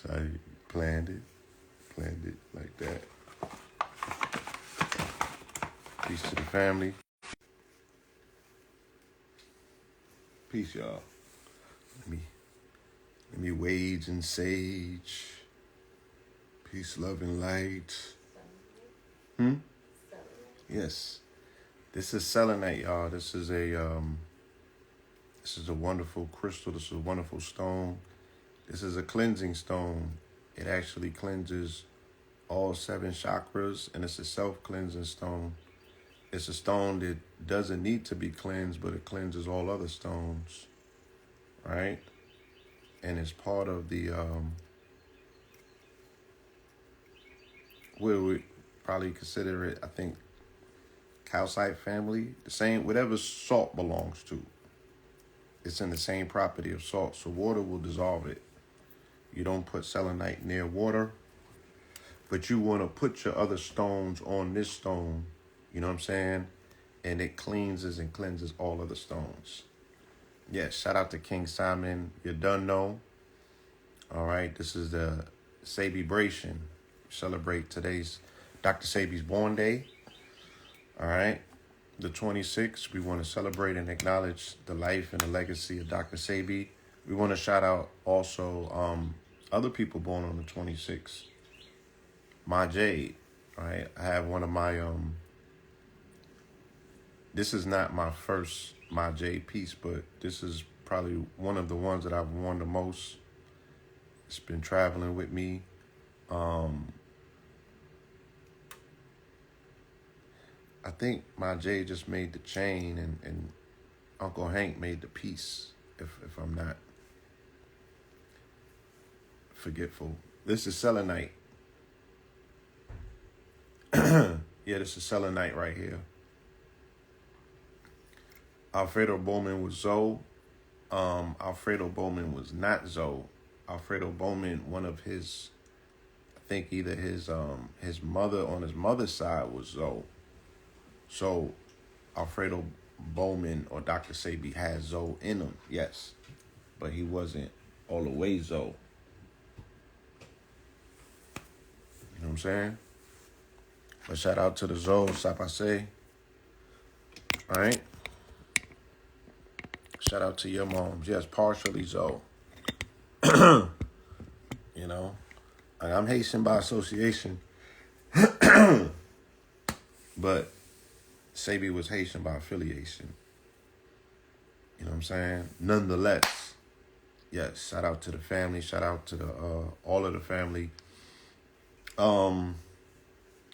So I planned it like that. Peace to the family. Peace, y'all. Let me wage and sage. Peace, love, and light. Yes. This is selenite, y'all. This is a wonderful crystal. This is a wonderful stone. This is a cleansing stone. It actually cleanses all 7 chakras, and it's a self-cleansing stone. It's a stone that doesn't need to be cleansed, but it cleanses all other stones, right? And it's part of the, we would probably consider it, I think, calcite family. The same, whatever salt belongs to. It's in the same property of salt, so water will dissolve it. You don't put selenite near water, but you want to put your other stones on this stone, you know what I'm saying? And it cleanses and cleanses all of the stones. Yes, shout out to King Simon. You done know. All right, this is the Sebi-bration. Celebrate today's Dr. Sebi's born day. All right, the 26th. We want to celebrate and acknowledge the life and the legacy of Dr. Sebi. We want to shout out also other people born on the 26th. My Jade, right? I have one of my, this is not my first My Jade piece, but this is probably one of the ones that I've worn the most. It's been traveling with me. I think My Jade just made the chain and Uncle Hank made the piece, if I'm not forgetful. This is selenite. Yeah, this is selenite right here. Alfredo Bowman was Zoe. Alfredo Bowman was not Zoe. Alfredo Bowman, one of his, I think either his mother on his mother's side was Zoe. So Alfredo Bowman or Dr. Sebi has Zoe in him, yes, but he wasn't all the way Zoe. You know what I'm saying? But shout out to the Zoe, Sapase. All right. Shout out to your moms. Yes, partially Zoe. You know, and I'm Haitian by association, but Sebi was Haitian by affiliation. You know what I'm saying? Nonetheless, yes, shout out to the family. Shout out to the all of the family.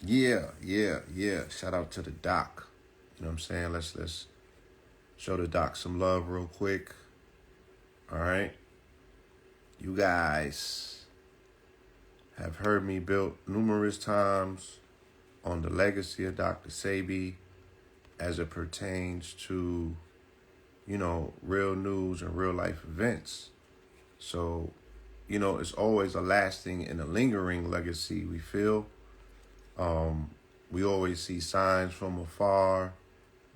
Yeah. Shout out to the doc. You know what I'm saying? Let's show the doc some love real quick. All right. You guys have heard me build numerous times on the legacy of Dr. Sebi as it pertains to, you know, real news and real life events. So, you know, it's always a lasting and a lingering legacy, we feel. We always see signs from afar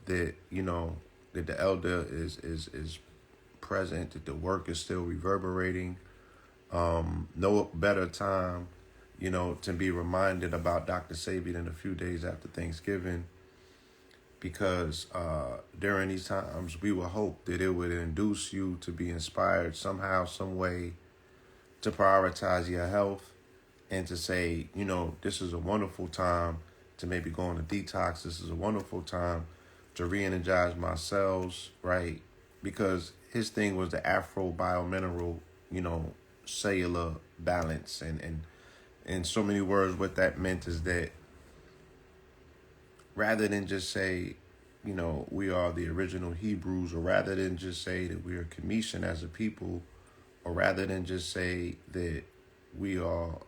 that, you know, that the elder is present, that the work is still reverberating. No better time, you know, to be reminded about Dr. Sebi than a few days after Thanksgiving, because during these times, we would hope that it would induce you to be inspired somehow, some way, to prioritize your health and to say, you know, this is a wonderful time to maybe go on a detox. This is a wonderful time to re-energize my cells, right? Because his thing was the Afro biomineral, you know, cellular balance. And in so many words, what that meant is that rather than just say, you know, we are the original Hebrews, or rather than just say that we are Commission as a people, or rather than just say that we are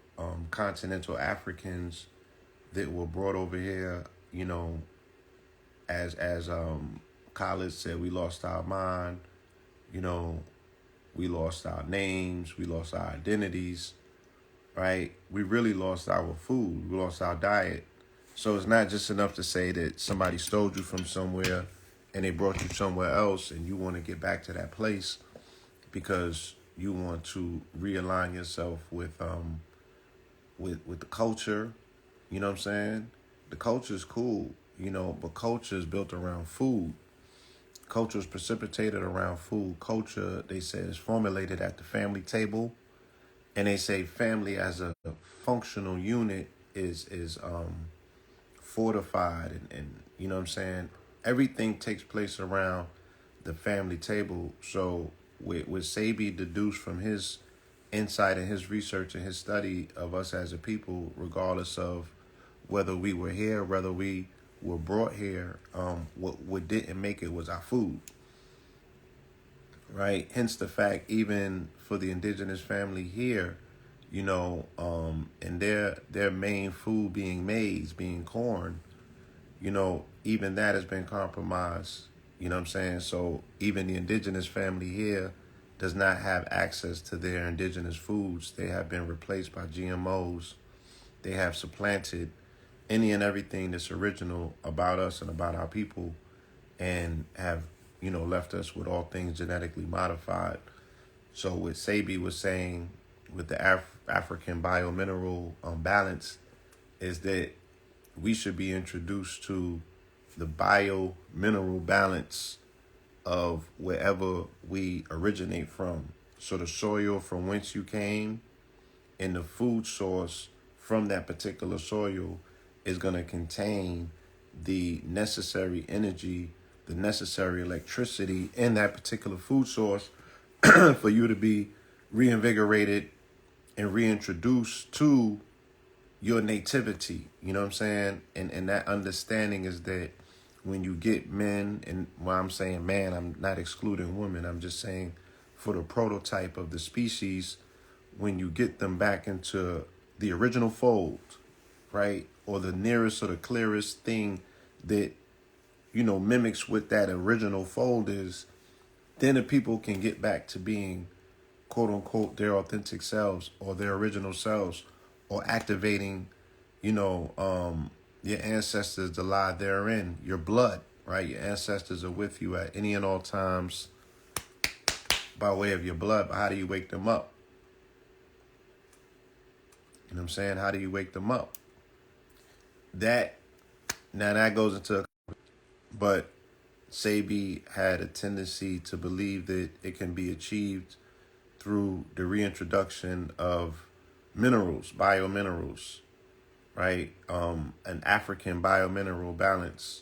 continental Africans that were brought over here, you know, as Khalid said, we lost our mind, you know, we lost our names, we lost our identities, right? We really lost our food, we lost our diet. So it's not just enough to say that somebody stole you from somewhere and they brought you somewhere else and you want to get back to that place because you want to realign yourself with the culture. You know what I'm saying? The culture is cool, but culture is built around food. Culture is precipitated around food. Culture, they say, is formulated at the family table, and they say family as a functional unit is fortified, and you know what I'm saying. Everything takes place around the family table. So with Sebi deduced from his insight and his research and his study of us as a people, regardless of whether we were here, whether we were brought here, what didn't make it was our food, right? Hence the fact, even for the indigenous family here, and their main food being maize, being corn, even that has been compromised. You know what I'm saying? So even the indigenous family here does not have access to their indigenous foods. They have been replaced by GMOs. They have supplanted any and everything that's original about us and about our people, and have, left us with all things genetically modified. So what Sebi was saying with the African biomineral balance is that we should be introduced to the biomineral balance of wherever we originate from. So the soil from whence you came and the food source from that particular soil is going to contain the necessary energy, the necessary electricity in that particular food source for you to be reinvigorated and reintroduced to your nativity. You know what I'm saying? And that understanding is that when you get men, and when I'm saying man, I'm not excluding women, I'm just saying for the prototype of the species, when you get them back into the original fold, right? Or the nearest or the clearest thing that, mimics what that original fold is, then the people can get back to being, quote unquote, their authentic selves or their original selves, or activating, your ancestors to lie therein, your blood, right? Your ancestors are with you at any and all times by way of your blood. But how do you wake them up? You know what I'm saying? How do you wake them up? Now that goes into, but Sebi had a tendency to believe that it can be achieved through the reintroduction of minerals, biominerals, right? An African biomineral balance,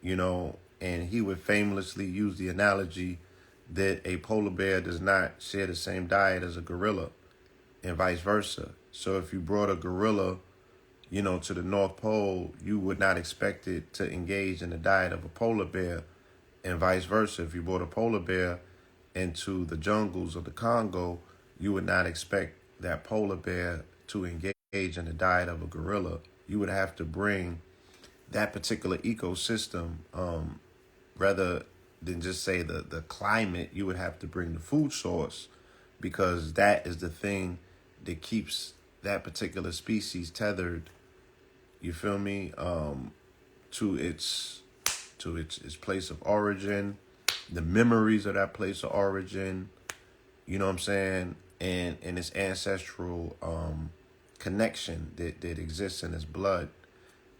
and he would famously use the analogy that a polar bear does not share the same diet as a gorilla, and vice versa. So if you brought a gorilla, to the North Pole, you would not expect it to engage in the diet of a polar bear, and vice versa. If you brought a polar bear into the jungles of the Congo, you would not expect that polar bear to engage in the diet of a gorilla. You would have to bring that particular ecosystem, rather than just say the climate, you would have to bring the food source, because that is the thing that keeps that particular species tethered, you feel me, to its place of origin, the memories of that place of origin, you know what I'm saying, and its ancestral connection that exists in its blood.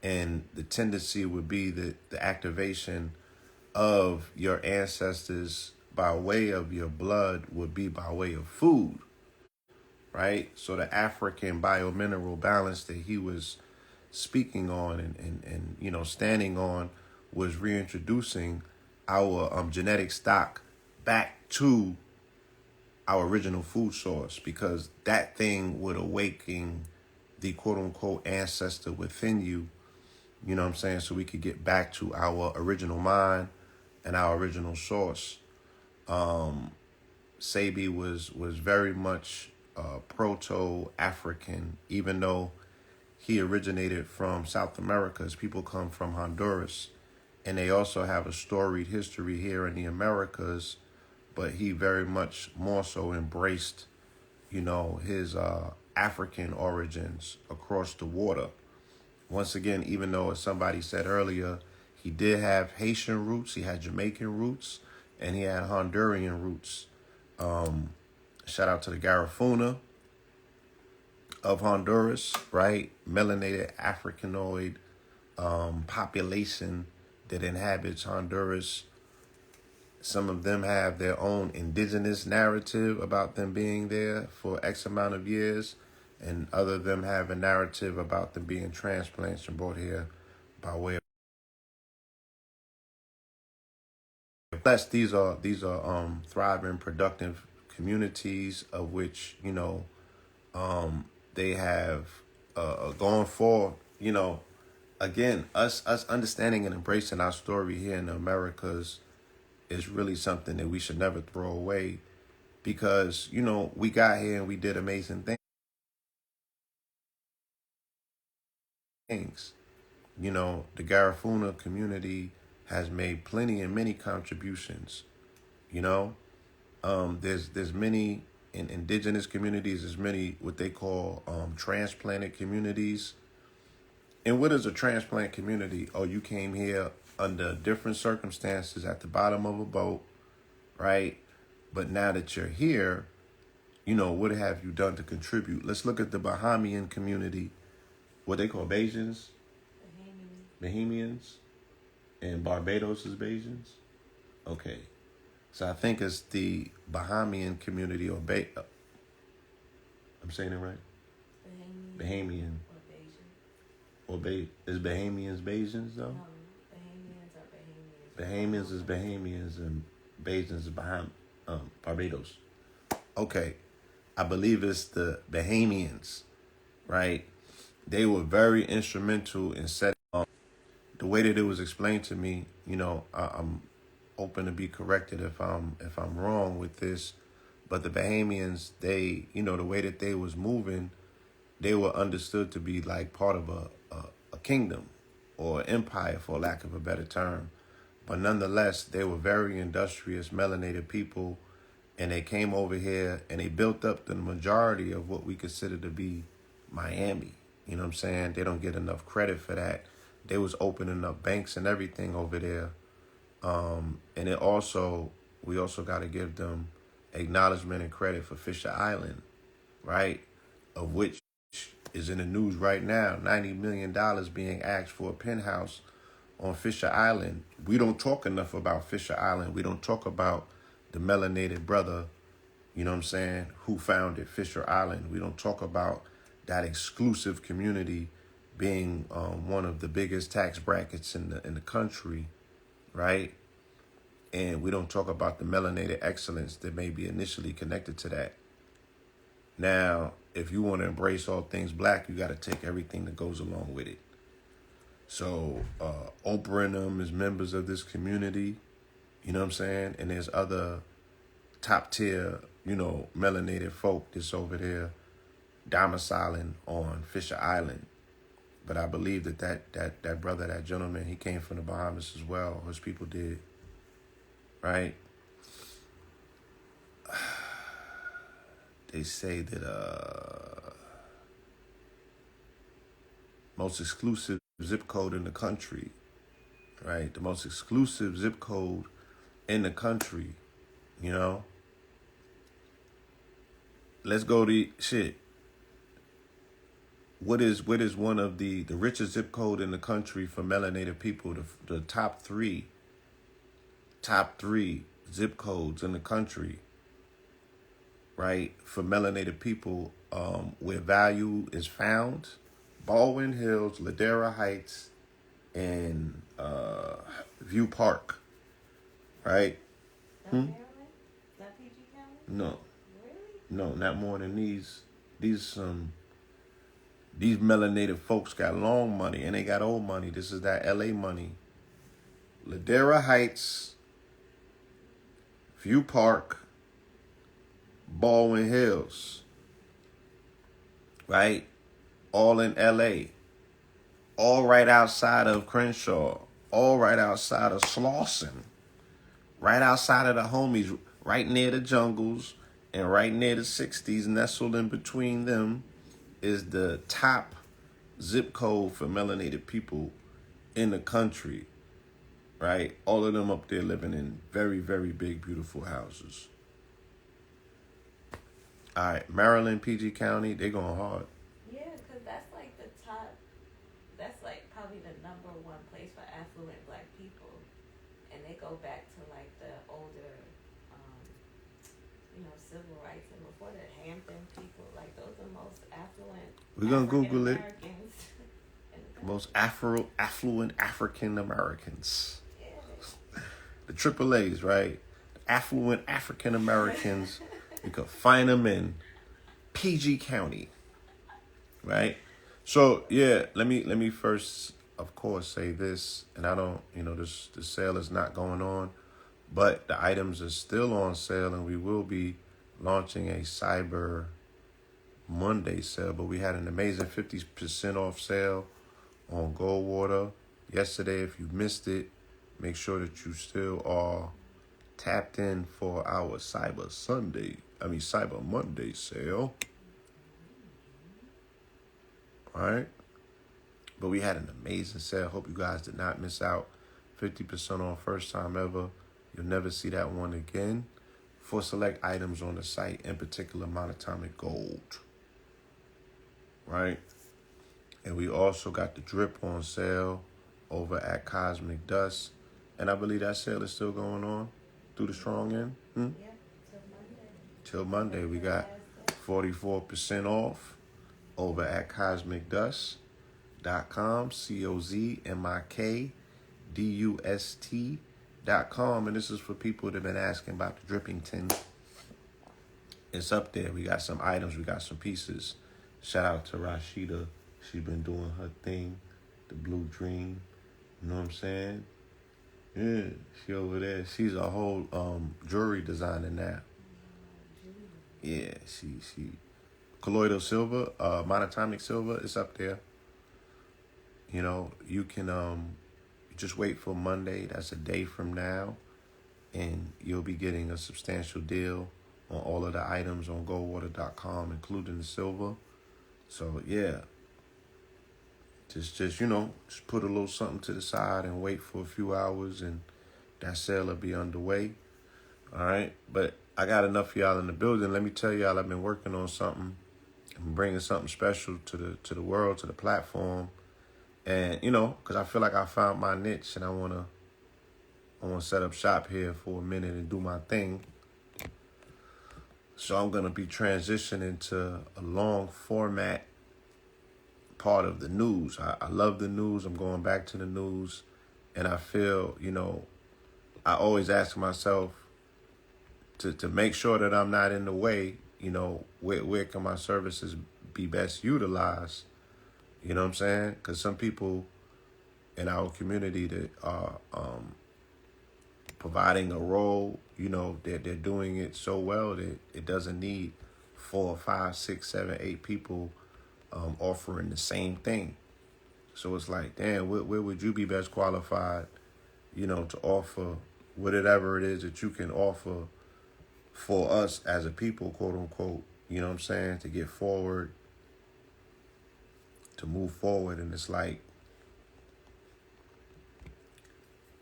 And the tendency would be that the activation of your ancestors by way of your blood would be by way of food, right? So the African biomineral balance that he was speaking on and standing on was reintroducing our genetic stock back to our original food source, because that thing would awaken the quote unquote ancestor within you, you know what I'm saying, so we could get back to our original mind and our original source. Sebi was very much proto-African, even though he originated from South America. His people come from Honduras, and they also have a storied history here in the Americas, but he very much more so embraced, his African origins across the water. Once again, even though, as somebody said earlier, he did have Haitian roots, he had Jamaican roots, and he had Honduran roots. Shout out to the Garifuna of Honduras, right? Melanated Africanoid population that inhabits Honduras. Some of them have their own indigenous narrative about them being there for X amount of years, and other of them have a narrative about them being transplants and brought here by way of. Plus, these are thriving, productive communities of which they have gone for again us understanding and embracing our story here in the Americas is really something that we should never throw away, because we got here and we did amazing things. The Garifuna community has made plenty and many contributions. There's many in indigenous communities. There's many what they call transplanted communities. And what is a transplant community? Oh, you came here under different circumstances at the bottom of a boat, right? But now that you're here, what have you done to contribute? Let's look at the Bahamian community, what they call Bajans, Bahamians, and Barbados is Bajans. Okay, so I think it's the Bahamian community, or I'm saying it right? Bahamian. Is Bahamians Bajans though? No, Bahamians are Bahamians. Bahamians is Bahamians and Bajans is Barbados. Okay, I believe it's the Bahamians, right? They were very instrumental in setting the way that it was explained to me. I'm open to be corrected if I'm wrong with this, but the Bahamians, they, the way that they was moving, they were understood to be like part of a kingdom or empire, for lack of a better term. But nonetheless, they were very industrious, melanated people, and they came over here and they built up the majority of what we consider to be Miami. You know what I'm saying? They don't get enough credit for that. They was opening up banks and everything over there. And we also got to give them acknowledgement and credit for Fisher Island, right? Of which is in the news right now. $90 million being asked for a penthouse on Fisher Island. We don't talk enough about Fisher Island. We don't talk about the melanated brother, you know what I'm saying, who founded Fisher Island. We don't talk about that exclusive community being one of the biggest tax brackets in the country, right? And we don't talk about the melanated excellence that may be initially connected to that. Now, if you want to embrace all things black, you got to take everything that goes along with it. So Oprah and them is members of this community, you know what I'm saying? And there's other top tier, melanated folk that's over there domiciling on Fisher Island. But I believe that brother, that gentleman, he came from the Bahamas as well. His people did, right? They say that most exclusive zip code in the country, right? The most exclusive zip code in the country, Let's go to shit. What is one of the richest zip code in the country for melanated people? The top three zip codes in the country, right, for melanated people, where value is found: Baldwin Hills, Ladera Heights, and View Park, right? Maryland? Is that PG County? No. Really? No, not more than these melanated folks got long money and they got old money. This is that LA money. Ladera Heights, View Park, Baldwin Hills, right? All in LA. All right outside of Crenshaw. All right outside of Slauson. Right outside of the homies, right near the jungles and right near the 60s, nestled in between them, is the top zip code for melanated people in the country, right? All of them up there living in very, very big, beautiful houses. All right, Maryland, PG County, they going hard. Yeah, because that's like the top. That's like probably the number one place for affluent black people, and they go back to like the older, um, civil rights and before the Hampton people. Like those are the most affluent We're gonna African Google it. Americans. Most affluent African Americans. Yeah. The triple A's, right? Affluent African Americans. You can find them in PG County, right? So yeah, let me first, of course, say this, and I don't, the sale is not going on, but the items are still on sale, and we will be launching a Cyber Monday sale. But we had an amazing 50% off sale on Goldwater yesterday. If you missed it, make sure that you still are tapped in for our Cyber Monday sale. All right. But we had an amazing sale. Hope you guys did not miss out. 50% off, first time ever. You'll never see that one again. For select items on the site, in particular monatomic gold. Right? And we also got the drip on sale over at Cosmic Dust. And I believe that sale is still going on through the strong end. Yeah, till Monday. Till Monday, we got 44% off over at CosmicDust.com, COZMIKDUST.com. And this is for people that have been asking about the dripping tin. It's up there. We got some items. We got some pieces. Shout out to Rashida. She's been doing her thing. The Blue Dream. You know what I'm saying? Yeah, she over there. She's a whole jewelry designer now. Yeah, she colloidal silver, monatomic silver is up there. You can just wait for Monday. That's a day from now, and you'll be getting a substantial deal on all of the items on goldwater.com, including the silver. So yeah, just put a little something to the side and wait for a few hours, and that sale will be underway. All right, but I got enough of y'all in the building. Let me tell y'all, I've been working on something. I'm bringing something special to the world, to the platform, and because I feel like I found my niche, and I wanna set up shop here for a minute and do my thing. So I'm gonna be transitioning to a long format part of the news. I love the news. I'm going back to the news, and I feel I always ask myself to make sure that I'm not in the way. Where can my services be best utilized? You know what I'm saying? Because some people in our community that are providing a role, they're doing it so well that it doesn't need 4, 5, 6, 7, 8 people offering the same thing. So it's like, damn, where would you be best qualified, to offer whatever it is that you can offer for us as a people, quote unquote, you know what I'm saying, to get forward, to move forward. And it's like,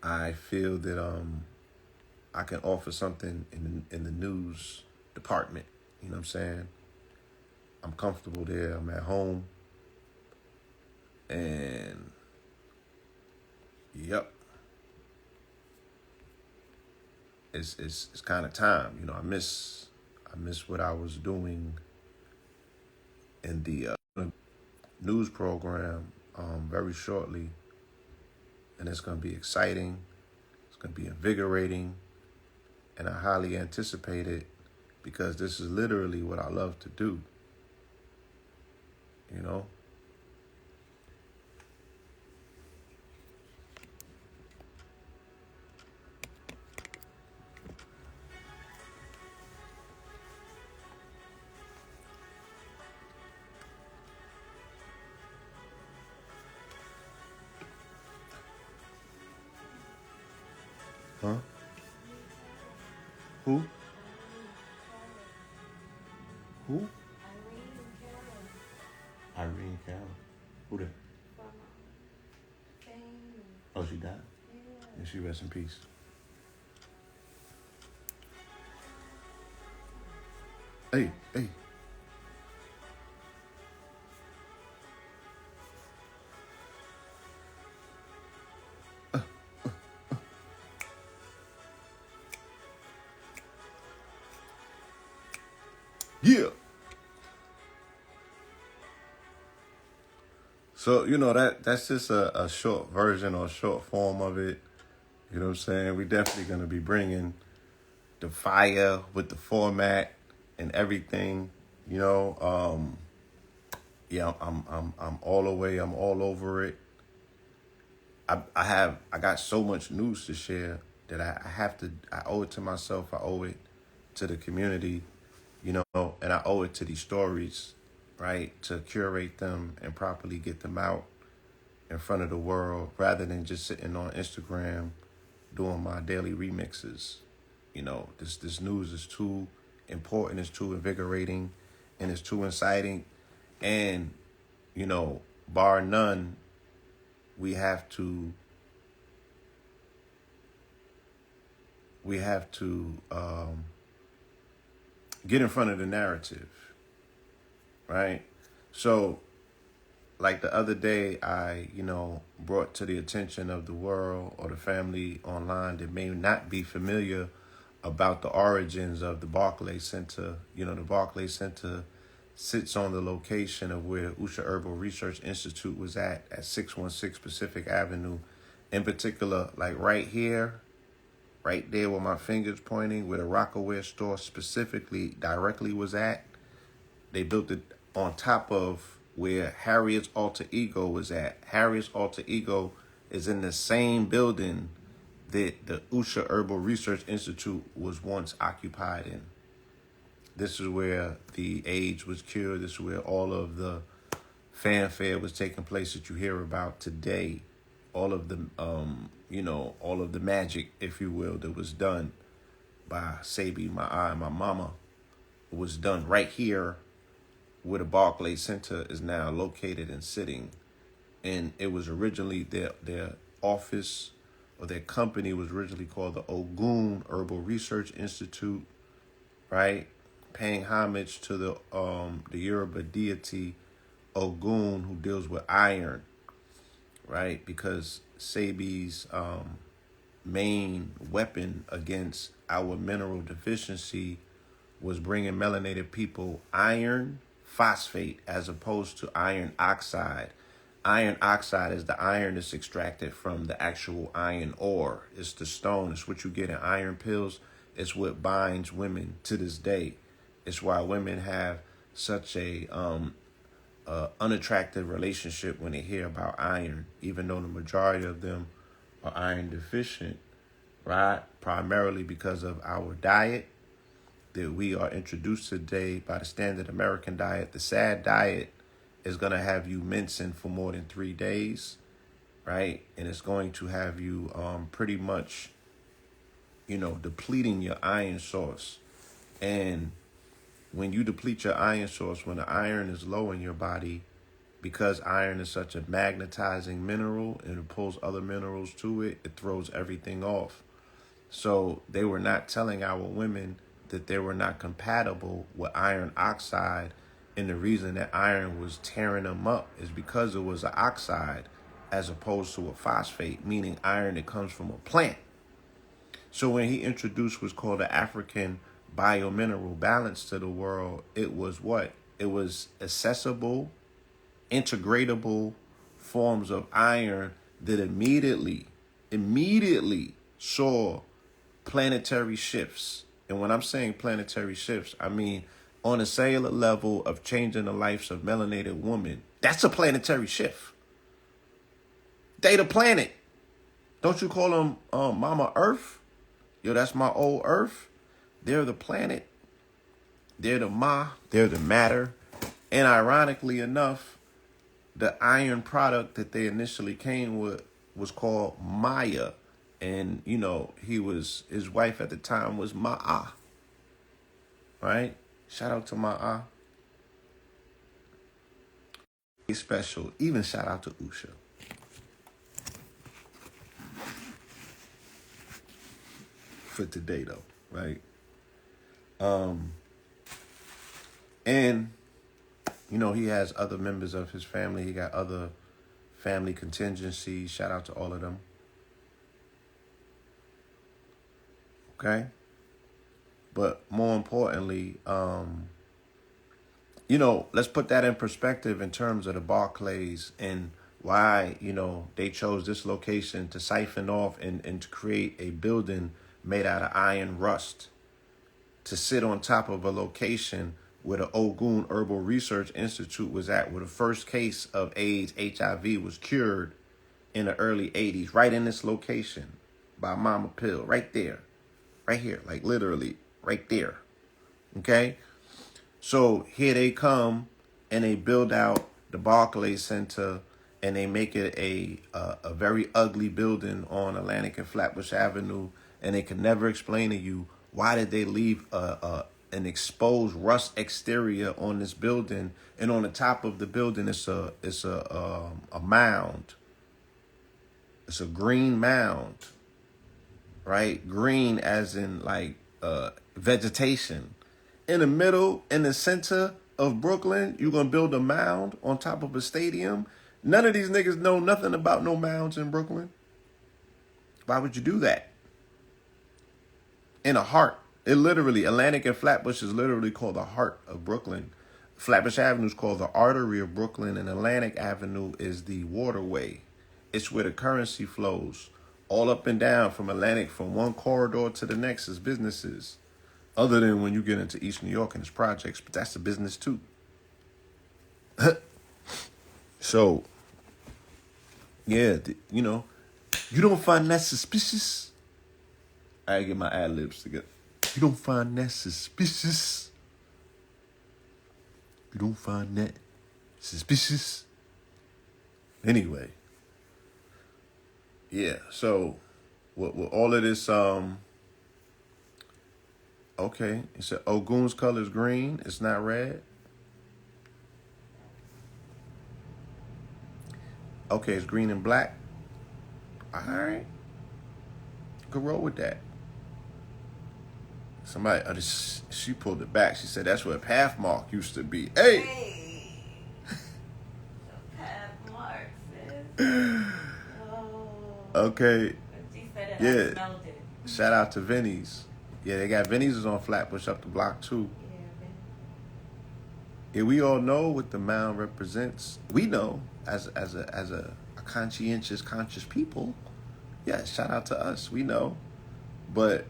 I feel that I can offer something in the news department. You know what I'm saying? I'm comfortable there. I'm at home. And yep. It's kind of time. I miss what I was doing in the news program very shortly. And it's going to be exciting. It's going to be invigorating. And I highly anticipate it because this is literally what I love to do. Huh? Who? Who? Irene Carroll. Who that? Oh, she died? Yeah. And she rest in peace. Hey. Yeah. So, that's just a short version or short form of it. You know what I'm saying? We definitely going to be bringing the fire with the format and everything. You know, yeah, I'm all the way. I'm all over it. I got so much news to share that I have to. I owe it to myself. I owe it to the community. And I owe it to these stories, right, to curate them and properly get them out in front of the world rather than just sitting on Instagram doing my daily remixes. This news is too important, it's too invigorating, and it's too inciting. And, bar none, we have to get in front of the narrative, right? So, like the other day, I, brought to the attention of the world or the family online that may not be familiar about the origins of the Barclay Center. The Barclay Center sits on the location of where Usha Herbal Research Institute was at 616 Pacific Avenue. In particular, like right here, right there where my finger's pointing, where the Rockaware store specifically directly was at. They built it on top of where Harriet's alter ego was at. Harriet's alter ego is in the same building that the Usha Herbal Research Institute was once occupied in. This is where the AIDS was cured. This is where all of the fanfare was taking place that you hear about today. All of the, all of the magic, if you will, that was done by Sebi, my mama, was done right here where the Barclay Center is now located and sitting. And it was originally their office or their company was originally called the Ogun Herbal Research Institute, right? Paying homage to the Yoruba deity Ogun, who deals with iron, right? Because Sebi's main weapon against our mineral deficiency was bringing melanated people iron phosphate as opposed to iron oxide. Iron oxide is the iron that's extracted from the actual iron ore. It's the stone. It's what you get in iron pills. It's what binds women to this day. It's why women have such a unattractive relationship when they hear about iron, even though the majority of them are iron deficient, right? Primarily because of our diet that we are introduced today by the standard American diet. The SAD diet is going to have you mincing for more than 3 days, right? And it's going to have you pretty much, depleting your iron source. And when you deplete your iron source, when the iron is low in your body, because iron is such a magnetizing mineral and it pulls other minerals to it, it throws everything off. So they were not telling our women that they were not compatible with iron oxide. And the reason that iron was tearing them up is because it was an oxide as opposed to a phosphate, meaning iron that comes from a plant. So when he introduced what's called the African biomineral balance to the world, it was what? It was accessible, integratable forms of iron that immediately saw planetary shifts. And when I'm saying planetary shifts, I mean on a cellular level of changing the lives of melanated women. That's a planetary shift. They the planet. Don't you call them Mama Earth? Yo, that's my old Earth. They're the planet. They're the they're the matter. And ironically enough, the iron product that they initially came with was called Maya. And, his wife at the time was Ma'a. Right? Shout out to Ma'a. Special. Even shout out to Usha. For today, though. Right? And, he has other members of his family. He got other family contingencies. Shout out to all of them. Okay? But more importantly, let's put that in perspective in terms of the Barclays and why, they chose this location to siphon off and to create a building made out of iron rust to sit on top of a location where the Ogun Herbal Research Institute was at, where the first case of AIDS, HIV was cured in the early 80s, right in this location by Mama Pill, right there, right here, like literally right there. Okay? So here they come and they build out the Barclays Center and they make it a very ugly building on Atlantic and Flatbush Avenue, and they can never explain to you why did they leave an exposed rust exterior on this building, and on the top of the building it's a mound. It's a green mound, right? Green as in like vegetation. In the middle, in the center of Brooklyn, you're going to build a mound on top of a stadium. None of these niggas know nothing about no mounds in Brooklyn. Why would you do that? In a heart. It literally, Atlantic and Flatbush is literally called the heart of Brooklyn. Flatbush Avenue is called the artery of Brooklyn, and Atlantic Avenue is the waterway. It's where the currency flows all up and down from Atlantic, from one corridor to the next is businesses. Other than when you get into East New York and its projects, but that's a business too. So, yeah, you don't find that suspicious? I get my ad libs together. You don't find that suspicious? You don't find that suspicious? Anyway, yeah. So, with all of this, okay, it said Ogun's color is green. It's not red. Okay, it's green and black. All right. Good roll with that. Somebody, she pulled it back. She said that's where Pathmark used to be. Hey! Pathmark, sis. Oh. Okay. She said it, yeah. I smelled it. Shout out to Vinny's. Yeah, they got Vinny's is on Flatbush up the block too. Yeah, we all know what the mound represents. We know as a conscientious people. Yeah, shout out to us. We know. But,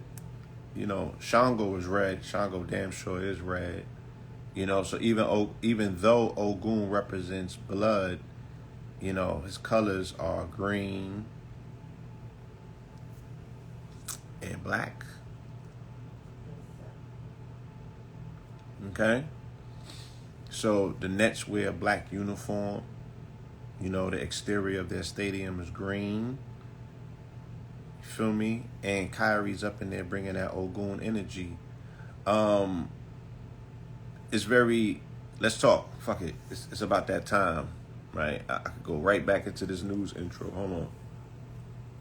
Shango is red. Shango damn sure is red. So even though Ogun represents blood, his colors are green and black. Okay? So the Nets wear a black uniform. The exterior of their stadium is green. You feel me? And Kyrie's up in there bringing that Ogun energy. It's very, let's talk. Fuck it. It's about that time, right? I could go right back into this news intro. Hold on.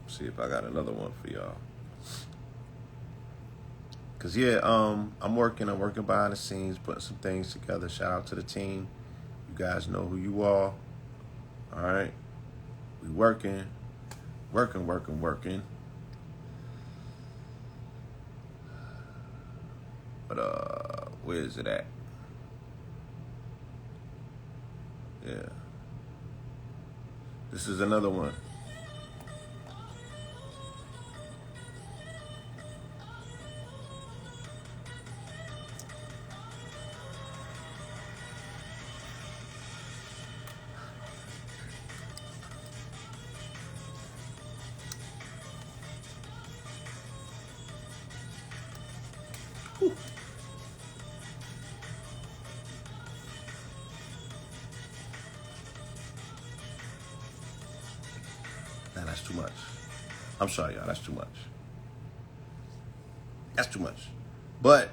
See if I got another one for y'all. Cause yeah, I'm working behind the scenes, putting some things together. Shout out to the team. You guys know who you are. All right. We working. But where is it at? Yeah. This is another one. Whew. Nah, that's too much. I'm sorry, y'all. That's too much. That's too much. But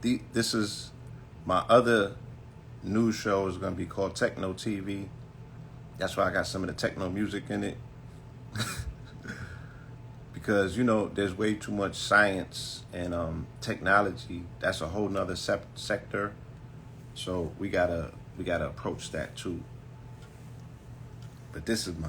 this is my other news show is going to be called Techno TV. That's why I got some of the techno music in it. Because, there's way too much science and technology. That's a whole nother sector. So we gotta approach that too. But this is my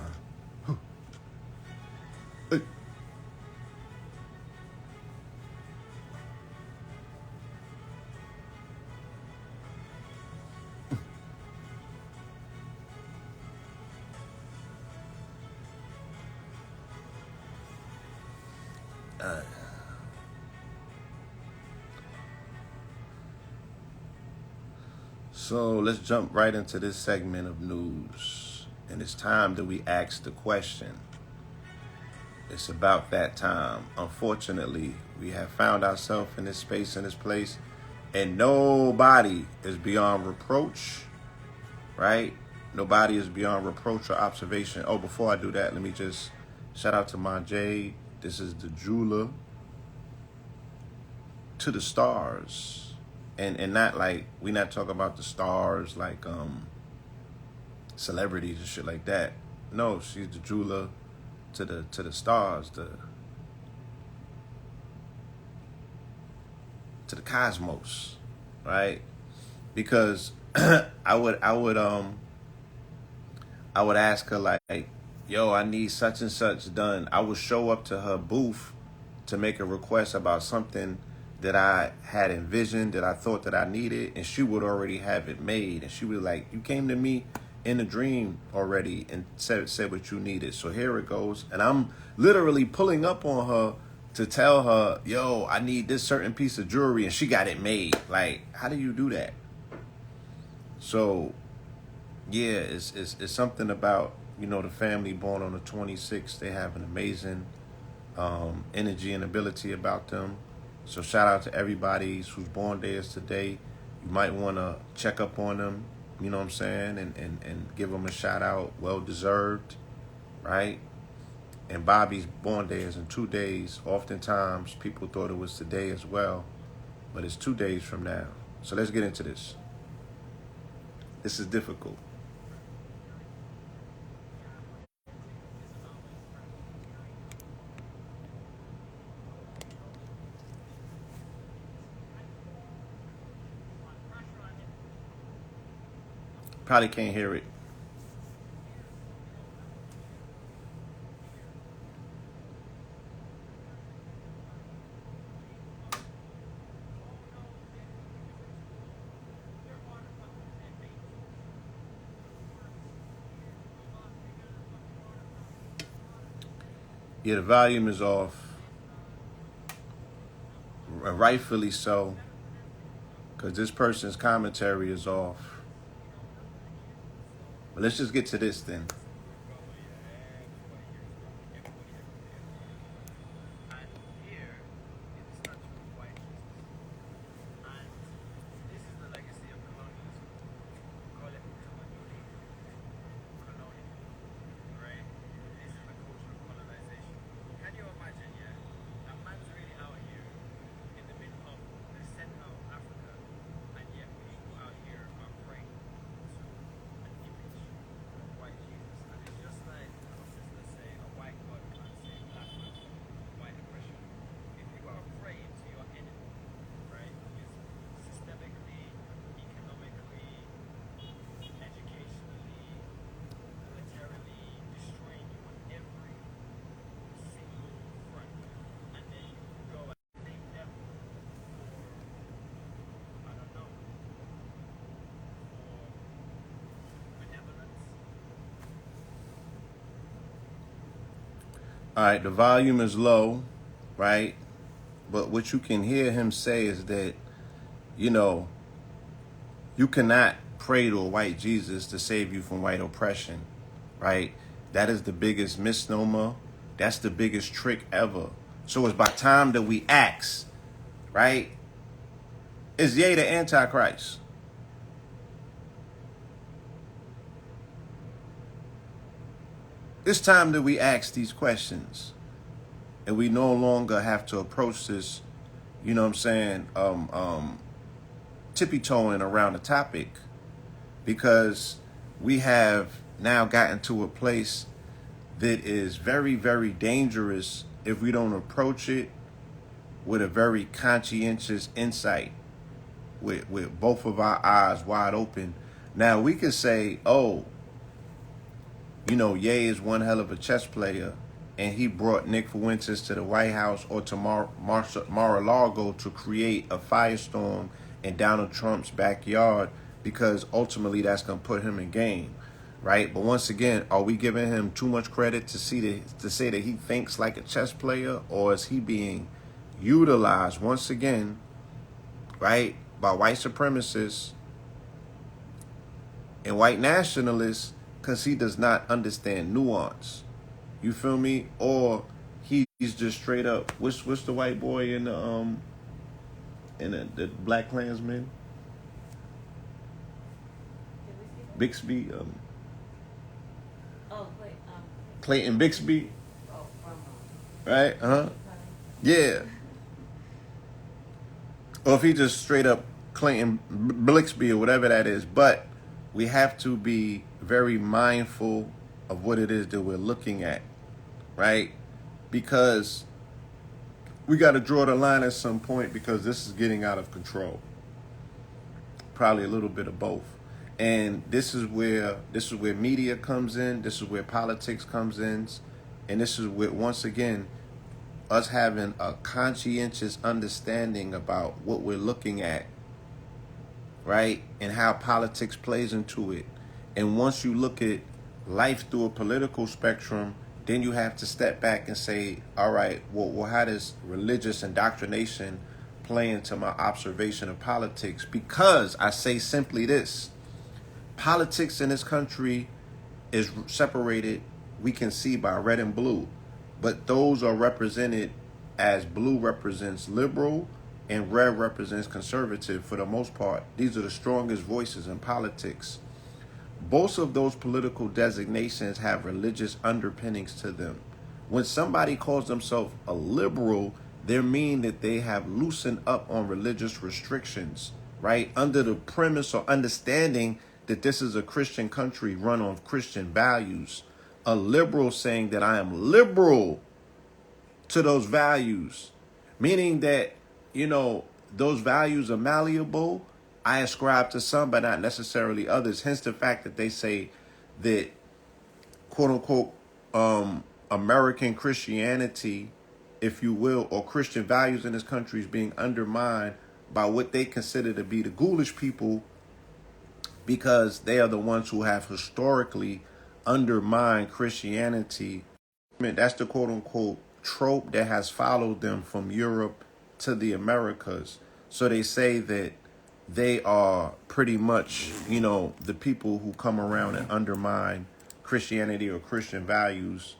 So let's jump right into this segment of news. And it's time that we ask the question. It's about that time. Unfortunately, we have found ourselves in this space, in this place, and nobody is beyond reproach, right? Nobody is beyond reproach or observation. Oh, before I do that, let me just shout out to my Jade. This is the jeweler to the stars. And not like, we not talking about the stars like celebrities and shit like that. No, she's the jeweler to the stars, to the cosmos, right? Because I would ask her like, yo, I need such and such done. I would show up to her booth to make a request about something that I had envisioned, that I thought that I needed, and she would already have it made. And she would like, you came to me in a dream already and said what you needed. So here it goes. And I'm literally pulling up on her to tell her, yo, I need this certain piece of jewelry, and she got it made. Like, how do you do that? So yeah, it's something about, the family born on the 26th. They have an amazing energy and ability about them. So shout out to everybody whose born day is today. You might want to check up on them, you know what I'm saying, and give them a shout out. Well deserved, right? And Bobby's born day is in 2 days. Oftentimes people thought it was today as well, but it's 2 days from now. So let's get into this. This is difficult. Probably can't hear it. Yeah, the volume is off. Rightfully so, because this person's commentary is off. But let's just get to this then. All right, the volume is low, right? But what you can hear him say is that, you cannot pray to a white Jesus to save you from white oppression, right? That is the biggest misnomer. That's the biggest trick ever. So it's by time that we ask, right? Is Ye the Antichrist? It's time that we ask these questions. And we no longer have to approach this, tippy-toeing around the topic, because we have now gotten to a place that is very, very dangerous if we don't approach it with a very conscientious insight, with both of our eyes wide open. Now, we could say, oh, Ye is one hell of a chess player, and he brought Nick Fuentes to the White House or to Mar-a-Lago to create a firestorm in Donald Trump's backyard, because ultimately that's going to put him in game. right? But once again, are we giving him too much credit to say that he thinks like a chess player, or is he being utilized once again, right, by white supremacists and white nationalists because he does not understand nuance? You feel me? Or he's just straight up. What's the white boy in the Black Klansman? Bixby, Oh, wait, Clayton Bixby, oh, from right? Yeah. Or if he just straight up Clayton Blixby or whatever that is. But we have to be very mindful of what it is that we're looking at, right? Because we got to draw the line at some point, because this is getting out of control. Probably a little bit of both. And this is where media comes in, this is where politics comes in, and this is where, once again, us having a conscientious understanding about what we're looking at, right? And how politics plays into it. And once you look at life through a political spectrum, then you have to step back and say, all right, well, how does religious indoctrination play into my observation of politics? Because I say simply this: politics in this country is separated, we can see, by red and blue. But those are represented as blue represents liberal and red represents conservative for the most part. These are the strongest voices in politics. Both of those political designations have religious underpinnings to them. When somebody calls themselves a liberal, they mean that they have loosened up on religious restrictions, right? Under the premise or understanding that this is a Christian country run on Christian values. A liberal saying that I am liberal to those values, meaning that, those values are malleable. I ascribe to some, but not necessarily others. Hence the fact that they say that, quote unquote, American Christianity, if you will, or Christian values in this country is being undermined by what they consider to be the ghoulish people, because they are the ones who have historically undermined Christianity. That's the quote unquote trope that has followed them from Europe to the Americas. So they say that they are pretty much, the people who come around and undermine Christianity or Christian values,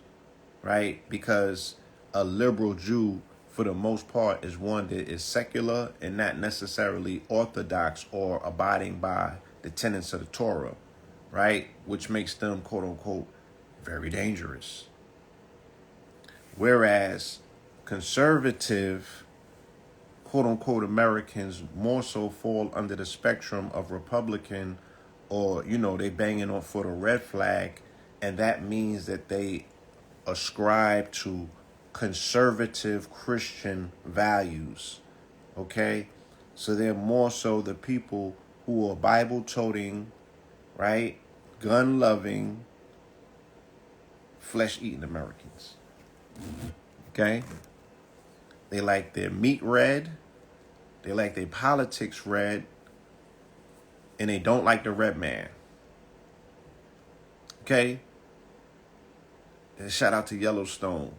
right? Because a liberal Jew, for the most part, is one that is secular and not necessarily orthodox or abiding by the tenets of the Torah, right? Which makes them, quote unquote, very dangerous. Whereas conservative, quote unquote, Americans more so fall under the spectrum of Republican, or, they banging on for the red flag. And that means that they ascribe to conservative Christian values. Okay? So they're more so the people who are Bible toting, right? Gun loving, flesh eating Americans. Okay? They like their meat red. They like their politics red. And they don't like the red man. Okay? And shout out to Yellowstone.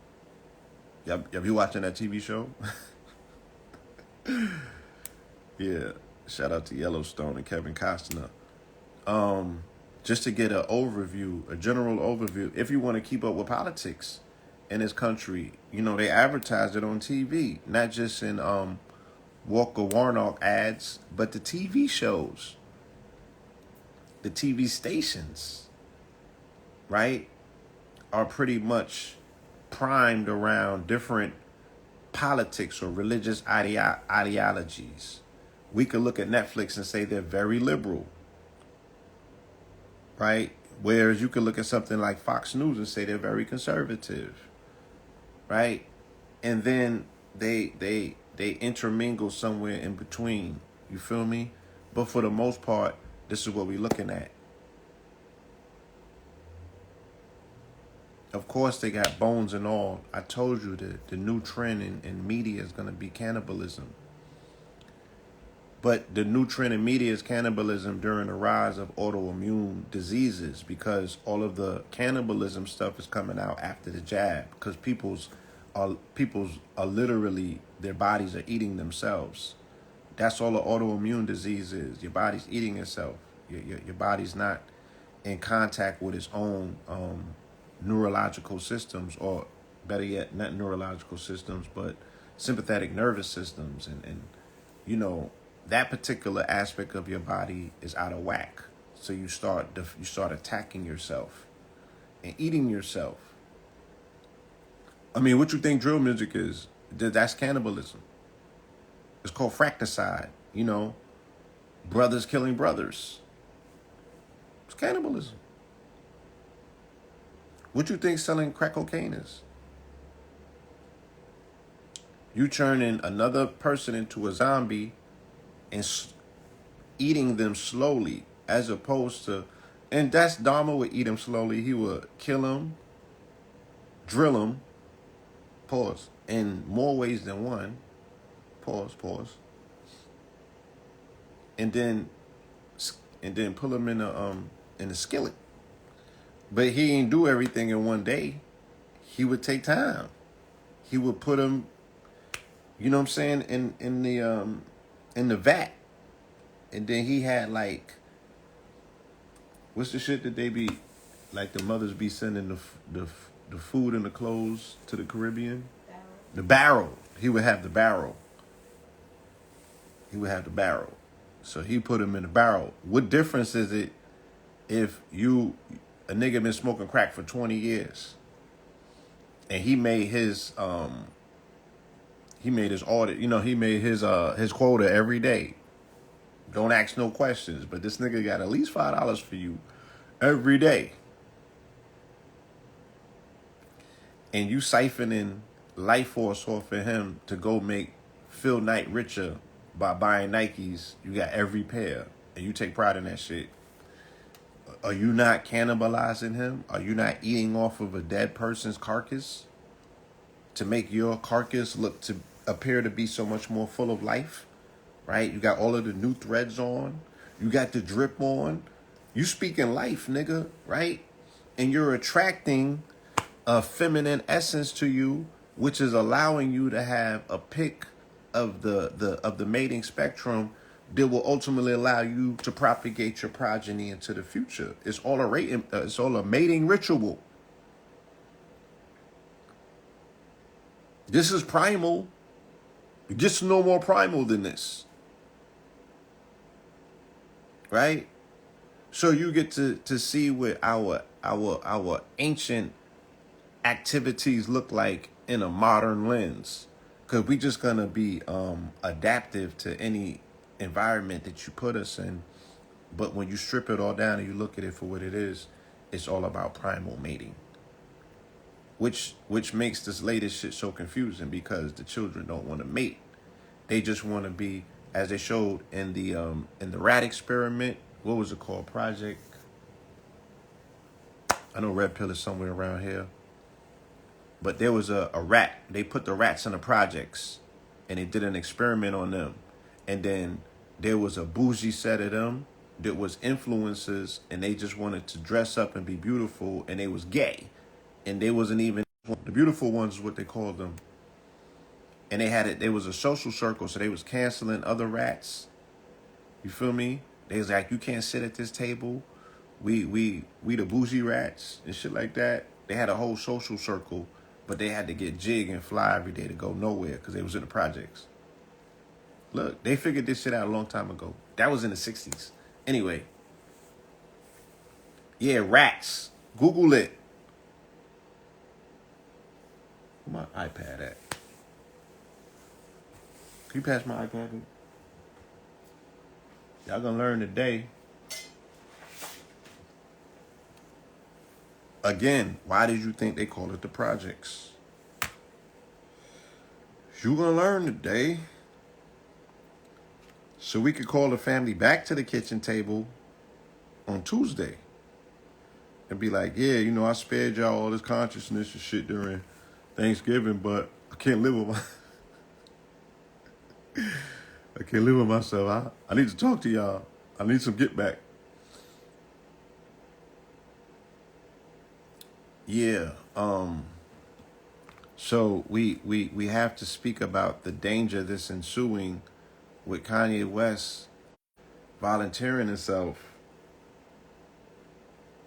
Have you watching that TV show? Yeah. Shout out to Yellowstone and Kevin Costner. Just to get a general overview, if you want to keep up with politics in this country, they advertise it on TV, not just in Walker Warnock ads, but the TV shows, the TV stations, right, are pretty much primed around different politics or religious ideologies. We could look at Netflix and say they're very liberal, right? Whereas you could look at something like Fox News and say they're very conservative, right? And then they intermingle somewhere in between. You feel me? But for the most part, this is what we're looking at. Of course, they got bones and all. I told you that the new trend in media is going to be cannibalism. But the new trend in media is cannibalism during the rise of autoimmune diseases, because all of the cannibalism stuff is coming out after the jab, because people's are literally, their bodies are eating themselves. That's all an autoimmune disease is. Your body's eating itself. Your body's not in contact with its own neurological systems, or better yet, not neurological systems, but sympathetic nervous systems. And you know, that particular aspect of your body is out of whack. So you start attacking yourself and eating yourself. I mean, what you think drill music is? That's cannibalism. It's called fracticide. You know, brothers killing brothers. It's cannibalism. What you think selling crack cocaine is? You turning another person into a zombie and eating them slowly, as opposed to, and that's Dharma would eat them slowly. He would kill them, drill them, pause, in more ways than one, pause, and then put them in a skillet. But he ain't do everything in one day. He would take time. He would put them, you know what I'm saying, in the vat. And then he had, like, what's the shit that they be, like, the mothers be sending the food and the clothes to the Caribbean? Barrel. The barrel. He would have the barrel. So he put him in the barrel. What difference is it if a nigga been smoking crack for 20 years and he made his audit, you know, he made his quota every day. Don't ask no questions, but this nigga got at least $5 for you every day. And you siphoning life force off of him to go make Phil Knight richer by buying Nikes. You got every pair, and you take pride in that shit. Are you not cannibalizing him? Are you not eating off of a dead person's carcass to make your carcass appear to be so much more full of life? Right? You got all of the new threads on. You got the drip on. You speaking life, nigga, right? And you're attracting a feminine essence to you, which is allowing you to have a pick of the mating spectrum that will ultimately allow you to propagate your progeny into the future. It's all a mating ritual. This is primal. It gets no more primal than this. Right? So you get to see what our ancient activities look like in a modern lens. Because we just going to be adaptive to any environment that you put us in. But when you strip it all down and you look at it for what it is, it's all about primal mating. Which makes this latest shit so confusing, because the children don't want to mate. They just want to be, as they showed in the rat experiment. What was it called? Project? I know Red Pill is somewhere around here. But there was a rat. They put the rats in the projects, and they did an experiment on them. And then there was a bougie set of them that was influencers, and they just wanted to dress up and be beautiful, and they was gay. And they wasn't even, the beautiful ones is what they called them. And they had it, there was a social circle, so they was canceling other rats. You feel me? They was like, you can't sit at this table. We the bougie rats and shit like that. They had a whole social circle, but they had to get jig and fly every day to go nowhere because they was in the projects. Look, they figured this shit out a long time ago. That was in the 60s. Anyway. Yeah, rats. Google it. Where my iPad at? Can you pass my iPad? Y'all gonna learn today. Again, why did you think they call it the projects? You gonna learn today. So we could call the family back to the kitchen table on Tuesday and be like, yeah, you know, I spared y'all all this consciousness and shit during Thanksgiving, but I can't live with my I can't live with myself. I need to talk to y'all. I need some get back. Yeah. So we have to speak about the danger that's ensuing with Kanye West volunteering himself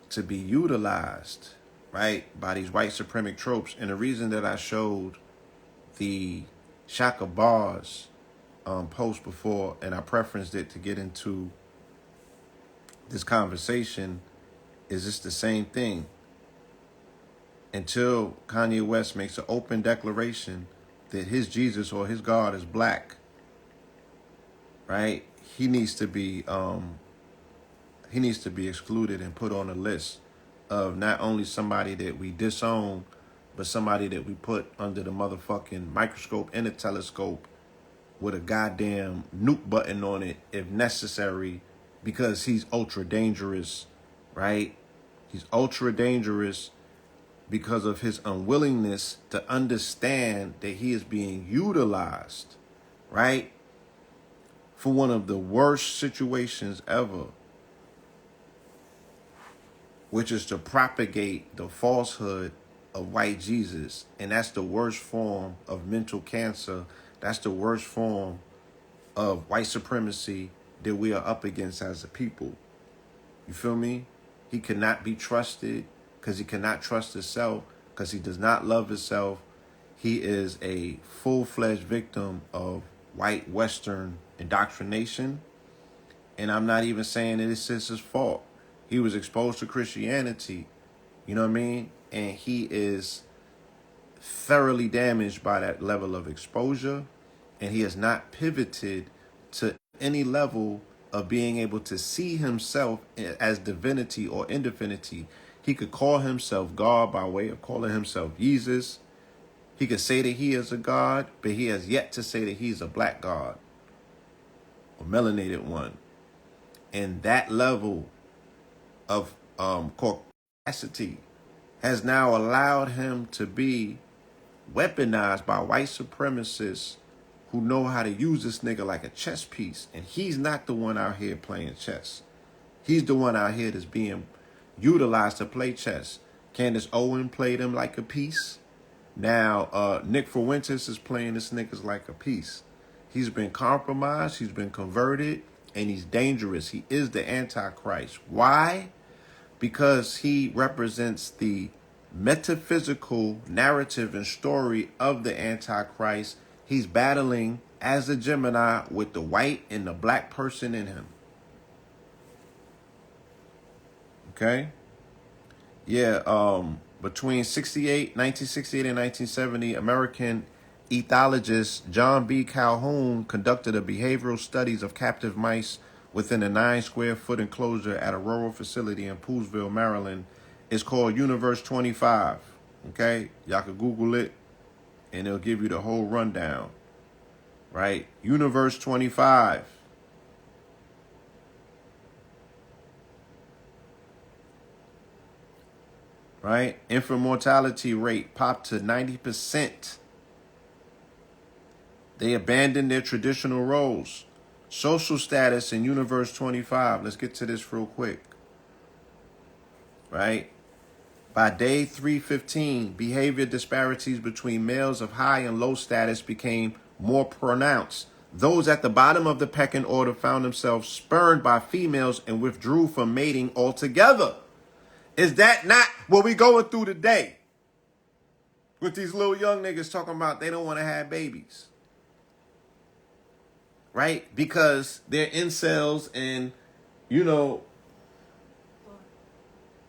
to be utilized, right, by these white suprematic tropes. And the reason that I showed the Shaka Bars post before, and I preferenced it to get into this conversation, is it's the same thing. Until Kanye West makes an open declaration that his Jesus or his God is black, right? He needs to be excluded and put on a list of not only somebody that we disown, but somebody that we put under the motherfucking microscope and a telescope with a goddamn nuke button on it if necessary, because he's ultra dangerous, right? He's ultra dangerous because of his unwillingness to understand that he is being utilized, right, for one of the worst situations ever, which is to propagate the falsehood of white Jesus. And that's the worst form of mental cancer. That's the worst form of white supremacy that we are up against as a people. You feel me? He cannot be trusted because he cannot trust himself, because he does not love himself. He is a full-fledged victim of white Western indoctrination. And I'm not even saying that it's his fault. He was exposed to Christianity, you know what I mean? And he is thoroughly damaged by that level of exposure. And he has not pivoted to any level of being able to see himself as divinity or indivinity. He could call himself God by way of calling himself Jesus. He could say that he is a God, but he has yet to say that he's a black God or melanated one. And that level of corpacity has now allowed him to be weaponized by white supremacists who know how to use this nigga like a chess piece. And he's not the one out here playing chess. He's the one out here that's being utilized to play chess. Candace Owen played him like a piece. Now, Nick Fuentes is playing this niggas like a piece. He's been compromised. He's been converted. And he's dangerous. He is the Antichrist. Why? Because he represents the metaphysical narrative and story of the Antichrist. He's battling as a Gemini with the white and the black person in him. Okay? Yeah, between 1968 and 1970, American ethologist John B. Calhoun conducted a behavioral studies of captive mice within a 9-square-foot enclosure at a rural facility in Poolesville, Maryland. It's called Universe 25. Okay? Y'all can Google it, and it'll give you the whole rundown. Right? Universe 25. Right? Infant mortality rate popped to 90%. They abandoned their traditional roles. Social status in Universe 25. Let's get to this real quick. Right? By day 315, behavior disparities between males of high and low status became more pronounced. Those at the bottom of the pecking order found themselves spurned by females and withdrew from mating altogether. Is that not what we going through today? With these little young niggas talking about they don't want to have babies. Right? Because they're incels and, you know,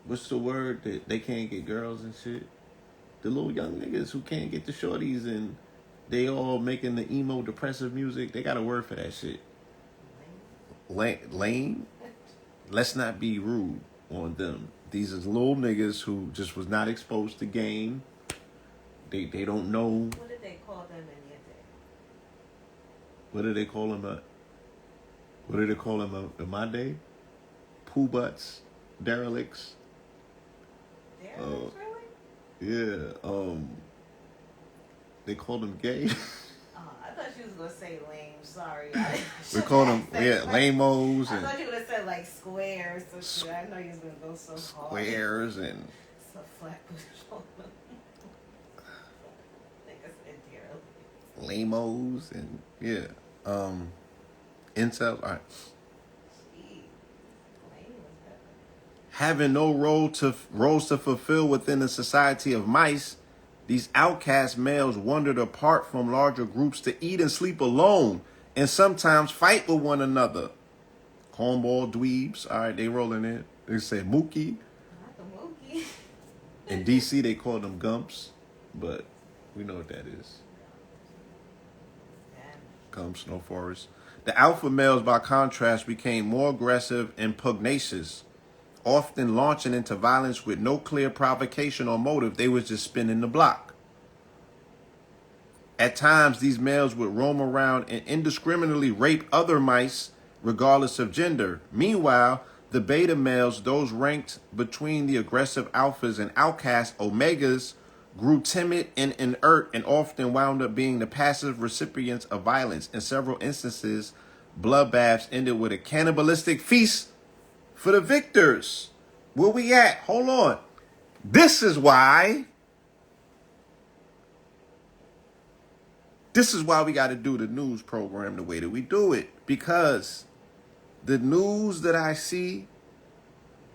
what's the word that they can't get girls and shit? The little young niggas who can't get the shorties and they all making the emo depressive music. They got a word for that shit. Lame? Let's not be rude on them. These is little niggas who just was not exposed to game. They don't know. What did they call them in your day? What did they call them? What did they call them in my day? Poo butts, derelicts. Derelicts, really? Yeah. They called them gay. Oh, I thought you was gonna say lame. Sorry. We call them lame-os I and thought you would have said like squares or shit. I know you was gonna go so hard. squares and So flatbush on them. Niggas in here. lame-os and incel. All right. Having no roles to fulfill within the society of mice, these outcast males wandered apart from larger groups to eat and sleep alone, and sometimes fight with one another. Cornball dweebs, all right, they rolling in. They say Mookie. Not the Mookie. In DC, they call them Gumps, but we know what that is. Gumps, no forest. The alpha males, by contrast, became more aggressive and pugnacious, often launching into violence with no clear provocation or motive. They was just spinning the block. At times, these males would roam around and indiscriminately rape other mice, regardless of gender. Meanwhile, the beta males, those ranked between the aggressive alphas and outcast omegas, grew timid and inert and often wound up being the passive recipients of violence. In several instances, bloodbaths ended with a cannibalistic feast for the victors. Where we at? Hold on. This is why we got to do the news program the way that we do it. Because the news that I see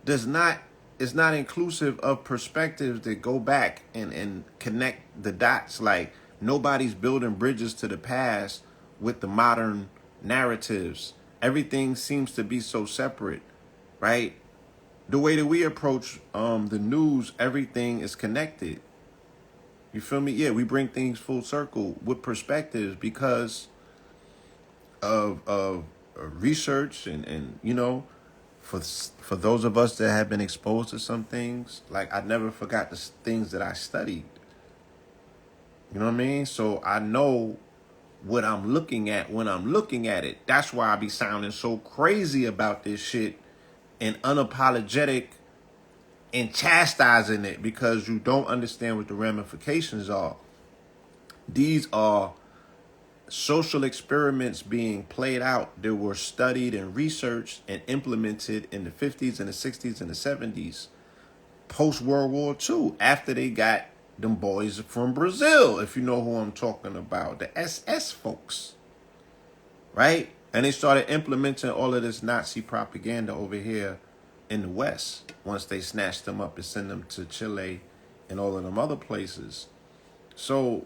is not inclusive of perspectives that go back and connect the dots. Like, nobody's building bridges to the past with the modern narratives. Everything seems to be so separate, right? The way that we approach the news, everything is connected. You feel me? Yeah, we bring things full circle with perspectives because of research and you know, for those of us that have been exposed to some things, like I never forgot the things that I studied. You know what I mean? So I know what I'm looking at when I'm looking at it. That's why I be sounding so crazy about this shit and unapologetic and chastising it, because you don't understand what the ramifications are. These are social experiments being played out that were studied and researched and implemented in the 50s and the 60s and the 70s, post-World War II, after they got them boys from Brazil, if you know who I'm talking about, the SS folks, right? And they started implementing all of this Nazi propaganda over here in the West once they snatched them up and sent them to Chile and all of them other places. So,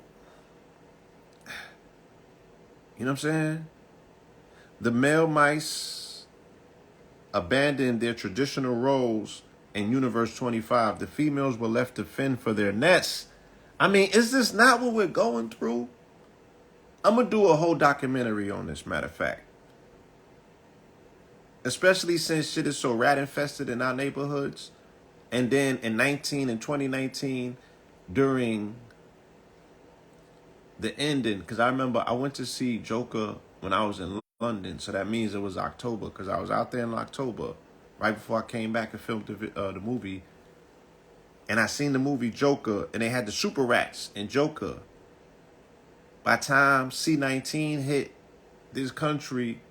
you know what I'm saying? The male mice abandoned their traditional roles in Universe 25. The females were left to fend for their nests. I mean, is this not what we're going through? I'm going to do a whole documentary on this, matter of fact. Especially since shit is so rat infested in our neighborhoods. And then in 2019, during the ending, because I remember I went to see Joker when I was in London, so that means it was October, because I was out there in October, right before I came back and filmed the movie. And I seen the movie Joker, and they had the super rats in Joker. By the time C-19 hit this country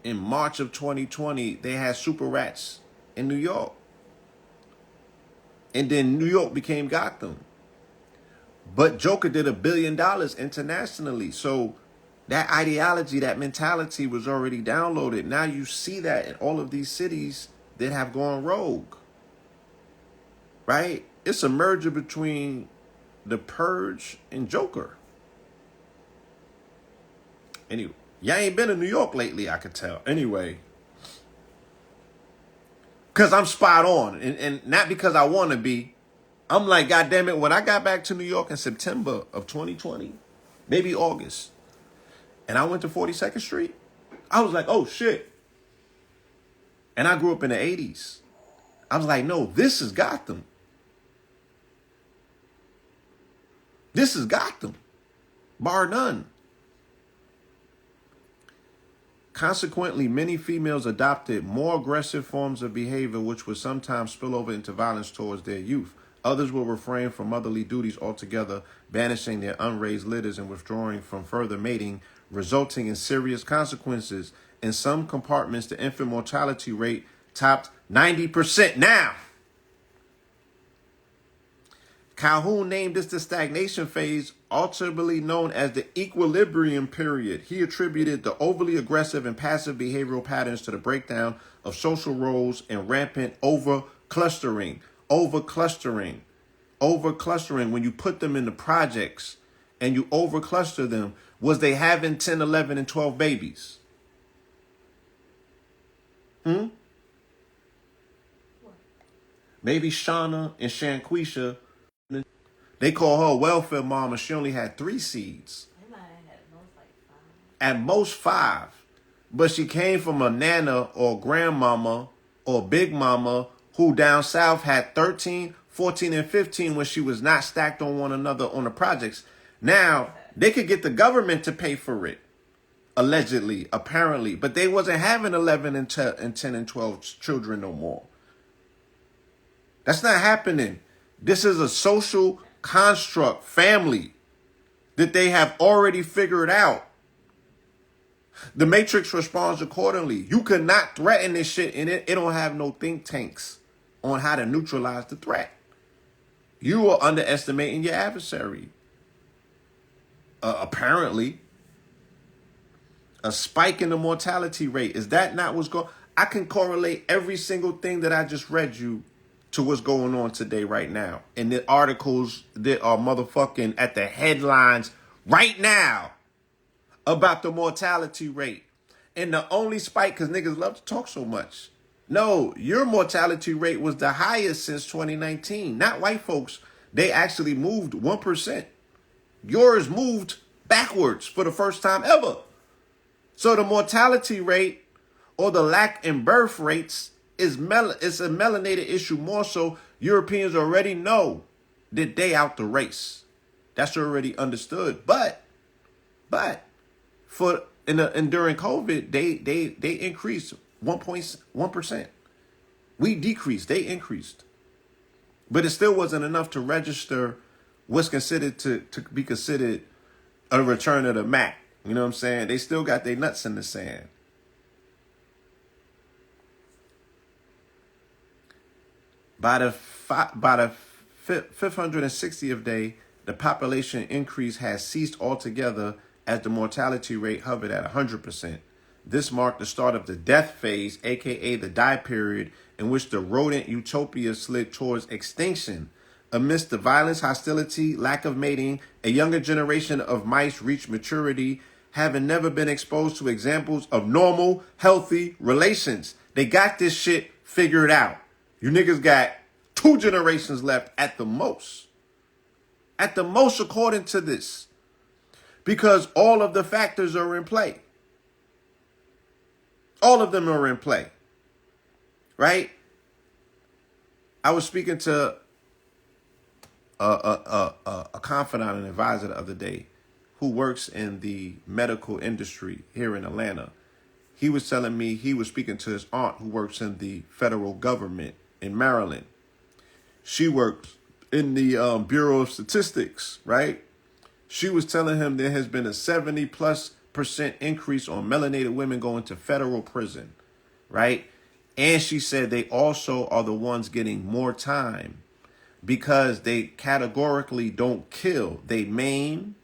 in March of 2020, they had super rats in New York. And then New York became Gotham. But Joker did $1 billion internationally. So that ideology, that mentality was already downloaded. Now you see that in all of these cities that have gone rogue. Right? It's a merger between The Purge and Joker. Anyway, y'all ain't been in New York lately, I could tell. Anyway. Because I'm spot on. And not because I want to be. I'm like, God damn it, when I got back to New York in September of 2020, maybe August, and I went to 42nd Street, I was like, oh, shit. And I grew up in the 80s. I was like, no, this is Gotham. This is Gotham. Bar none. Consequently, many females adopted more aggressive forms of behavior, which would sometimes spill over into violence towards their youth. Others will refrain from motherly duties altogether, banishing their unraised litters and withdrawing from further mating, resulting in serious consequences. In some compartments, the infant mortality rate topped 90%. Now, Calhoun named this the stagnation phase, ultimately known as the equilibrium period. He attributed the overly aggressive and passive behavioral patterns to the breakdown of social roles and rampant over-clustering. Over-clustering. Over-clustering. When you put them in the projects and you over-cluster them, was they having 10, 11, and 12 babies? Maybe Shauna and Shanquisha, they call her a welfare mom, and she only had 3 seeds. They might have had most like 5. At most 5. But she came from a nana or grandmama or big mama who down south had 13, 14, and 15 when she was not stacked on one another on the projects. Now, they could get the government to pay for it. Allegedly, apparently. But they wasn't having 11 and 10 and 12 children no more. That's not happening. This is a social construct, family, that they have already figured out. The Matrix responds accordingly. You could not threaten this shit, and it don't have no think tanks on how to neutralize the threat. You are underestimating your adversary. Apparently, a spike in the mortality rate. Is that not what's going on? I can correlate every single thing that I just read you to what's going on today right now. And the articles that are motherfucking at the headlines right now about the mortality rate. And the only spike, because niggas love to talk so much. No, your mortality rate was the highest since 2019. Not white folks. They actually moved 1%. Yours moved backwards for the first time ever. So the mortality rate or the lack in birth rates it's a melanated issue. More so, Europeans already know that they out the race. That's already understood. But for and during COVID, they increased 1.1%. We decreased, they increased. But it still wasn't enough to register what's considered to be considered a return of the Mac. You know what I'm saying? They still got their nuts in the sand. By the 560th day, the population increase has ceased altogether as the mortality rate hovered at 100%. This marked the start of the death phase, aka the die period, in which the rodent utopia slid towards extinction. Amidst the violence, hostility, lack of mating, a younger generation of mice reached maturity, having never been exposed to examples of normal, healthy relations. They got this shit figured out. You niggas got 2 generations left at the most. At the most, according to this. Because all of the factors are in play. All of them are in play. Right? I was speaking to a confidant and advisor the other day who works in the medical industry here in Atlanta. He was telling me he was speaking to his aunt who works in the federal government in Maryland. She works in the Bureau of Statistics, right? She was telling him there has been a 70+% increase on melanated women going to federal prison, right? And she said they also are the ones getting more time because they categorically don't kill. They maim,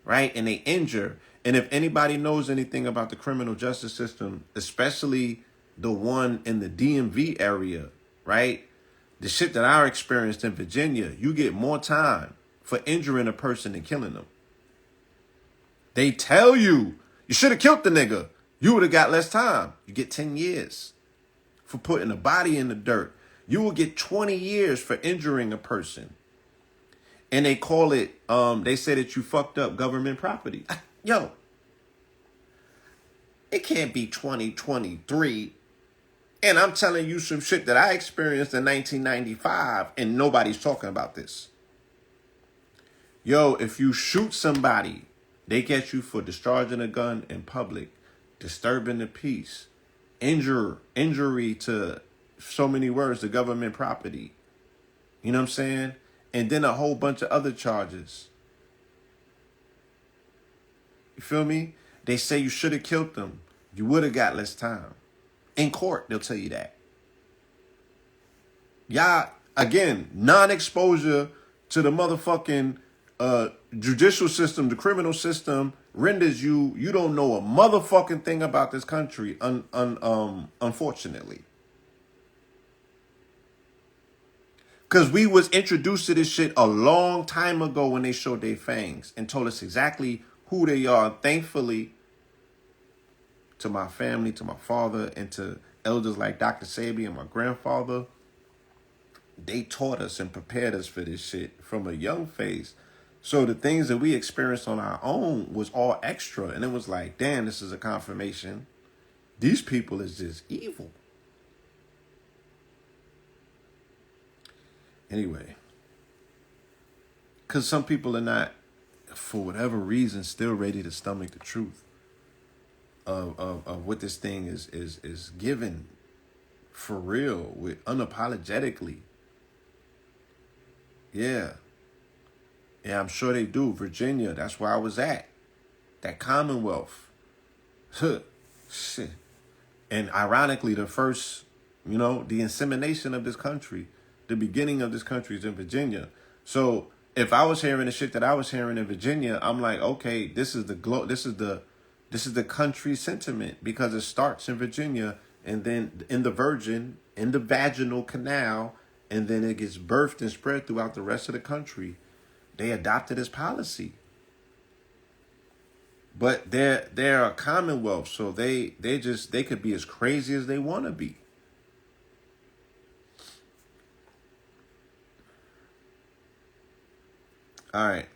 right? And they injure. And if anybody knows anything about the criminal justice system, especially the one in the DMV area, right? The shit that I experienced in Virginia, you get more time for injuring a person than killing them. They tell you, you should have killed the nigga. You would have got less time. You get 10 years for putting a body in the dirt. You will get 20 years for injuring a person. And they call it, they say that you fucked up government property. Yo, it can't be 2023. And I'm telling you some shit that I experienced in 1995 and nobody's talking about this. Yo, if you shoot somebody, they get you for discharging a gun in public, disturbing the peace, injury to so many words, the government property. You know what I'm saying? And then a whole bunch of other charges. You feel me? They say you should have killed them. You would have got less time. In court, they'll tell you that. Y'all, again, non-exposure to the motherfucking judicial system, the criminal system, renders you don't know a motherfucking thing about this country, unfortunately. Because we was introduced to this shit a long time ago when they showed their fangs and told us exactly who they are. Thankfully, to my family, to my father, and to elders like Dr. Sebi and my grandfather, they taught us and prepared us for this shit from a young phase. So the things that we experienced on our own was all extra. And it was like, damn, this is a confirmation. These people is just evil. Anyway, because some people are not, for whatever reason, still ready to stomach the truth of what this thing is given for real, with unapologetically. Yeah, I'm sure they do. Virginia, that's where I was at. That Commonwealth. Shit. And ironically, the first, the insemination of this country, the beginning of this country is in Virginia. So if I was hearing the shit that I was hearing in Virginia, I'm like, okay, this is the country sentiment, because it starts in Virginia and then in the vaginal canal, and then it gets birthed and spread throughout the rest of the country. They adopted this policy. But they're a commonwealth, so they could be as crazy as they want to be. All right.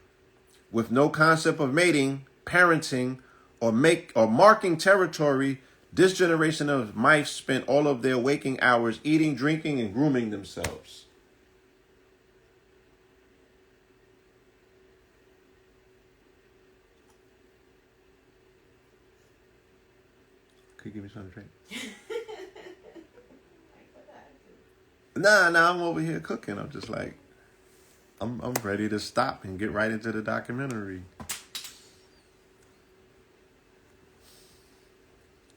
With no concept of mating, parenting, or marking territory, this generation of mice spent all of their waking hours eating, drinking, and grooming themselves. Could you give me something to drink? Nah, I'm over here cooking. I'm just like, I'm ready to stop and get right into the documentary.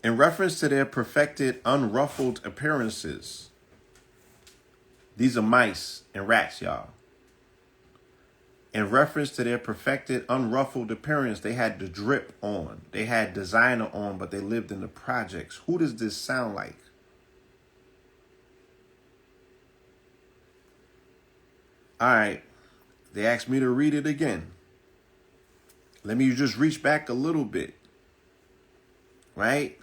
In reference to their perfected, unruffled appearances, these are mice and rats, y'all. In reference to their perfected, unruffled appearance, they had the drip on. They had designer on, but they lived in the projects. Who does this sound like? All right. They asked me to read it again. Let me just reach back a little bit. Right?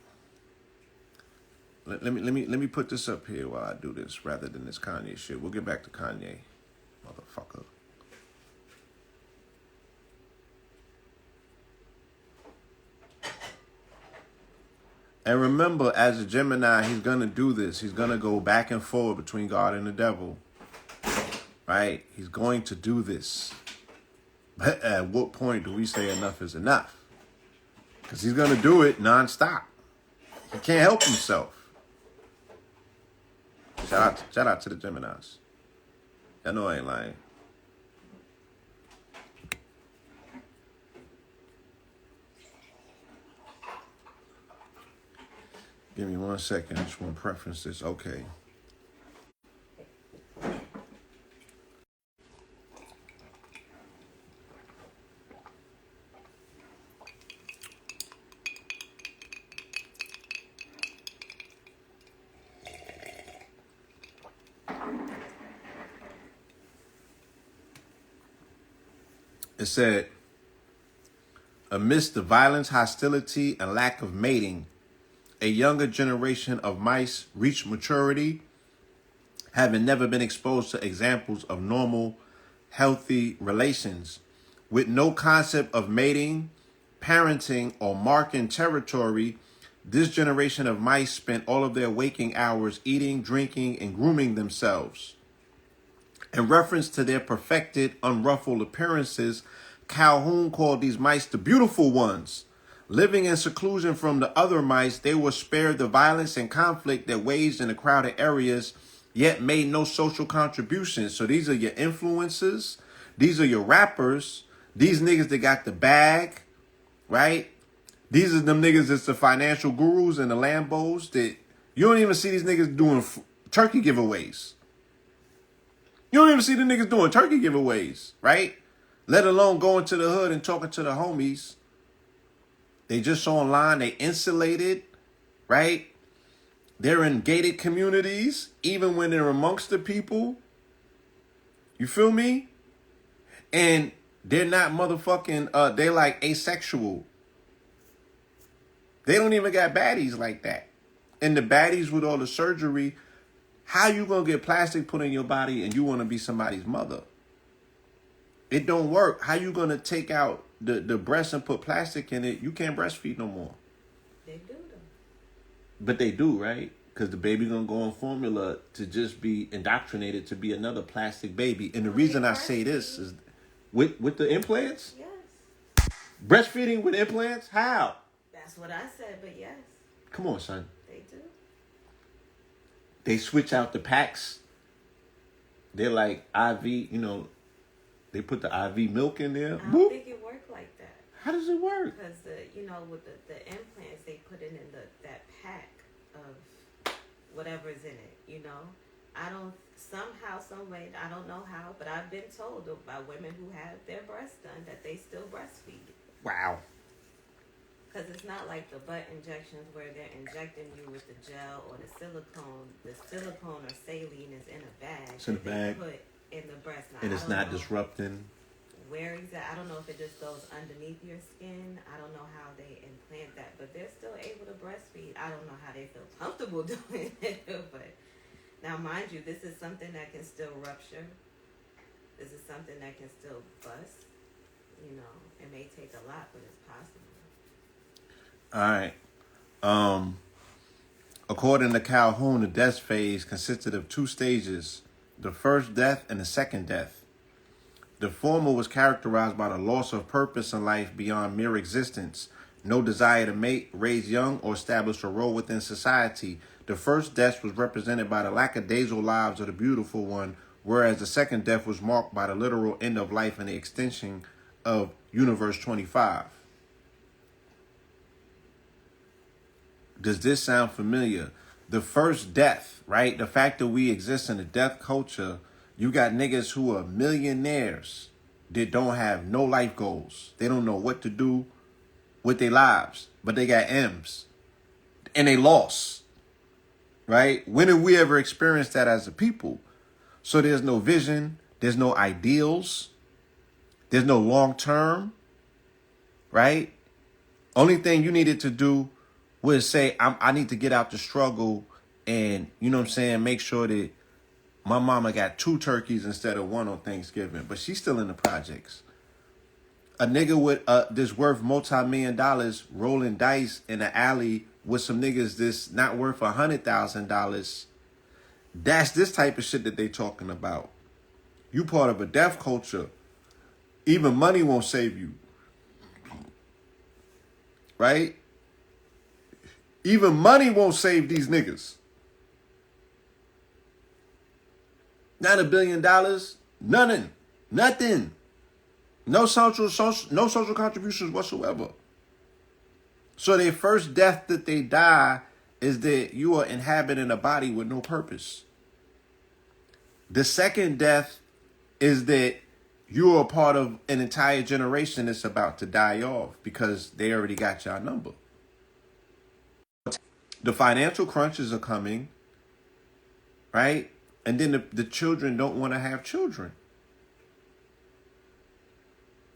Let me put this up here while I do this rather than this Kanye shit. We'll get back to Kanye, motherfucker. And remember, as a Gemini, he's going to do this. He's going to go back and forth between God and the devil. Right? He's going to do this. But at what point do we say enough is enough? Because he's going to do it nonstop. He can't help himself. Shout out to the Geminis. I know I ain't lying. Give me 1 second. I just want to preference this. Okay. It said, amidst the violence, hostility, and lack of mating, a younger generation of mice reached maturity, having never been exposed to examples of normal, healthy relations. With no concept of mating, parenting, or marking territory, this generation of mice spent all of their waking hours eating, drinking, and grooming themselves. In reference to their perfected, unruffled appearances, Calhoun called these mice the beautiful ones. Living in seclusion from the other mice, they were spared the violence and conflict that waged in the crowded areas yet made no social contributions. So these are your influencers. These are your rappers. These niggas that got the bag, right? These are them niggas that's the financial gurus and the Lambos that you don't even see these niggas doing turkey giveaways. You don't even see the niggas doing turkey giveaways, right? Let alone going to the hood and talking to the homies. They just online. They insulated, right? They're in gated communities, even when they're amongst the people. You feel me? And they're not motherfucking, they're like asexual. They don't even got baddies like that. And the baddies with all the surgery, how you gonna get plastic put in your body and you wanna be somebody's mother? It don't work. How you gonna take out the breast and put plastic in it? You can't breastfeed no more. They do though. But they do, right? Because the baby gonna go on formula to just be indoctrinated to be another plastic baby. And the reason I say this is with the implants? Yes. Breastfeeding with implants? How? That's what I said, but yes. Come on, son. They do. They switch out the packs. They're like IV, you know, they put the IV milk in there. I don't think it worked like that. How does it work? Because with the implants, they put it in that pack of whatever's in it. I don't somehow, some way, I don't know how, but I've been told by women who have their breasts done that they still breastfeed. Wow. Because it's not like the butt injections where they're injecting you with the gel or the silicone. The silicone or saline is in a bag. It's in a bag. Put in the breast. Now, And it's not disrupting. Where exactly? I don't know if it just goes underneath your skin. I don't know how they implant that, but they're still able to breastfeed. I don't know how they feel comfortable doing it, but now, mind you, this is something that can still rupture. This is something that can still bust. It may take a lot, but it's possible. All right. According to Calhoun, the death phase consisted of 2 stages, the first death and the second death. The former was characterized by the loss of purpose in life beyond mere existence, no desire to mate, raise young, or establish a role within society. The first death was represented by the lackadaisical lives of the beautiful one, whereas the second death was marked by the literal end of life and the extension of Universe 25. Does this sound familiar? The first death, right? The fact that we exist in a death culture, you got niggas who are millionaires that don't have no life goals. They don't know what to do with their lives, but they got M's and they lost, right? When did we ever experience that as a people? So there's no vision, there's no ideals, there's no long term, right? Only thing you needed to do was say, I need to get out the struggle and, make sure that my mama got 2 turkeys instead of 1 on Thanksgiving. But she's still in the projects. A nigga with this worth multi-million dollars rolling dice in the alley with some niggas that's not worth $100,000. That's this type of shit that they talking about. You part of a death culture. Even money won't save you. Right? Even money won't save these niggas. Not $1 billion. Nothing. No social contributions whatsoever. So their first death that they die is that you are inhabiting a body with no purpose. The second death is that you are a part of an entire generation that's about to die off because they already got your number. The financial crunches are coming, right? And then the children don't want to have children.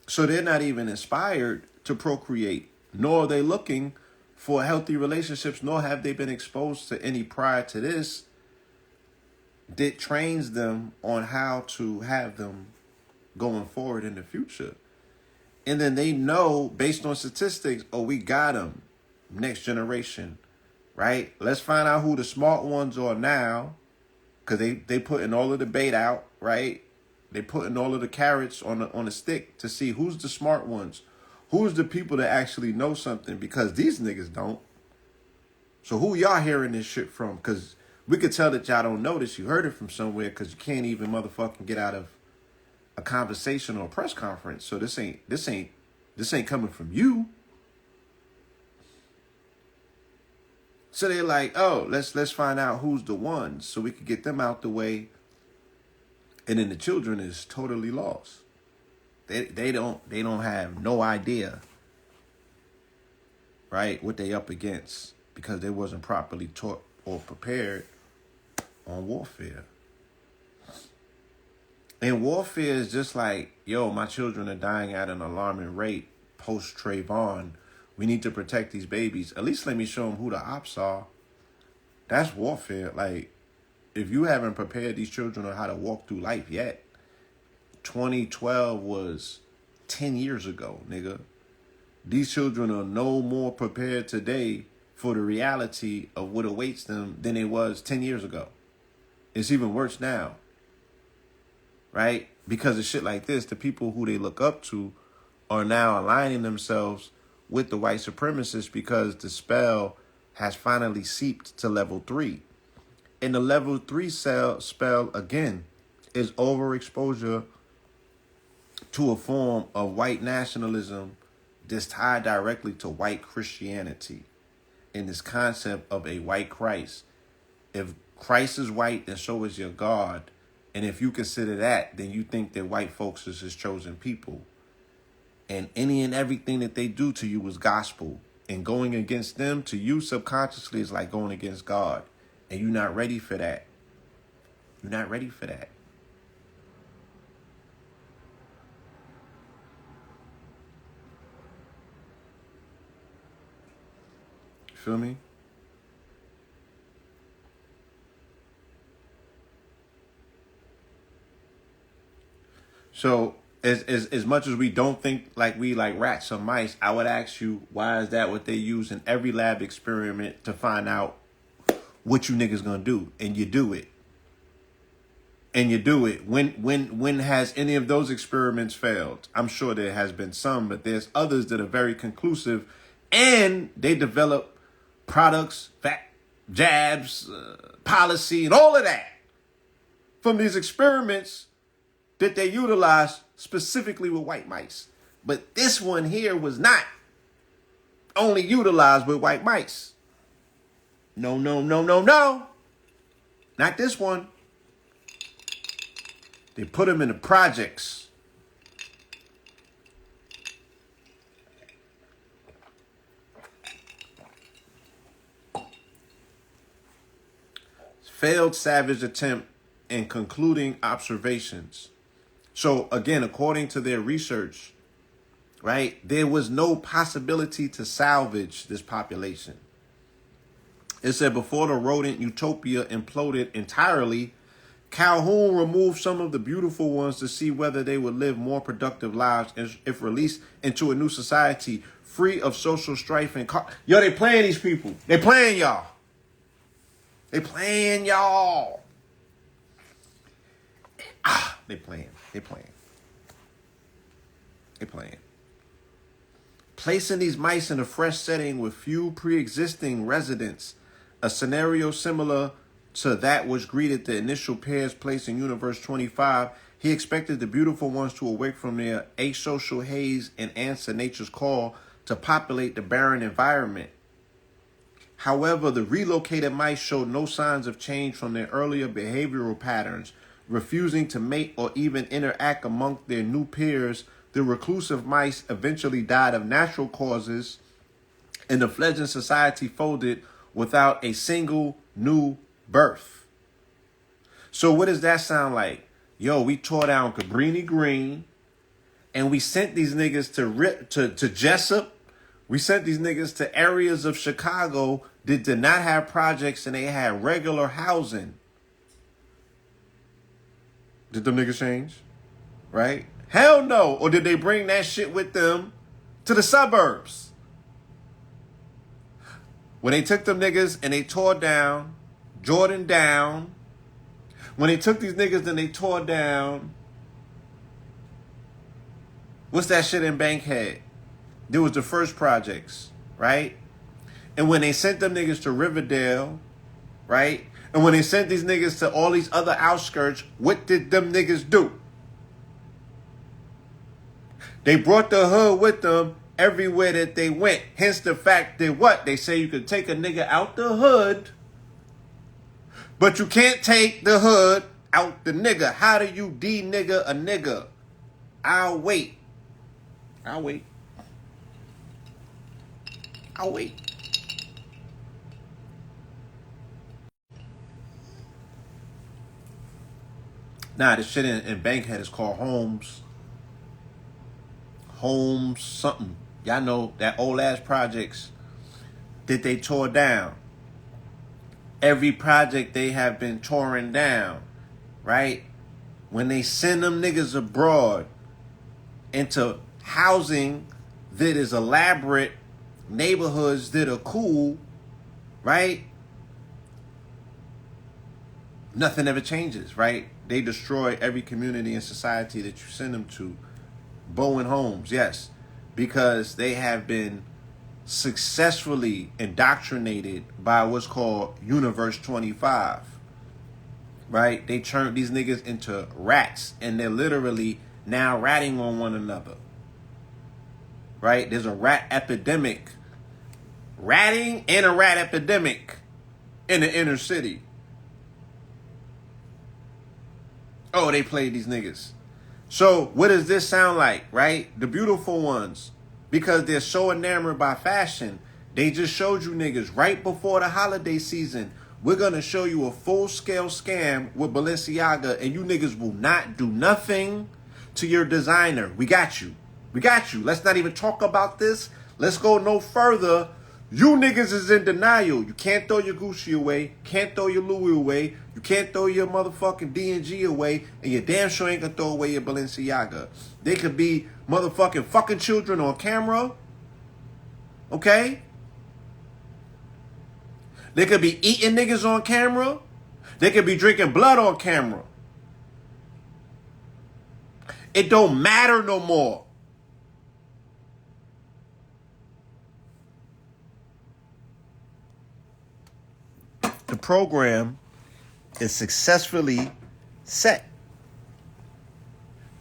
So they're not even inspired to procreate, nor are they looking for healthy relationships, nor have they been exposed to any prior to this that trains them on how to have them going forward in the future. And then they know, based on statistics, we got them, next generation. Right? Let's find out who the smart ones are now. Because they putting all of the bait out, right? They putting all of the carrots on the stick to see who's the smart ones. Who's the people that actually know something? Because these niggas don't. So who y'all hearing this shit from? Because We could tell that y'all don't know this. You heard it from somewhere because you can't even motherfucking get out of a conversation or a press conference. So this ain't coming from you. So they're like, oh, let's find out who's the ones so we could get them out the way. And then the children is totally lost. They don't have no idea, right, what they up against because they wasn't properly taught or prepared on warfare. And warfare is just like, yo, my children are dying at an alarming rate post Trayvon. We need to protect these babies. At least let me show them who the ops are. That's warfare. Like, if you haven't prepared these children on how to walk through life yet, 2012 was 10 years ago, nigga. These children are no more prepared today for the reality of what awaits them than it was 10 years ago. It's even worse now, right? Because of shit like this, the people who they look up to are now aligning themselves with the white supremacists because the spell has finally seeped to level 3. And the level 3 spell, again, is overexposure to a form of white nationalism that's tied directly to white Christianity in this concept of a white Christ. If Christ is white, then so is your God. And if you consider that, then you think that white folks is his chosen people. And any and everything that they do to you is gospel. And going against them to you subconsciously is like going against God. And you're not ready for that. You're not ready for that. Feel me? So as much as we don't think like we like rats or mice, I would ask you, why is that what they use in every lab experiment to find out what you niggas gonna do? And you do it. And you do it. When has any of those experiments failed? I'm sure there has been some, but there's others that are very conclusive, and they develop products, jabs, policy, and all of that from these experiments that they utilize specifically with white mice. But this one here was not only utilized with white mice. No. Not this one. They put them in the projects. Failed savage attempt and concluding observations. So again, according to their research, right, there was no possibility to salvage this population. It said before the rodent utopia imploded entirely, Calhoun removed some of the beautiful ones to see whether they would live more productive lives if released into a new society free of social strife and yo, they playing these people. They playing y'all. They playing y'all. They playing. Placing these mice in a fresh setting with few pre-existing residents, a scenario similar to that which greeted the initial pairs placed in Universe 25, he expected the beautiful ones to awake from their asocial haze and answer nature's call to populate the barren environment. However, the relocated mice showed no signs of change from their earlier behavioral patterns, refusing to mate or even interact among their new peers. The reclusive mice eventually died of natural causes, and the fledgling society folded without a single new birth. So what does that sound like? Yo, we tore down Cabrini Green, and we sent these niggas to Jessup. We sent these niggas to areas of Chicago that did not have projects, and they had regular housing. Did them niggas change? Right? Hell no. Or did they bring that shit with them to the suburbs? When they took them niggas and they tore down Jordan down. When they took these niggas and they tore down, what's that shit in Bankhead? There was the first projects, right? And when they sent them niggas to Riverdale, right? And when they sent these niggas to all these other outskirts, what did them niggas do? They brought the hood with them everywhere that they went. Hence the fact that what? They say you could take a nigga out the hood, but you can't take the hood out the nigga. How do you de-nigga a nigga? I'll wait. I'll wait. I'll wait. Nah, this shit in Bankhead is called Holmes. Holmes something. Y'all know that old ass projects that they tore down. Every project they have been torn down, right? When they send them niggas abroad into housing that is elaborate, neighborhoods that are cool, right? Nothing ever changes, right? They destroy every community and society that you send them to. Bowen Homes, yes, because they have been successfully indoctrinated by what's called Universe 25, right? They turned these niggas into rats, and they're literally now ratting on one another, right? There's a rat epidemic, ratting and a rat epidemic in the inner city. Oh, they played these niggas. So what does this sound like, right? The beautiful ones, because they're so enamored by fashion, they just showed you niggas right before the holiday season. We're going to show you a full-scale scam with Balenciaga, and you niggas will not do nothing to your designer. We got you. We got you. Let's not even talk about this. Let's go no further. You niggas is in denial. You can't throw your Gucci away. Can't throw your Louis away. You can't throw your motherfucking D&G away. And you damn sure ain't gonna throw away your Balenciaga. They could be motherfucking fucking children on camera. Okay? They could be eating niggas on camera. They could be drinking blood on camera. It don't matter no more. The program is successfully set.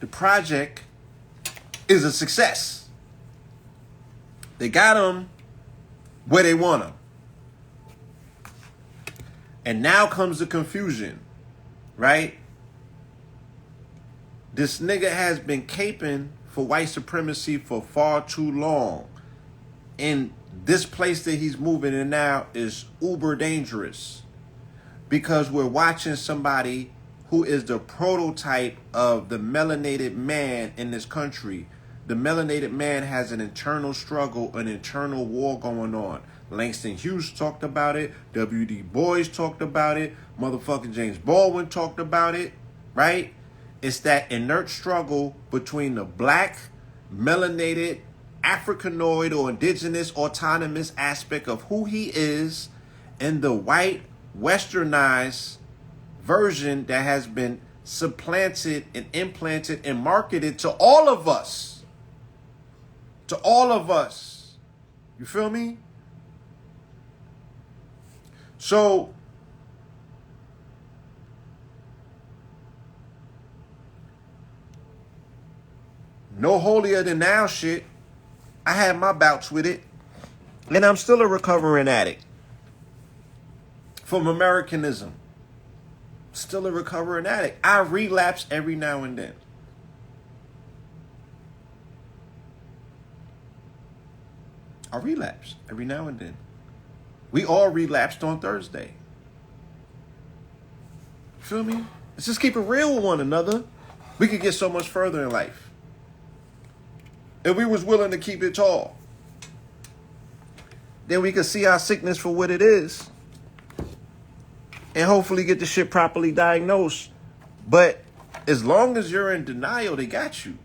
The project is a success. They got them where they want them. And now comes the confusion, right? This nigga has been caping for white supremacy for far too long. And this place that he's moving in now is uber dangerous, because we're watching somebody who is the prototype of the melanated man in this country. The melanated man has an internal struggle, an internal war going on. Langston Hughes talked about it. W.D. Boys talked about it. Motherfucking James Baldwin talked about it, right? It's that inert struggle between the black, melanated, Africanoid or indigenous autonomous aspect of who he is, and the white westernized version that has been supplanted and implanted and marketed to all of us. To all of us. You feel me? So no holier than thou shit. I had my bouts with it, and I'm still a recovering addict from Americanism. Still a recovering addict. I relapse every now and then. I relapse every now and then. We all relapsed on Thursday. Feel me? Let's just keep it real with one another. We could get so much further in life if we was willing to keep it tall. Then we could see our sickness for what it is, and hopefully get the shit properly diagnosed. But as long as you're in denial, they got you.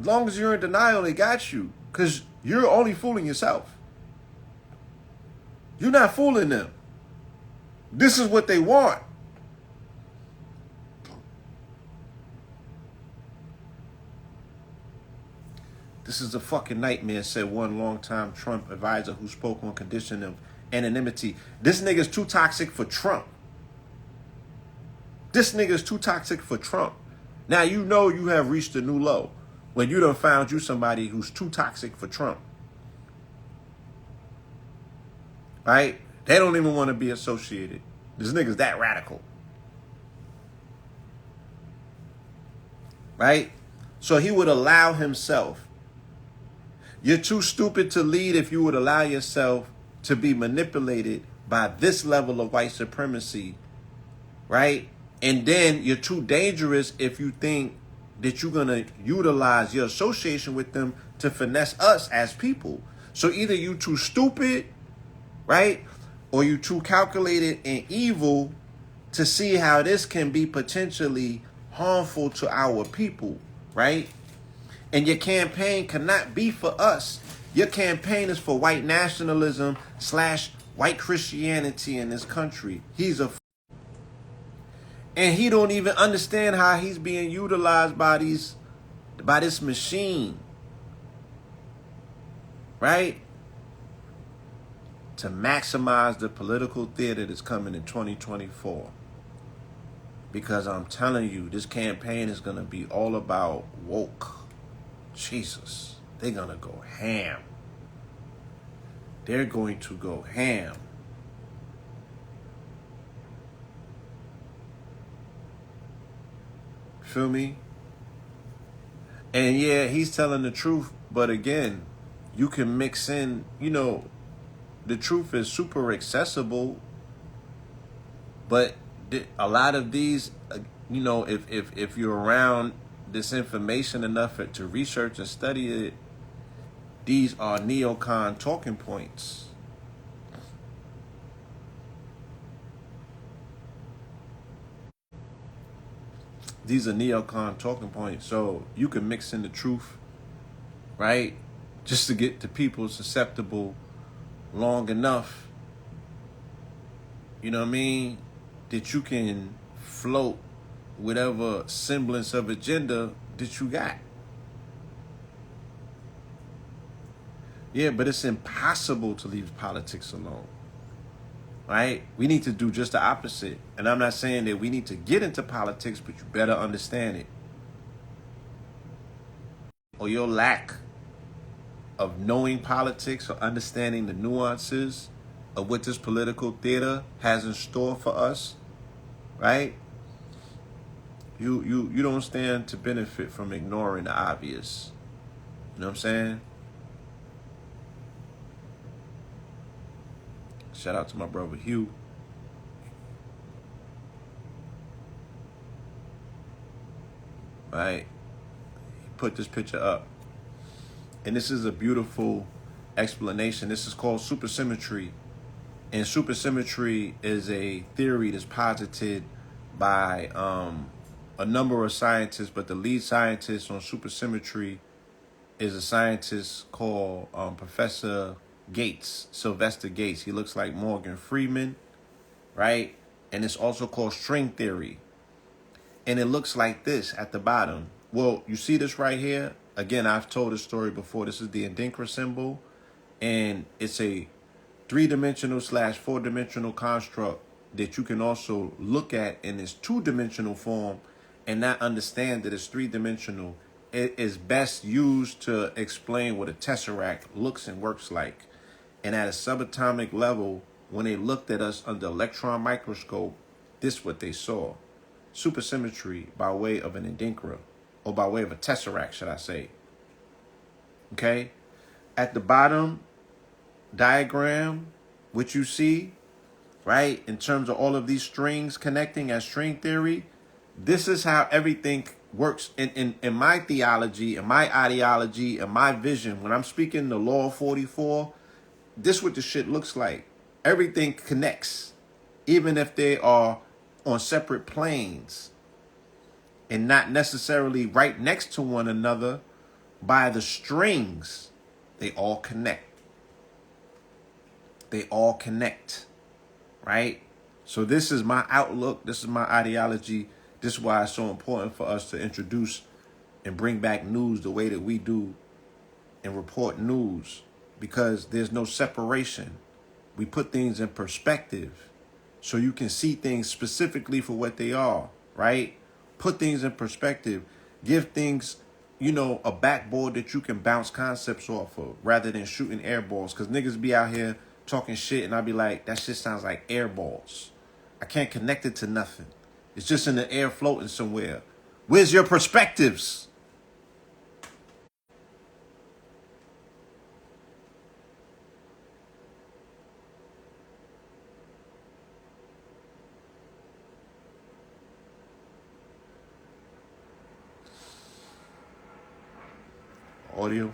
As long as you're in denial, they got you. Because you're only fooling yourself. You're not fooling them. This is what they want. This is a fucking nightmare, said one longtime Trump advisor who spoke on condition of anonymity. This nigga's too toxic for Trump. This nigga's too toxic for Trump. Now you know you have reached a new low when you done found you somebody who's too toxic for Trump. Right? They don't even want to be associated. This nigga's that radical. Right? So he would allow himself. You're too stupid to lead if you would allow yourself to be manipulated by this level of white supremacy. Right? And then you're too dangerous if you think that you're going to utilize your association with them to finesse us as people. So either you too stupid, right? Or you too calculated and evil to see how this can be potentially harmful to our people, right? And your campaign cannot be for us. Your campaign is for white nationalism / white Christianity in this country. And he don't even understand how he's being utilized by this machine, right? To maximize the political theater that's coming in 2024. Because I'm telling you, this campaign is going to be all about woke. Jesus, they're going to go ham. They're going to go ham. Feel me? And yeah, he's telling the truth. But again, you can mix in, the truth is super accessible. But a lot of these, if you're around this information enough to research and study it, these are neocon talking points. These are neocon talking points. So you can mix in the truth, right? Just to get the people susceptible long enough, you know what I mean? That you can float whatever semblance of agenda that you got. Yeah, but it's impossible to leave politics alone. Right? We need to do just the opposite. And I'm not saying that we need to get into politics, but you better understand it. Or your lack of knowing politics or understanding the nuances of what this political theater has in store for us, right? You don't stand to benefit from ignoring the obvious. You know what I'm saying? Shout out to my brother Hugh. Right? He put this picture up. And this is a beautiful explanation. This is called supersymmetry. And supersymmetry is a theory that's posited by a number of scientists, but the lead scientist on supersymmetry is a scientist called Professor Gates, Sylvester Gates. He looks like Morgan Freeman, right? And it's also called string theory. And it looks like this at the bottom. Well, you see this right here? Again, I've told this story before. This is the Adinkra symbol. And it's a 3-dimensional / 4-dimensional construct that you can also look at in its 2-dimensional form and not understand that it's 3-dimensional. It is best used to explain what a tesseract looks and works like. And at a subatomic level, when they looked at us under electron microscope, this is what they saw. Supersymmetry by way of an Adinkra, or by way of a tesseract, should I say. Okay? At the bottom diagram, which you see, right, in terms of all of these strings connecting as string theory, this is how everything works in my theology, in my ideology, in my vision. When I'm speaking the law of 44, this is what the shit looks like. Everything connects, even if they are on separate planes and not necessarily right next to one another. By the strings, they all connect. They all connect, right? So this is my outlook. This is my ideology. This is why it's so important for us to introduce and bring back news the way that we do and report news, because there's no separation. We put things in perspective so you can see things specifically for what they are, right? Put things in perspective. Give things, a backboard that you can bounce concepts off of rather than shooting air balls. Because niggas be out here talking shit and I be like, that shit sounds like air balls. I can't connect it to nothing. It's just in the air floating somewhere. Where's your perspectives? Audio.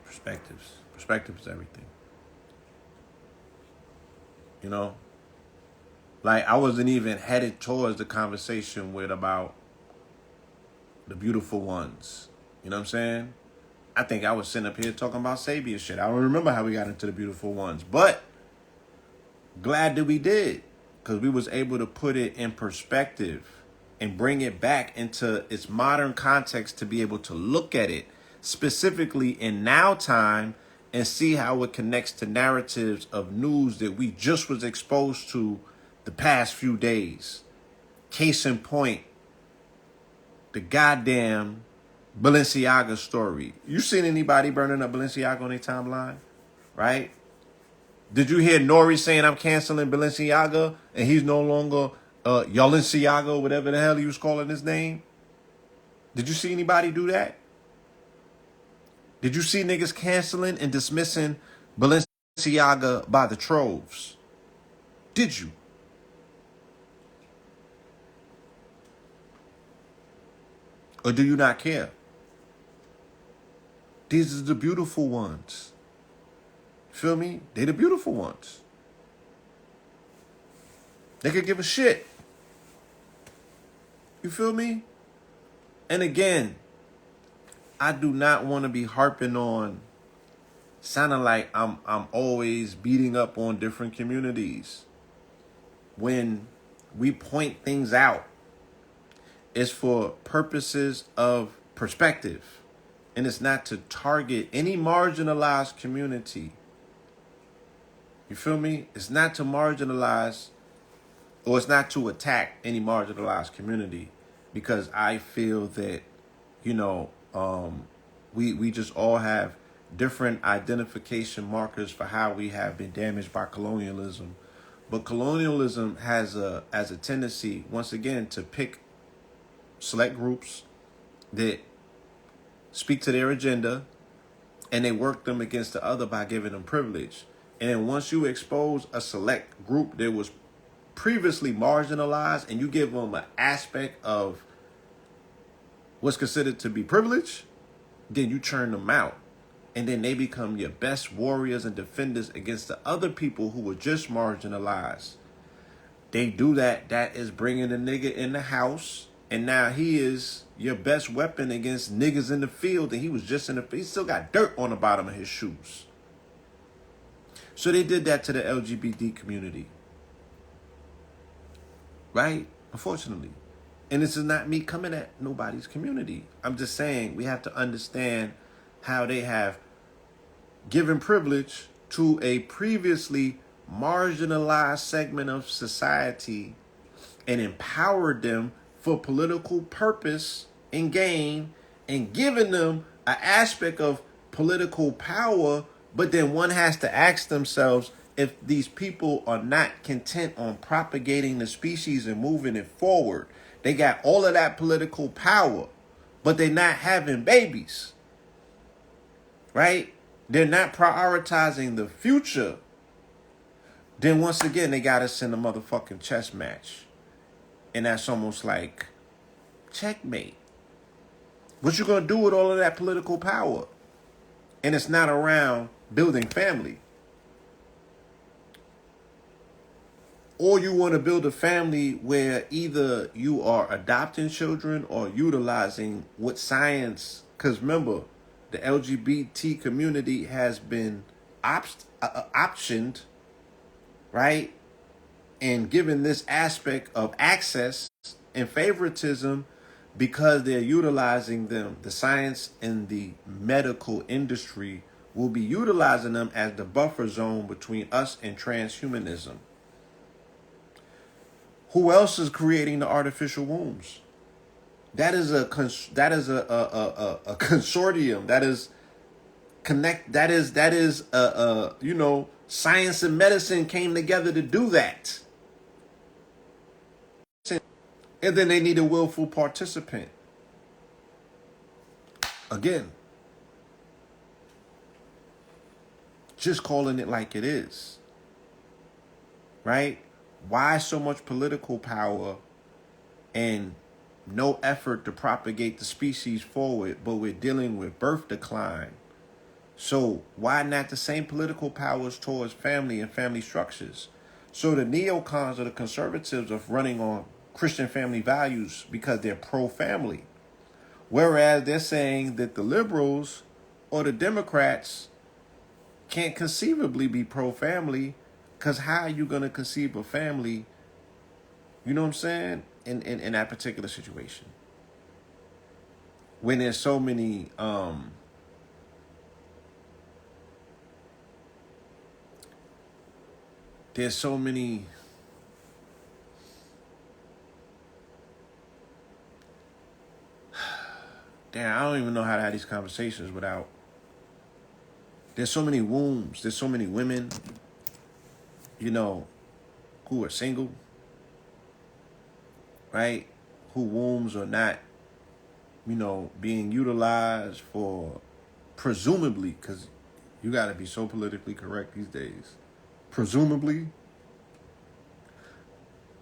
Perspectives. Perspective is everything. Like I wasn't even headed towards the conversation with about the beautiful ones. You know what I'm saying? I think I was sitting up here talking about Sebi and shit. I don't remember how we got into the beautiful ones, but glad that we did, because we was able to put it in perspective and bring it back into its modern context to be able to look at it specifically in now time and see how it connects to narratives of news that we just was exposed to the past few days. Case in point, the goddamn Balenciaga story. You seen anybody burning up Balenciaga on their timeline? Right? Did you hear Nori saying I'm canceling Balenciaga and he's no longer Yalenciaga, whatever the hell he was calling his name? Did you see anybody do that? Did you see niggas canceling and dismissing Balenciaga by the troves? Did you? Or do you not care? These are the beautiful ones. Feel me? They the beautiful ones. They could give a shit. You feel me? And again, I do not want to be harping on sounding like I'm always beating up on different communities. When we point things out, it's for purposes of perspective. And it's not to target any marginalized community. You feel me? It's not to marginalize, or it's not to attack any marginalized community, because I feel that, we just all have different identification markers for how we have been damaged by colonialism. But colonialism has a tendency, once again, to pick select groups that speak to their agenda, and they work them against the other by giving them privilege. And then once you expose a select group that was previously marginalized and you give them an aspect of what's considered to be privilege, then you churn them out. And then they become your best warriors and defenders against the other people who were just marginalized. They do that. That is bringing the nigga in the house. And now he is your best weapon against niggas in the field. And he was just in the field. He still got dirt on the bottom of his shoes. So they did that to the LGBT community. Right? Unfortunately. And this is not me coming at nobody's community. I'm just saying we have to understand how they have given privilege to a previously marginalized segment of society and empowered them for political purpose and gain, and given them an aspect of political power. But then one has to ask themselves, if these people are not content on propagating the species and moving it forward, they got all of that political power, but they're not having babies, right? They're not prioritizing the future. Then once again, they got us in a motherfucking chess match. And that's almost like checkmate. What you gonna do with all of that political power? And it's not around building family. Or you want to build a family where either you are adopting children or utilizing what science, because remember, the LGBT community has been optioned, right? And given this aspect of access and favoritism because they're utilizing them, the science and the medical industry will be utilizing them as the buffer zone between us and transhumanism. Who else is creating the artificial wombs? That is a consortium. That is science and medicine came together to do that. And then they need a willful participant. Again, just calling it like it is. Right? Why so much political power and no effort to propagate the species forward, but we're dealing with birth decline? So why not the same political powers towards family and family structures? So the neocons or the conservatives are running on Christian family values because they're pro-family. Whereas they're saying that the liberals or the Democrats can't conceivably be pro-family, because how are you going to conceive a family, you know what I'm saying, in that particular situation? When there's so many damn, I don't even know how to have these conversations without. There's so many wombs. There's so many women, who are single, right? Who wombs are not, being utilized for, presumably, because you got to be so politically correct these days. Presumably,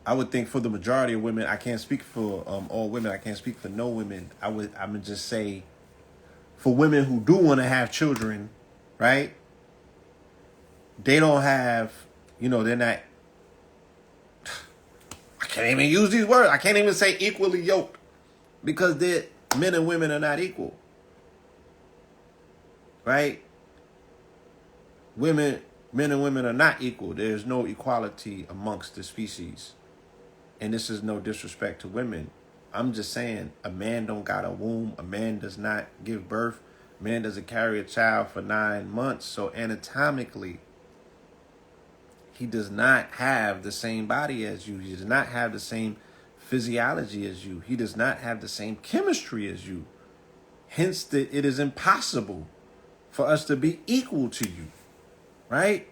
I would think for the majority of women, I can't speak for all women. I can't speak for no women. I would just say for women who do want to have children, right? They don't have, they're not, I can't even use these words. I can't even say equally yoked, because men and women are not equal, right? Men and women are not equal. There's no equality amongst the species. And this is no disrespect to women. I'm just saying, a man don't got a womb. A man does not give birth. A man doesn't carry a child for 9 months. So anatomically, he does not have the same body as you. He does not have the same physiology as you. He does not have the same chemistry as you. Hence, that it is impossible for us to be equal to you, right?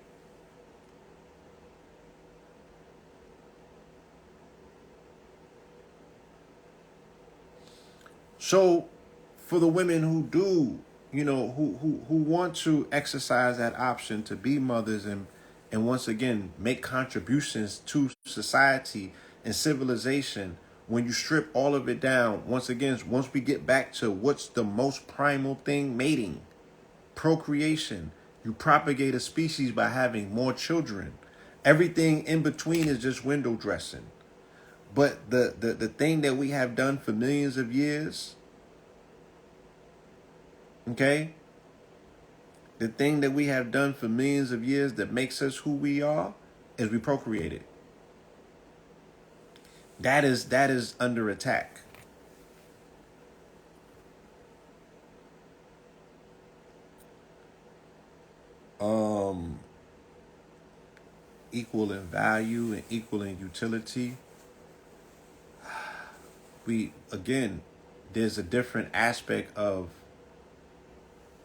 So for the women who do, who want to exercise that option to be mothers and once again make contributions to society and civilization, when you strip all of it down, once we get back to what's the most primal thing, mating, procreation, you propagate a species by having more children. Everything in between is just window dressing. But the thing that we have done for millions of years, okay? The thing that we have done for millions of years that makes us who we are is we procreated. That is under attack. Equal in value and equal in utility. There's a different aspect of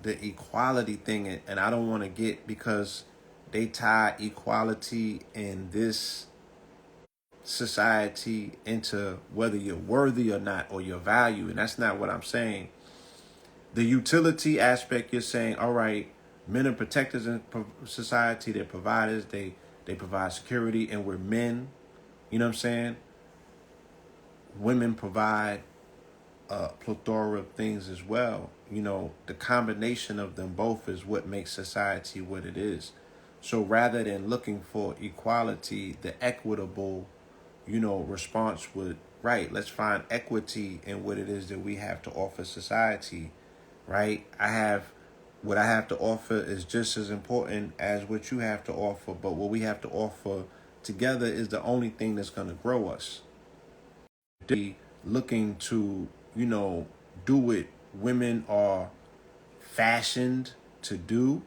the equality thing, and I don't want to get, because they tie equality in this society into whether you're worthy or not, or your value, and that's not what I'm saying. The utility aspect, you're saying, all right, men are protectors in society, they're providers, they provide security, and we're men, you know what I'm saying? Women provide a plethora of things as well. The combination of them both is what makes society what it is. So rather than looking for equality, the equitable, response would, right, let's find equity in what it is that we have to offer society, right? What I have to offer is just as important as what you have to offer, but what we have to offer together is the only thing that's going to grow us. Looking to, do it. Women are fashioned, to do,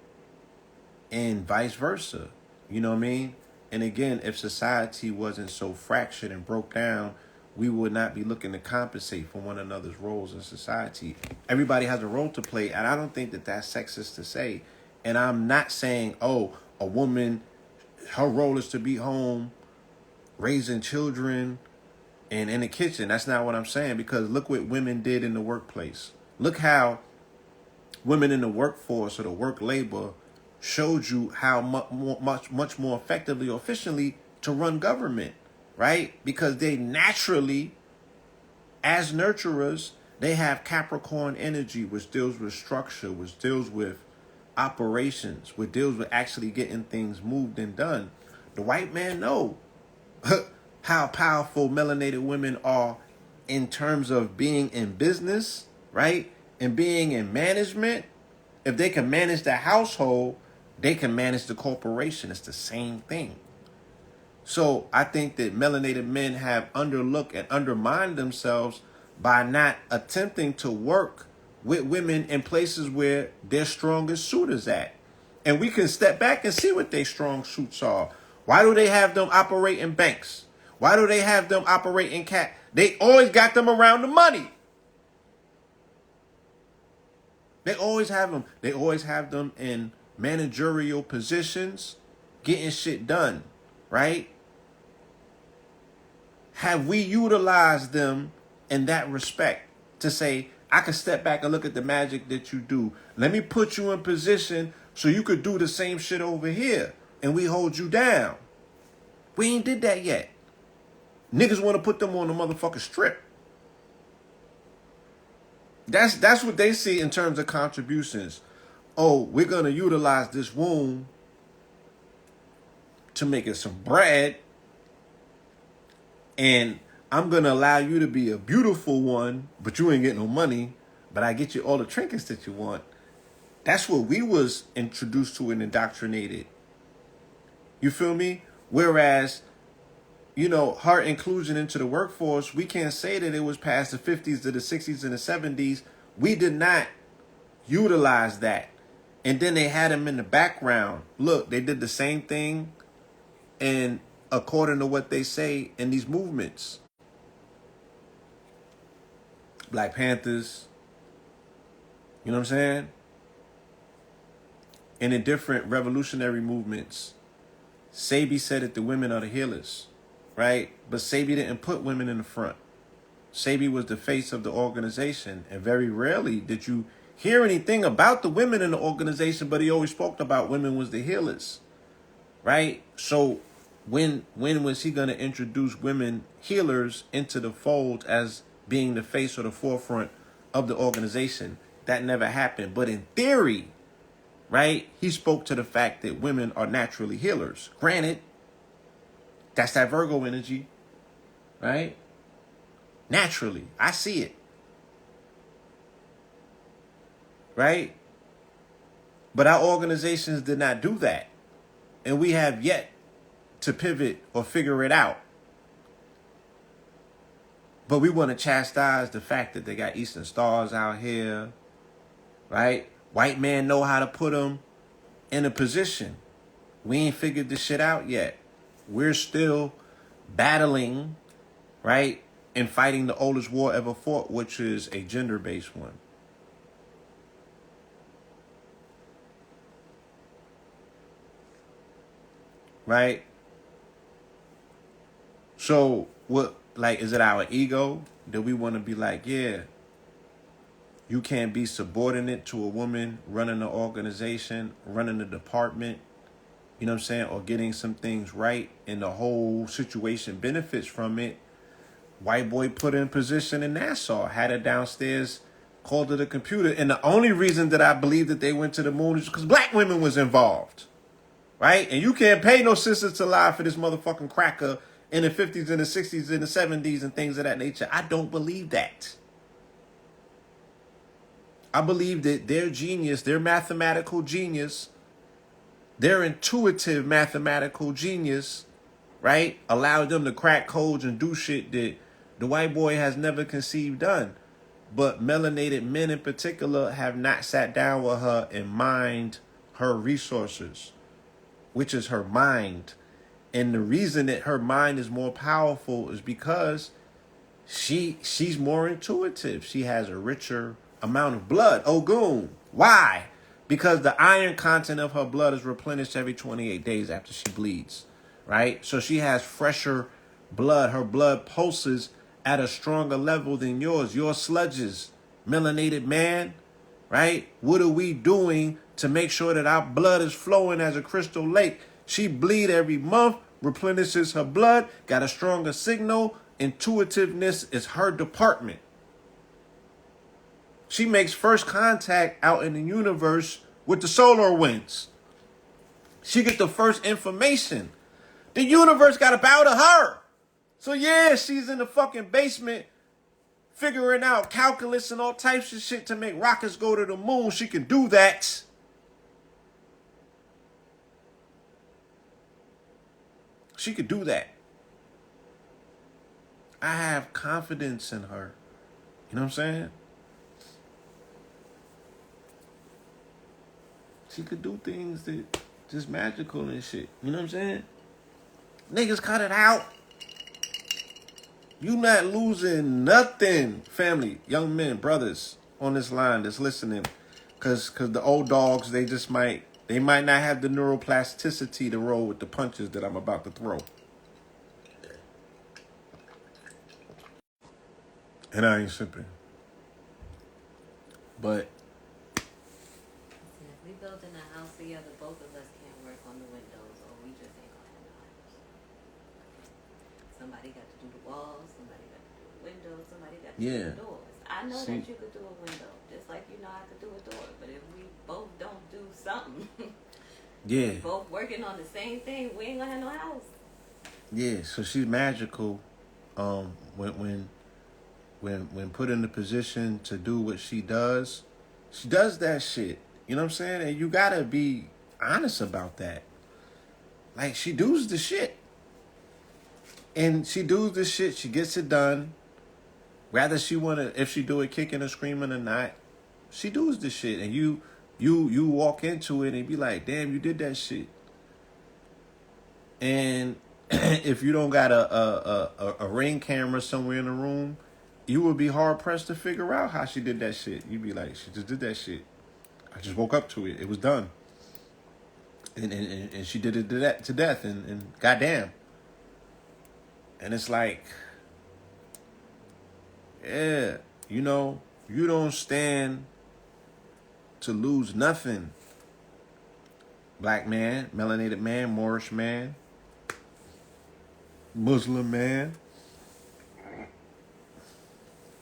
and vice versa. You know what I mean? And again, if society wasn't so fractured and broke down, we would not be looking to compensate for one another's roles in society. Everybody has a role to play, and I don't think that that's sexist to say. And I'm not saying, oh, a woman, her role is to be home, raising children, and in the kitchen. That's not what I'm saying, because look what women did in the workplace. Look how women in the workforce or the work labor showed you how much more effectively or efficiently to run government, right? Because they naturally, as nurturers, they have Capricorn energy, which deals with structure, which deals with operations, which deals with actually getting things moved and done. The white man know how powerful melanated women are in terms of being in business, right? And being in management. If they can manage the household, they can manage the corporation. It's the same thing. So I think that melanated men have underlooked and undermined themselves by not attempting to work with women in places where their strongest suit is at. And we can step back and see what their strong suits are. Why do they have them operate in banks? Why do they have them operate in cat? They always got them around the money. They always have them. They always have them in managerial positions, getting shit done, right? Have we utilized them in that respect to say, I can step back and look at the magic that you do. Let me put you in position so you could do the same shit over here, and we hold you down. We ain't did that yet. Niggas want to put them on the motherfucking strip. That's what they see in terms of contributions. Oh, we're going to utilize this womb to make it some bread. And I'm going to allow you to be a beautiful one, but you ain't getting no money. But I get you all the trinkets that you want. That's what we was introduced to and indoctrinated. You feel me? Whereas, you know, her inclusion into the workforce, we can't say that it was past the 50s to the 60s and the 70s. We did not utilize that. And then they had them in the background. Look, they did the same thing, and according to what they say in these movements. Black Panthers, you know what I'm saying? And in different revolutionary movements, Sebi said that the women are the healers, right? But Sebi didn't put women in the front. Sebi was the face of the organization, and very rarely did you hear anything about the women in the organization, but he always spoke about women was the healers, right? So when was he going to introduce women healers into the fold as being the face or the forefront of the organization? That never happened. But in theory, right, he spoke to the fact that women are naturally healers. Granted, that's that Virgo energy, right? Naturally, I see it. Right? But our organizations did not do that. And we have yet to pivot or figure it out. But we want to chastise the fact that they got Eastern Stars out here. Right? White man know how to put them in a position. We ain't figured this shit out yet. We're still battling, right? And fighting the oldest war ever fought, which is a gender-based one. Right? So, what, like, is it our ego that we want to be like, yeah, you can't be subordinate to a woman running an organization, running a department, you know what I'm saying, or getting some things right, and the whole situation benefits from it. White boy put her in position in Nassau, had her downstairs, called her the computer, and the only reason that I believe that they went to the moon is because black women was involved. Right? And you can't pay no sisters to lie for this motherfucking cracker in the 50s and the 60s and the 70s and things of that nature. I don't believe that. I believe that their genius, their mathematical genius, their intuitive mathematical genius, right, allowed them to crack codes and do shit that the white boy has never conceived done. but melanated men in particular have not sat down with her and mined her resources, which is her mind. And the reason that her mind is more powerful is because she's more intuitive. She has a richer amount of blood. Ogun. Why? Because the iron content of her blood is replenished every 28 days after she bleeds, right? So she has fresher blood. Her blood pulses at a stronger level than yours. Your sludges, melanated man, right? What are we doing to make sure that our blood is flowing as a crystal lake? She bleed every month, replenishes her blood, got a stronger signal. Intuitiveness is her department. She makes first contact out in the universe with the solar winds. She gets the first information. The universe got to bow to her. So yeah, she's in the fucking basement figuring out calculus and all types of shit to make rockets go to the moon. She can do that. She could do that. I have confidence in her. You know what I'm saying? She could do things that just magical and shit. You know what I'm saying? Niggas cut it out. You not losing nothing, family, young men, brothers on this line that's listening. Cause the old dogs, they might not have the neuroplasticity to roll with the punches that I'm about to throw. And I ain't sipping. But if we building a house together, both of us can't work on the windows, or we just ain't gonna have no house. Somebody got to do the walls, somebody got to do the windows, somebody got to do the doors. I know that you could do a window, just like you know I could do a door. But if we both don't do something, both working on the same thing, we ain't gonna have no house. Yeah, so she's magical. When put in the position to do what she does that shit. You know what I'm saying? And you gotta be honest about that. Like, she does the shit. And she does the shit, she gets it done. Whether if she do it kicking or screaming or not, she does the shit. And you walk into it and be like, damn, you did that shit. And if you don't got a ring camera somewhere in the room, you would be hard pressed to figure out how she did that shit. You'd be like, she just did that shit. I just woke up to it. It was done. And she did it to death. And goddamn. And it's like, yeah, you know, you don't stand to lose nothing. Black man, melanated man, Moorish man, Muslim man.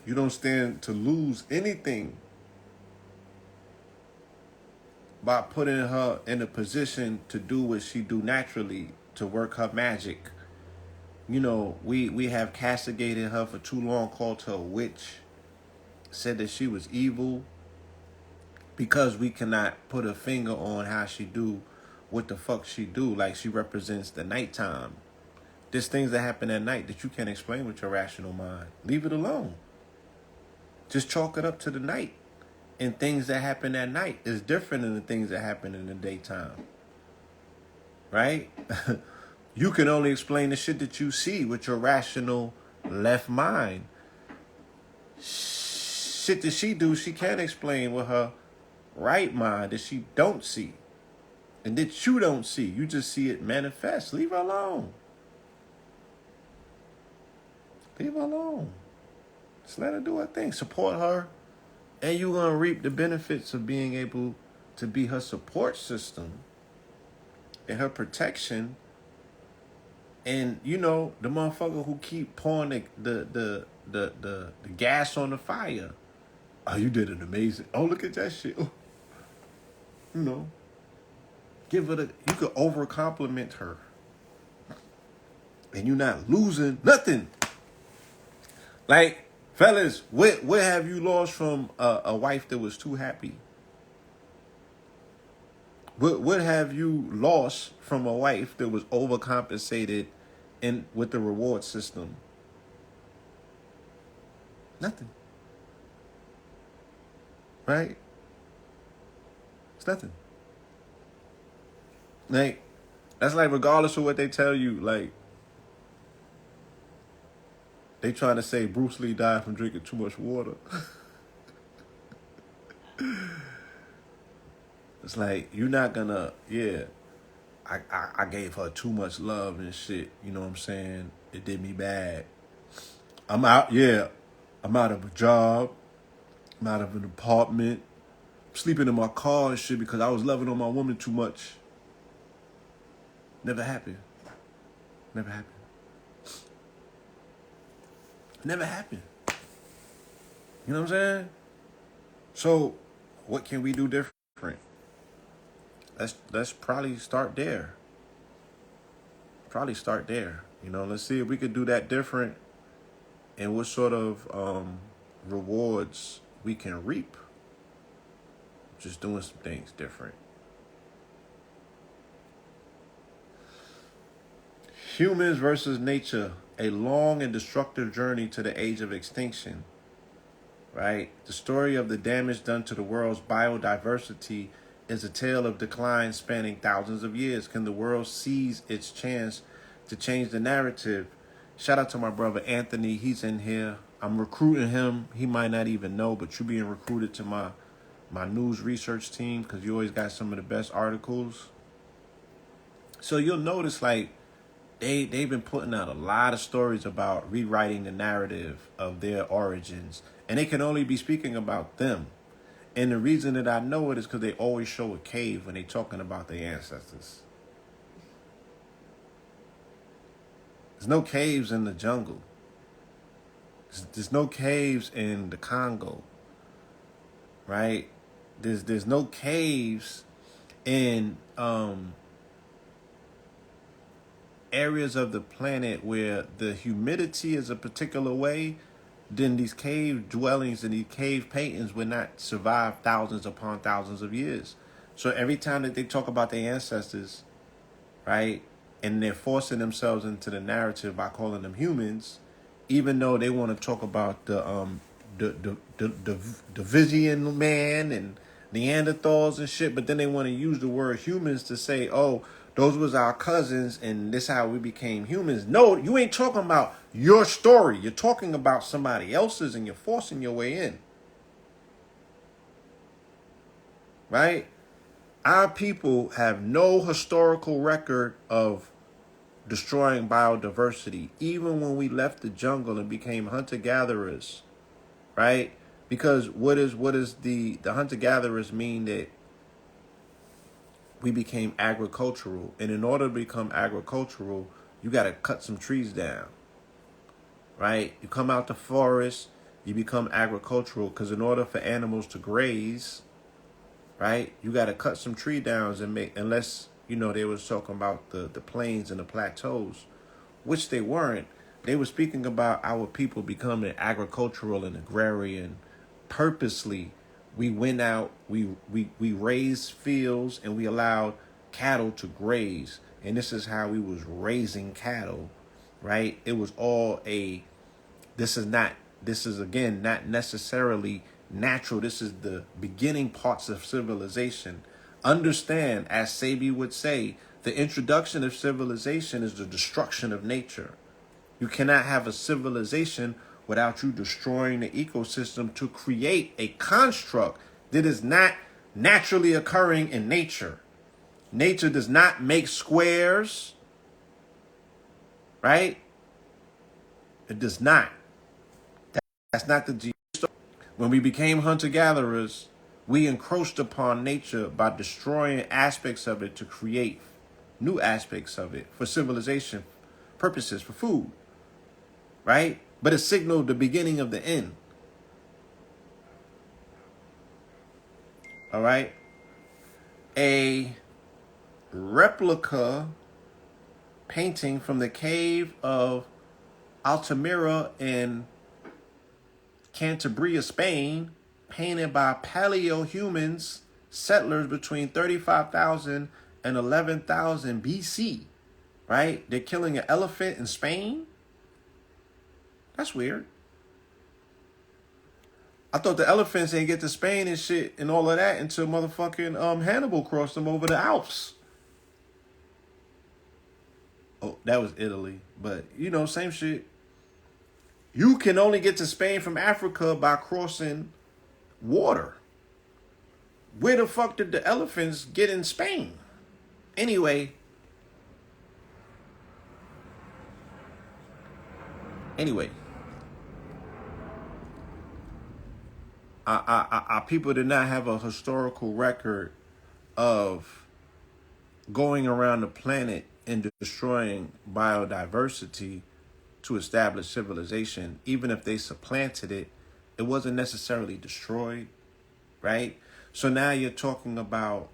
You don't stand to lose anything by putting her in a position to do what she do naturally, to work her magic. You know, we have castigated her for too long, called her a witch, said that she was evil, because we cannot put a finger on how she do what the fuck she do. Like, she represents the nighttime. There's things that happen at night that you can't explain with your rational mind. Leave it alone. Just chalk it up to the night. And things that happen at night is different than the things that happen in the daytime. Right? You can only explain the shit that you see with your rational left mind. Shit that she do, she can't explain with her right mind that she don't see. And that you don't see. You just see it manifest. Leave her alone. Leave her alone. Just let her do her thing. Support her. And you're going to reap the benefits of being able to be her support system and her protection. And, you know, the motherfucker who keep pouring the gas on the fire. Oh, you did an amazing. Oh, look at that shit. Oh. You know. You could over compliment her. And you're not losing nothing. Like, fellas, what have you lost from a wife that was too happy? What have you lost from a wife that was overcompensated with the reward system? Nothing. right? It's nothing. Like, that's like regardless of what they tell you, like, they trying to say Bruce Lee died from drinking too much water. It's like, you're not gonna, yeah, I gave her too much love and shit. You know what I'm saying? It did me bad. I'm out, yeah. I'm out of a job. I'm out of an apartment. I'm sleeping in my car and shit because I was loving on my woman too much. Never happened. Never happened. Never happened. You know what I'm saying? So, what can we do different? Let's probably start there. Probably start there. You know, let's see if we could do that different and what sort of rewards we can reap. Just doing some things different. Humans versus nature, a long and destructive journey to the age of extinction. Right? The story of the damage done to the world's biodiversity is a tale of decline spanning thousands of years. Can the world seize its chance to change the narrative? Shout out to my brother Anthony. He's in here. I'm recruiting him. He might not even know, but you're being recruited to my news research team because you always got some of the best articles. So you'll notice, like, they've been putting out a lot of stories about rewriting the narrative of their origins. And they can only be speaking about them. And the reason that I know it is because they always show a cave when they're talking about their ancestors. There's no caves in the jungle. There's no caves in the Congo. Right? There's no caves in areas of the planet where the humidity is a particular way. Then these cave dwellings and these cave paintings would not survive thousands upon thousands of years. So every time that they talk about their ancestors, right, and they're forcing themselves into the narrative by calling them humans, even though they want to talk about the Division man and Neanderthals and shit, but then they want to use the word humans to say, oh, those was our cousins and this how we became humans. No, you ain't talking about your story. You're talking about somebody else's and you're forcing your way in. Right? Our people have no historical record of destroying biodiversity, even when we left the jungle and became hunter-gatherers. Right? Because what is the hunter-gatherers mean that we became agricultural. And in order to become agricultural, you got to cut some trees down, right? You come out the forest, you become agricultural because in order for animals to graze, right, you got to cut some tree downs and make, unless, you know, they was talking about the plains and the plateaus, which they weren't. They were speaking about our people becoming agricultural and agrarian purposely. We went out, we raised fields and we allowed cattle to graze. And this is how we was raising cattle, right? It was all this is again, not necessarily natural. This is the beginning parts of civilization. Understand, as Sebi would say, the introduction of civilization is the destruction of nature. You cannot have a civilization without you destroying the ecosystem to create a construct that is not naturally occurring in nature. Nature does not make squares, right? It does not. That's not the G. When we became hunter-gatherers, we encroached upon nature by destroying aspects of it to create new aspects of it for civilization purposes, for food, right? But it signaled the beginning of the end. All right? A replica painting from the cave of Altamira in Cantabria, Spain, painted by paleo-humans, settlers between 35,000 and 11,000 BC, right? They're killing an elephant in Spain? That's weird. I thought the elephants ain't get to Spain and shit and all of that until motherfucking Hannibal crossed them over the Alps. Oh, that was Italy. But, you know, same shit. You can only get to Spain from Africa by crossing water. Where the fuck did the elephants get in Spain? Anyway, our people did not have a historical record of going around the planet and destroying biodiversity to establish civilization. Even if they supplanted it, it wasn't necessarily destroyed, right? So now you're talking about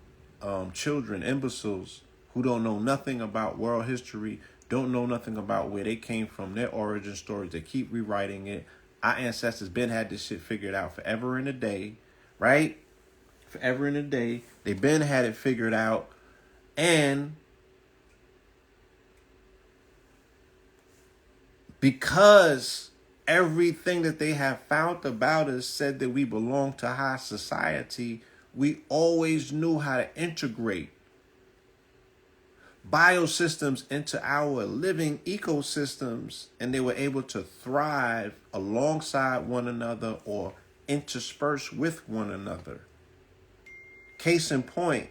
children, imbeciles, who don't know nothing about world history, don't know nothing about where they came from, their origin stories. They keep rewriting it. Our ancestors been had this shit figured out forever and a day, right? Forever and a day. They been had it figured out. And because everything that they have found about us said that we belong to high society, we always knew how to integrate biosystems into our living ecosystems, and they were able to thrive alongside one another or intersperse with one another. Case in point,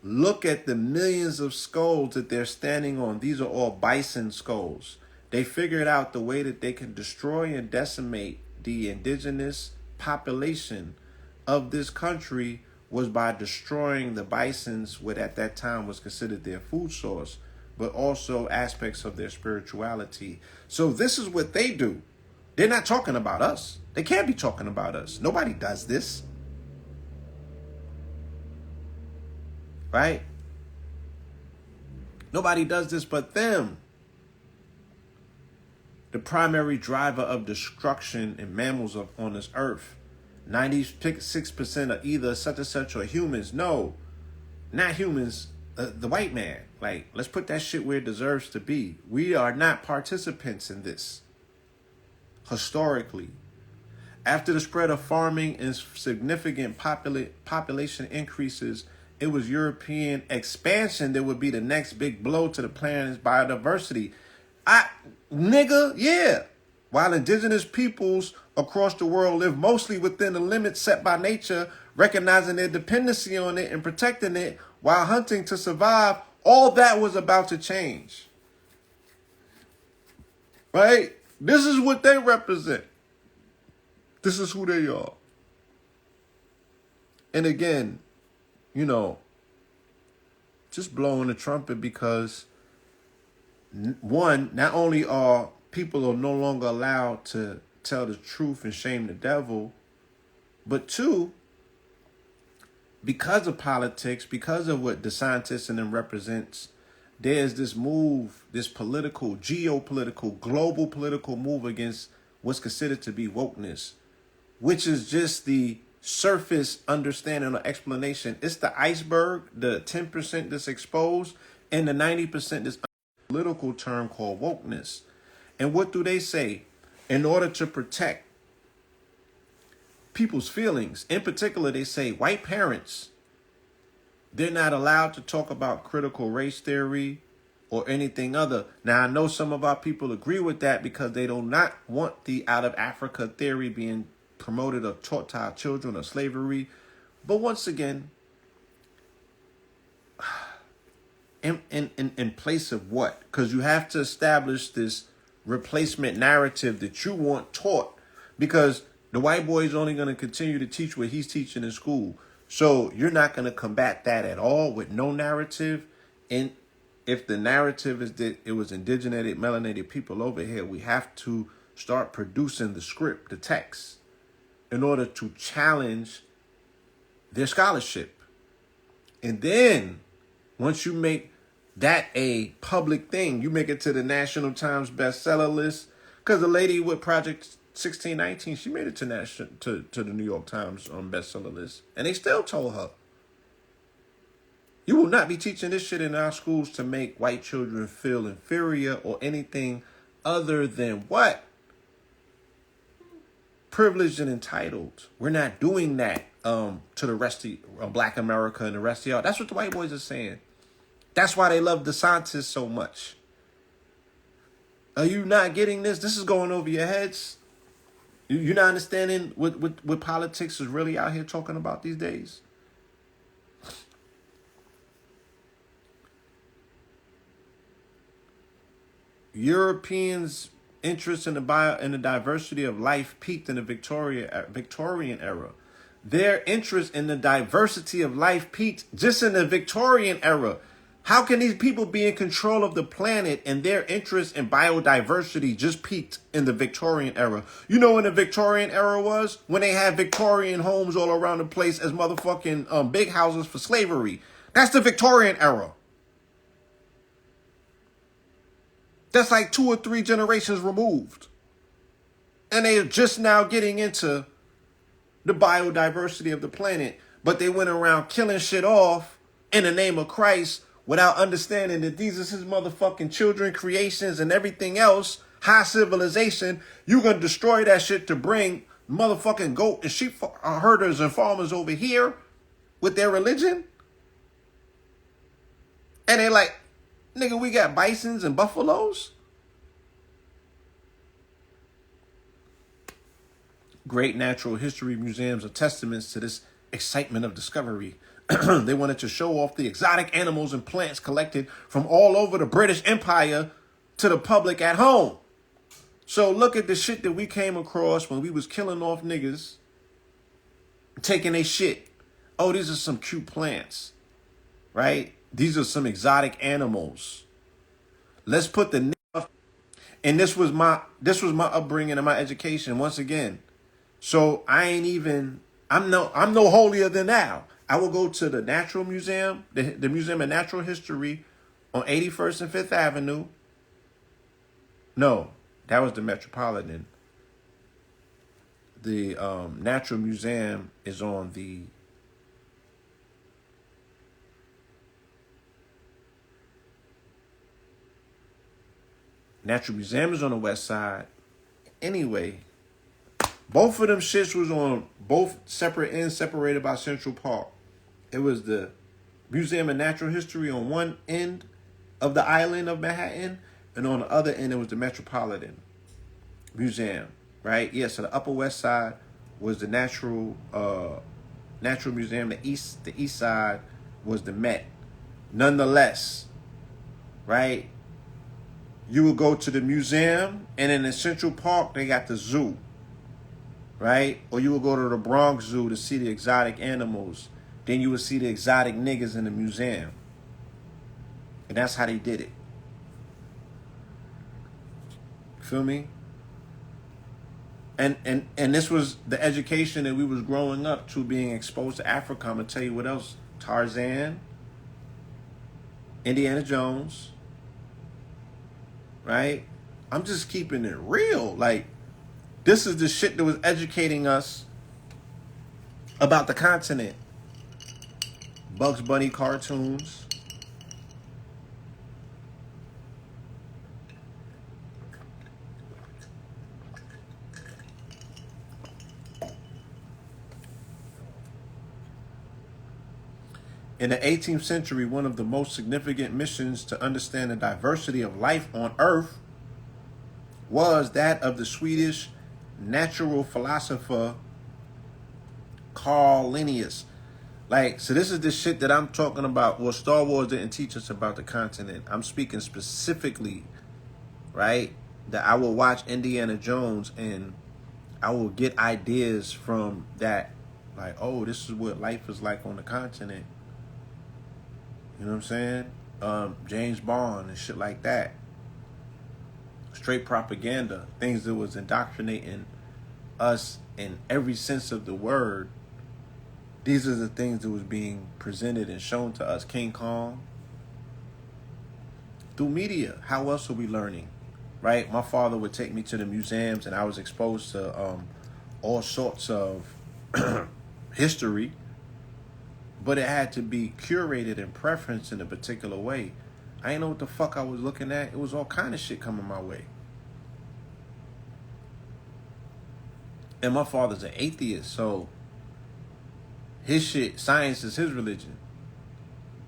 look at the millions of skulls that they're standing on. These are all bison skulls. They figured out the way that they can destroy and decimate the indigenous population of this country was by destroying the bisons, what at that time was considered their food source, but also aspects of their spirituality. So this is what they do. They're not talking about us. They can't be talking about us. Nobody does this. Right? Nobody does this but them. The primary driver of destruction in mammals on this earth. 96% are either such and such or humans. No, not humans. The white man. Like, let's put that shit where it deserves to be. We are not participants in this. Historically. After the spread of farming and significant population increases, it was European expansion that would be the next big blow to the planet's biodiversity. Yeah. While indigenous peoples across the world live mostly within the limits set by nature, recognizing their dependency on it and protecting it while hunting to survive, all that was about to change. Right? This is what they represent. This is who they are. And again, you know, just blowing the trumpet because, one, not only are people no longer allowed to tell the truth and shame the devil, but two, because of politics, because of what the scientists in them represents, there's this move, this political, geopolitical, global political move against what's considered to be wokeness, which is just the surface understanding or explanation. It's the iceberg, the 10% that's exposed, and the 90% that's a political term called wokeness. And what do they say? In order to protect people's feelings, in particular, they say white parents, they're not allowed to talk about critical race theory or anything other. Now, I know some of our people agree with that because they do not want the out of Africa theory being promoted or taught to our children or slavery. But once again, in place of what? Because you have to establish this replacement narrative that you want taught, because the white boy is only going to continue to teach what he's teaching in school. So you're not going to combat that at all with no narrative. And if the narrative is that it was indigenated, melanated people over here, we have to start producing the script, the text, in order to challenge their scholarship. And then once you make that a public thing, you make it to the National Times bestseller list. Because the lady with Project 1619, she made it to the New York Times bestseller list. And they still told her, you will not be teaching this shit in our schools to make white children feel inferior or anything other than what? privileged and entitled. We're not doing that to the rest of Black America and the rest of y'all. That's what the white boys are saying. That's why they love DeSantis so much. Are you not getting this? This is going over your heads. You're not understanding what politics is really out here talking about these days? Europeans' interest in the diversity of life peaked in the Victorian era. Their interest in the diversity of life peaked just in the Victorian era. How can these people be in control of the planet and their interest in biodiversity just peaked in the Victorian era? You know when the Victorian era was? When they had Victorian homes all around the place as motherfucking big houses for slavery. That's the Victorian era. That's like 2 or 3 generations removed. And they're just now getting into the biodiversity of the planet. But they went around killing shit off in the name of Christ without understanding that these are his motherfucking children, creations, and everything else, high civilization. You're going to destroy that shit to bring motherfucking goat and sheep herders and farmers over here with their religion? And they're like, nigga, we got bisons and buffaloes? Great natural history museums are testaments to this excitement of discovery. They wanted to show off the exotic animals and plants collected from all over the British Empire to the public at home. So look at the shit that we came across when we was killing off niggas, taking their shit. Oh, these are some cute plants, right? These are some exotic animals. Let's put the and this was my upbringing and my education once again. So I'm no holier than thou. I will go to the Natural Museum, the Museum of Natural History on 81st and 5th Avenue. No, that was the Metropolitan. The Natural Museum is on the Natural Museum is on the west side. Anyway, both of them shits was on both separate ends, separated by Central Park. It was the Museum of Natural History on one end of the island of Manhattan, and on the other end it was the Metropolitan Museum, right? Yeah, so the Upper West Side was the Natural Museum. The east side was the Met. Nonetheless, right? You would go to the museum, and in the Central Park they got the zoo, right? Or you would go to the Bronx Zoo to see the exotic animals. Then you would see the exotic niggas in the museum. And that's how they did it. Feel me? And this was the education that we was growing up to, being exposed to Africa. I'm going to tell you what else. Tarzan, Indiana Jones, right? I'm just keeping it real. Like, this is the shit that was educating us about the continent. Bugs Bunny cartoons. In the 18th century, one of the most significant missions to understand the diversity of life on Earth was that of the Swedish natural philosopher Carl Linnaeus. Like, so this is the shit that I'm talking about. Well, Star Wars didn't teach us about the continent. I'm speaking specifically, right, that I will watch Indiana Jones and I will get ideas from that. Like, oh, this is what life is like on the continent. You know what I'm saying? James Bond and shit like that. Straight propaganda. Things that was indoctrinating us in every sense of the word. These are the things that was being presented and shown to us. King Kong. Through media. How else are we learning? Right? My father would take me to the museums and I was exposed to all sorts of history. But it had to be curated and preferenced in a particular way. I didn't know what the fuck I was looking at. It was all kind of shit coming my way. And my father's an atheist, so his shit, science is his religion.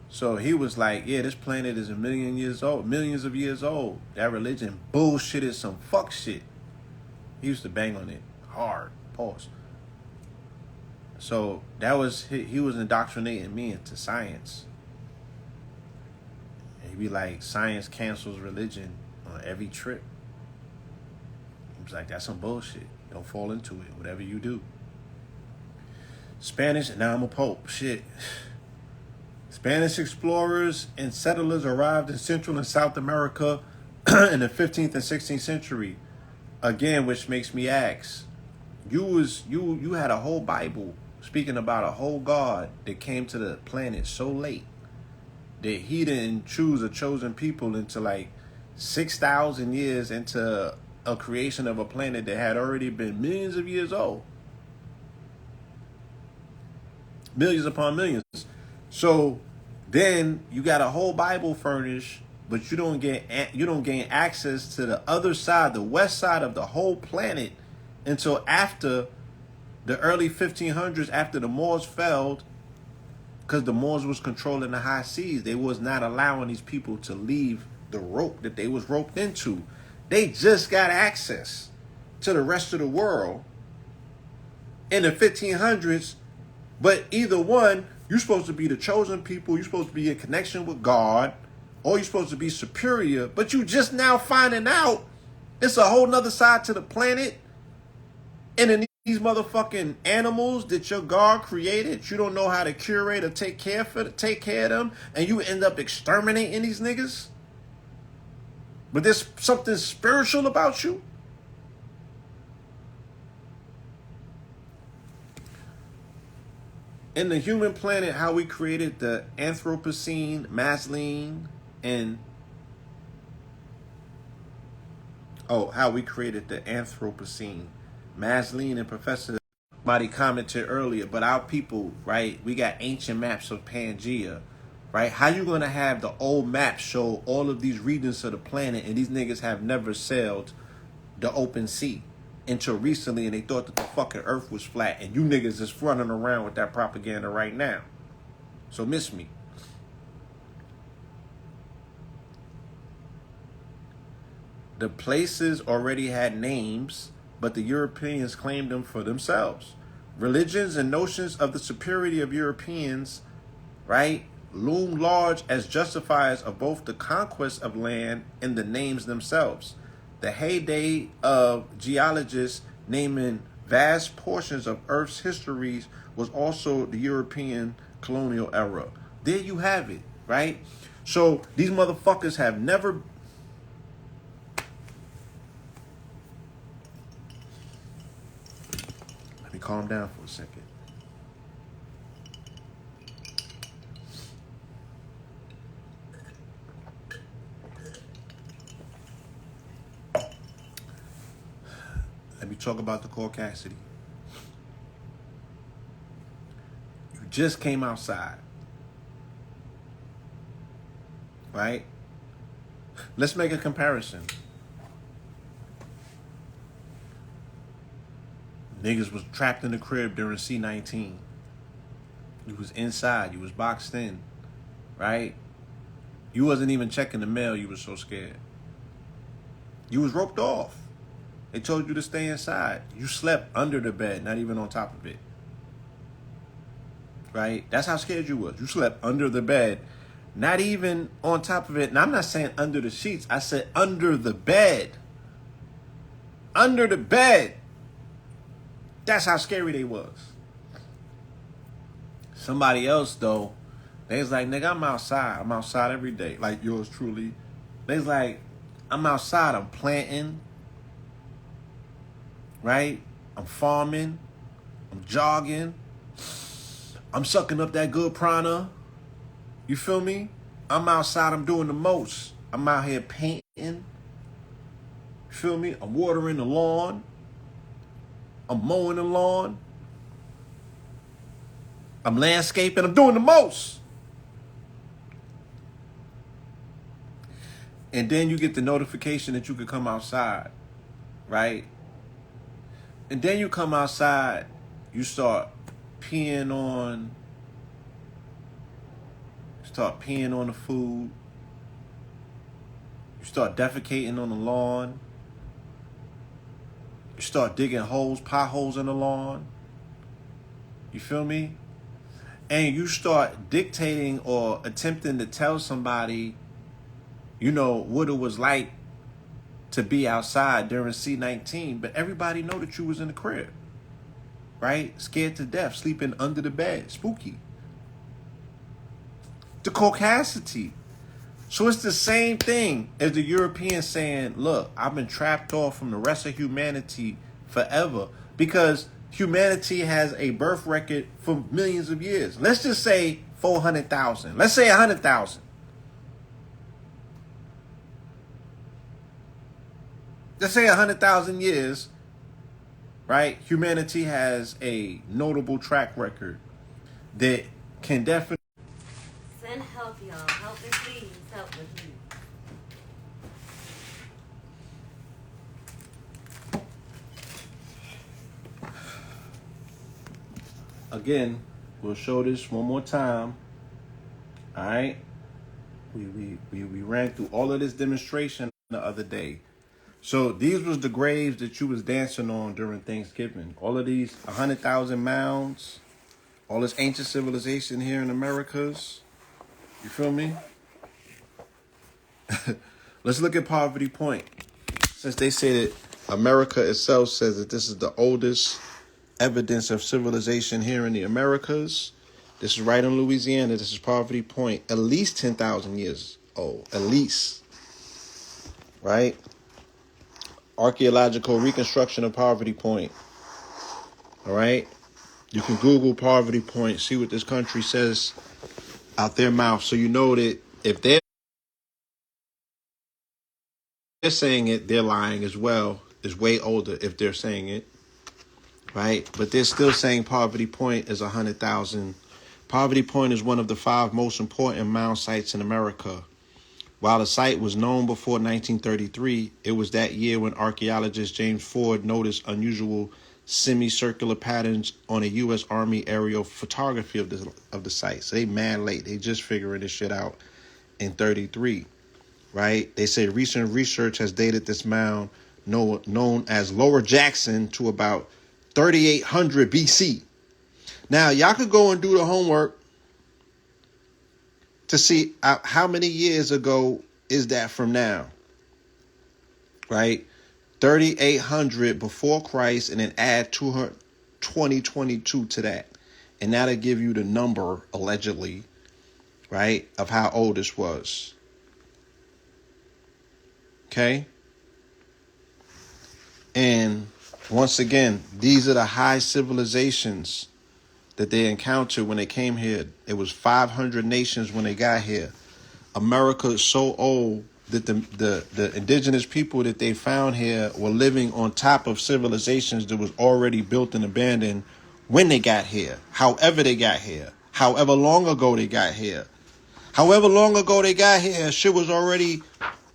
So he was like, yeah, this planet is a million years old, millions of years old. That religion bullshit is some fuck shit. He used to bang on it hard. Pause. So that was, he was indoctrinating me into science. And he'd be like, science cancels religion on every trip. He was like, that's some bullshit. Don't fall into it, whatever you do. Spanish, now I'm a pope. Shit. Spanish explorers and settlers arrived in Central and South America in the 15th and 16th century. Again, which makes me ask, you had a whole Bible speaking about a whole God that came to the planet so late that he didn't choose a chosen people until like 6,000 years into a creation of a planet that had already been millions of years old. Millions upon millions. So then you got a whole Bible furnished, but you don't gain access to the other side, the west side of the whole planet, until after the early 1500s, after the Moors fell, because the Moors was controlling the high seas. They was not allowing these people to leave the rope that they was roped into. They just got access to the rest of the world in the 1500s. But either one, you're supposed to be the chosen people. You're supposed to be in connection with God. Or you're supposed to be superior. But you just now finding out it's a whole nother side to the planet. And then these motherfucking animals that your God created, you don't know how to curate or take care of them. And you end up exterminating these niggas. But there's something spiritual about you. In the human planet, how we created the Anthropocene, Masline, and how we created the Anthropocene, Masline, and Professor Somebody commented earlier, but our people, right? We got ancient maps of Pangea, right? How you gonna have the old maps show all of these regions of the planet, and these niggas have never sailed the open sea until recently, and they thought that the fucking earth was flat, and you niggas is running around with that propaganda right now. So miss me. The places already had names, but the Europeans claimed them for themselves. Religions and notions of the superiority of Europeans, right, loom large as justifiers of both the conquest of land and the names themselves. The heyday of geologists naming vast portions of Earth's histories was also the European colonial era. There you have it, right? So these motherfuckers have never... Let me calm down for a second. Let me talk about the caucasity. You just came outside, right? Let's make a comparison. Niggas was trapped in the crib during C-19. You was inside. You was boxed in, right? You wasn't even checking the mail. You was so scared. You was roped off. They told you to stay inside. You slept under the bed, not even on top of it. Right? That's how scared you was. You slept under the bed, not even on top of it. And I'm not saying under the sheets. I said under the bed. Under the bed. That's how scary they was. Somebody else, though, they was like, nigga, I'm outside. I'm outside every day. Like yours truly. They was like, I'm outside. I'm planting. Right? I'm farming. I'm jogging. I'm sucking up that good prana. You feel me? I'm outside. I'm doing the most. I'm out here painting. You feel me? I'm watering the lawn. I'm mowing the lawn. I'm landscaping. I'm doing the most. And then you get the notification that you could come outside, right? And then you come outside, you start peeing on, the food, you start defecating on the lawn, you start digging potholes in the lawn. You feel me? And you start dictating or attempting to tell somebody, what it was like to be outside during C-19, but everybody know that you was in the crib, right? Scared to death, sleeping under the bed, spooky. The caucasity. So it's the same thing as the Europeans saying, look, I've been trapped off from the rest of humanity forever because humanity has a birth record for millions of years. Let's just say 400,000. Let's say 100,000. Let's say 100,000 years, right? Humanity has a notable track record that can definitely Send help, y'all. Help me, please. Help me, please. again, we'll show this one more time. All right. We ran through all of this demonstration the other day. So these was the graves that you was dancing on during Thanksgiving. All of these 100,000 mounds, all this ancient civilization here in Americas. You feel me? Let's look at Poverty Point. Since they say that America itself says that this is the oldest evidence of civilization here in the Americas. This is right in Louisiana. This is Poverty Point. At least 10,000 years old. At least. Right? Archaeological reconstruction of Poverty Point. All right? You can Google Poverty Point, see what this country says out their mouth. So you know that if they're saying it, they're lying as well. It's way older if they're saying it. Right? But they're still saying Poverty Point is 100,000. Poverty Point is one of the 5 most important mound sites in America. While the site was known before 1933, it was that year when archaeologist James Ford noticed unusual semicircular patterns on a U.S. Army aerial photography of the site. So they mad late. They just figuring this shit out in 33, right? They say recent research has dated this mound known as Lower Jackson to about 3800 BC. Now, y'all could go and do the homework to see how many years ago is that from now, right? 3,800 before Christ, and then add 2022 to that. And that'll give you the number, allegedly, right, of how old this was. Okay? And once again, these are the high civilizations that they encountered when they came here. It was 500 nations when they got here. America is so old that the indigenous people that they found here were living on top of civilizations that was already built and abandoned when they got here. However they got here. However long ago they got here. However long ago they got here, shit was already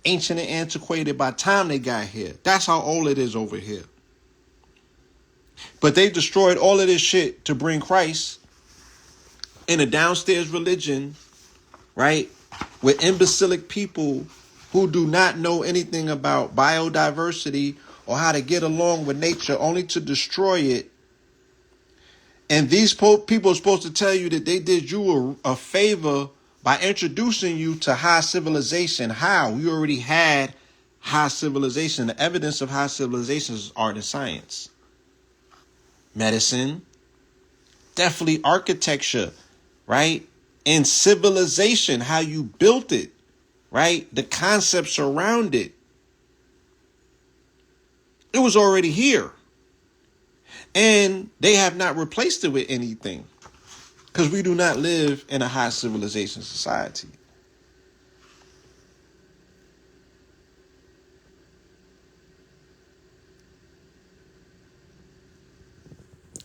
ancient and antiquated by the time they got here. That's how old it is over here. But they destroyed all of this shit to bring Christ in a downstairs religion, right? With imbecilic people who do not know anything about biodiversity or how to get along with nature, only to destroy it. And these people are supposed to tell you that they did you a favor by introducing you to high civilization. How? You already had high civilization. The evidence of high civilization is art and science. Medicine, definitely architecture, right? And civilization, how you built it, right? The concepts around it. It was already here. And they have not replaced it with anything, because we do not live in a high civilization society.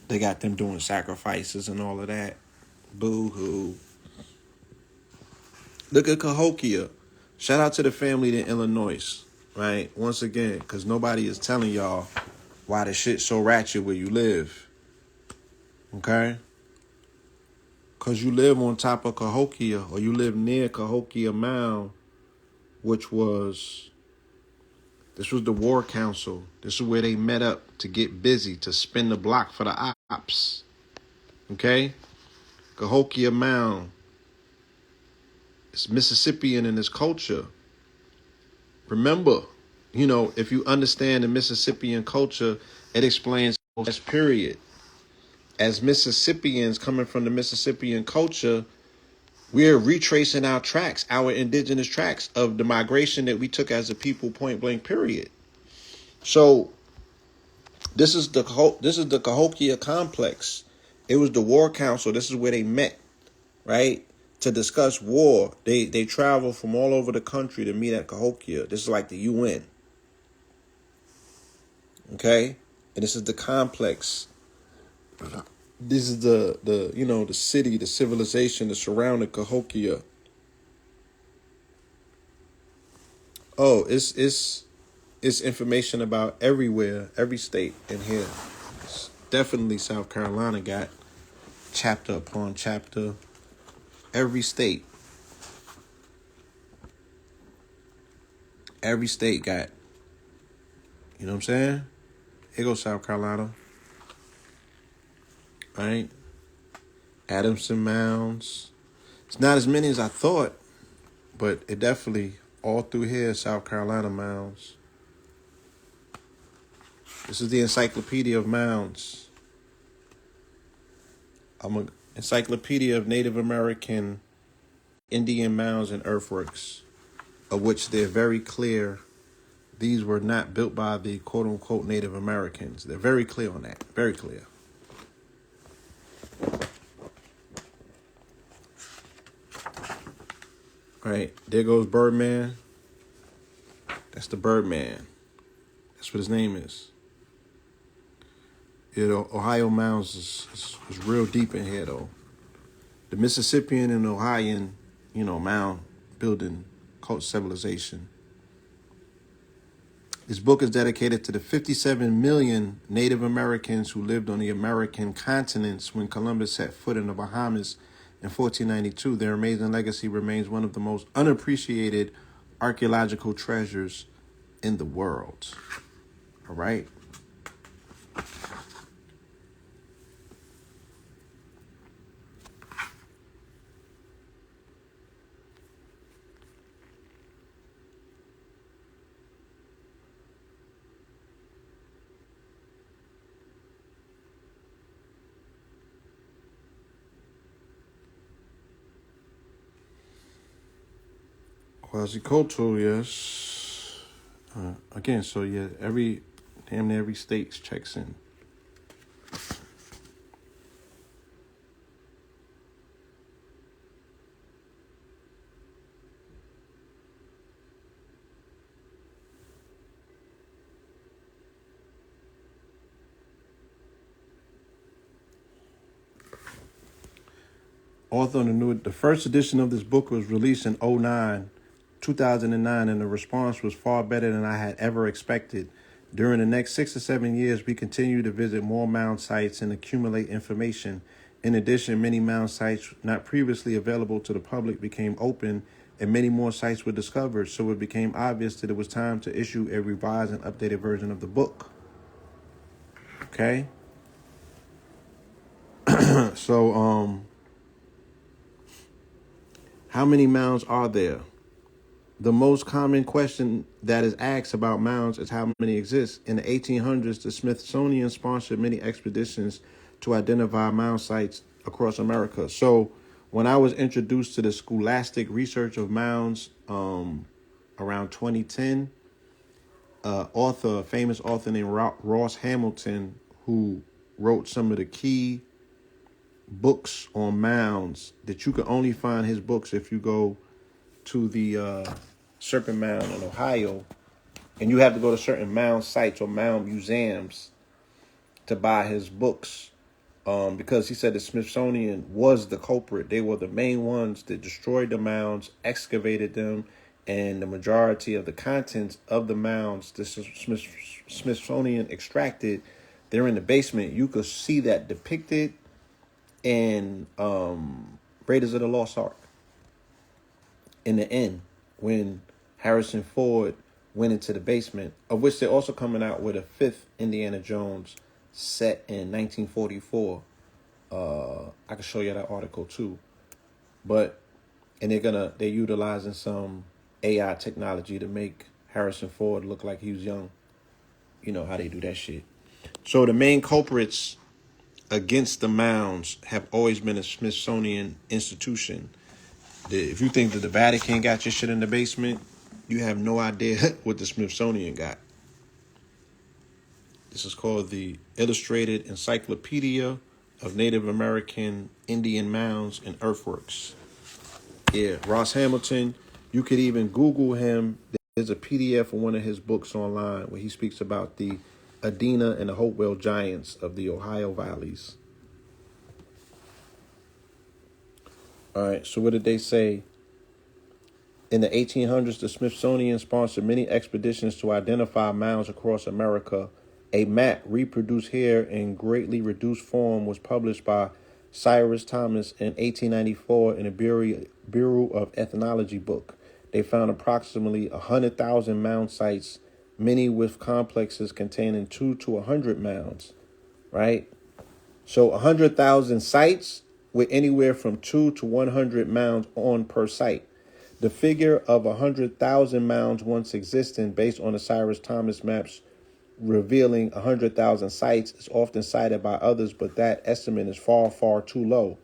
They got them doing sacrifices and all of that. Boo-hoo. Look at Cahokia. Shout out to the family in Illinois, right? Once again, because nobody is telling y'all why the shit's so ratchet where you live. Okay? Because you live on top of Cahokia, or you live near Cahokia Mound, which was, this was the War Council. This is where they met up to get busy, to spin the block for the ops. Okay? Cahokia Mound. It's Mississippian in its culture. Remember, if you understand the Mississippian culture, it explains this period. As Mississippians coming from the Mississippian culture, we're retracing our tracks, our indigenous tracks of the migration that we took as a people, point blank, period. So this is the Cahokia complex. It was the War Council. This is where they met, right, to discuss war. They travel from all over the country to meet at Cahokia. This is like the UN. Okay? And this is the complex. This is the city, the civilization that surrounded Cahokia. Oh, it's information about everywhere, every state in here. It's definitely South Carolina got chapter upon chapter. Every state. Every state got. You know what I'm saying? Here goes South Carolina. Right? Adamson Mounds. It's not as many as I thought, but it definitely, all through here, South Carolina mounds. This is the Encyclopedia of Mounds. I'm an encyclopedia of Native American Indian mounds and earthworks, of which they're very clear these were not built by the quote-unquote Native Americans. They're very clear on that. Very clear. All right, there goes Birdman. That's the Birdman. That's what his name is. Ohio Mounds is real deep in here, though. The Mississippian and Ohioan, mound building cult civilization. This book is dedicated to the 57 million Native Americans who lived on the American continents when Columbus set foot in the Bahamas in 1492. Their amazing legacy remains one of the most unappreciated archaeological treasures in the world. All right? Quasicultural, yes. Again, so yeah, damn near every state checks in. Author on the first edition of this book was released in 2009, and the response was far better than I had ever expected. During the next 6 to 7 years, we continue to visit more mound sites and accumulate information. In addition, many mound sites not previously available to the public became open, and many more sites were discovered, so it became obvious that it was time to issue a revised and updated version of the book. Okay? So, how many mounds are there? The most common question that is asked about mounds is how many exist. In the 1800s, the Smithsonian sponsored many expeditions to identify mound sites across America. So when I was introduced to the scholastic research of mounds around 2010, a famous author named Ross Hamilton, who wrote some of the key books on mounds that you can only find his books if you go to the Serpent Mound in Ohio, and you have to go to certain mound sites or mound museums to buy his books, because he said the Smithsonian was the culprit. They were the main ones that destroyed the mounds, excavated them, And the majority of the contents of the mounds, this is Smithsonian extracted, they're in the basement. You could see that depicted in Raiders of the Lost Ark. In the end, when Harrison Ford went into the basement, of which they're also coming out with a fifth Indiana Jones set in 1944. I can show you that article too. But, and they're utilizing some AI technology to make Harrison Ford look like he was young. You know how they do that shit. So the main culprits against the mounds have always been a Smithsonian institution. If you think that the Vatican got your shit in the basement, you have no idea what the Smithsonian got. This is called the Illustrated Encyclopedia of Native American Indian Mounds and Earthworks. Yeah, Ross Hamilton, you could even Google him. There's a PDF of one of his books online where he speaks about the Adena and the Hopewell giants of the Ohio valleys. All right, so what did they say? In the 1800s, the Smithsonian sponsored many expeditions to identify mounds across America. A map reproduced here in greatly reduced form was published by Cyrus Thomas in 1894 in a Bureau of Ethnology book. They found approximately 100,000 mound sites, many with complexes containing 2 to 100 mounds, right? So 100,000 sites with anywhere from 2 to 100 mounds on per site. The figure of 100,000 mounds once existing based on the Cyrus Thomas maps revealing 100,000 sites is often cited by others, but that estimate is far, far too low.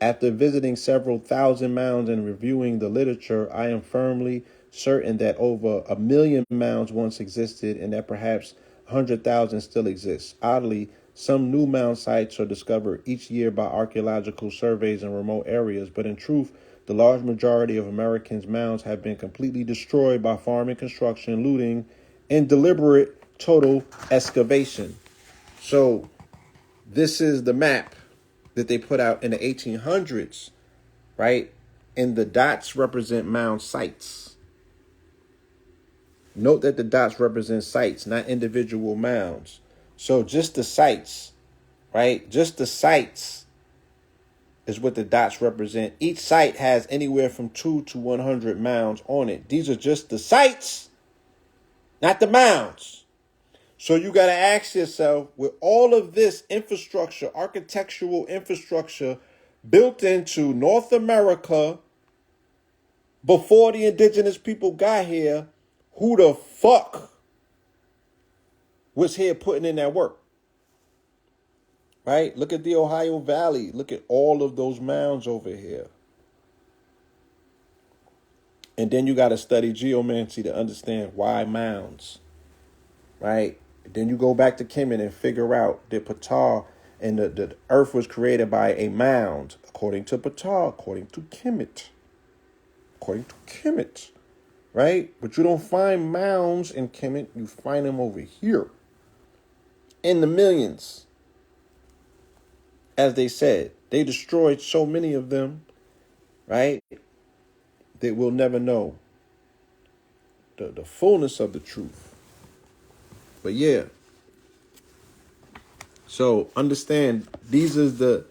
After visiting several thousand mounds and reviewing the literature, I am firmly certain that over 1 million mounds once existed and that perhaps 100,000 still exist. Oddly, some new mound sites are discovered each year by archaeological surveys in remote areas, but in truth, the large majority of Americans' mounds have been completely destroyed by farming, construction, looting, and deliberate total excavation. So this is the map that they put out in the 1800s, right? And the dots represent mound sites. Note that the dots represent sites, not individual mounds. So just the sites, right? Just the sites is what the dots represent. Each site has anywhere from 2 to 100 mounds on it. These are just the sites, not the mounds. So you got to ask yourself, with all of this infrastructure, architectural infrastructure built into North America before the indigenous people got here, who the fuck was here putting in that work? Right? Look at the Ohio Valley. Look at all of those mounds over here. And then you got to study geomancy to understand why mounds. Right? Then you go back to Kemet and figure out that Ptah and the earth was created by a mound, according to Ptah, according to Kemet. According to Kemet. Right? But you don't find mounds in Kemet. You find them over here. In the millions. As they said, they destroyed so many of them, right, that we'll never know the fullness of the truth. But yeah, so understand this is the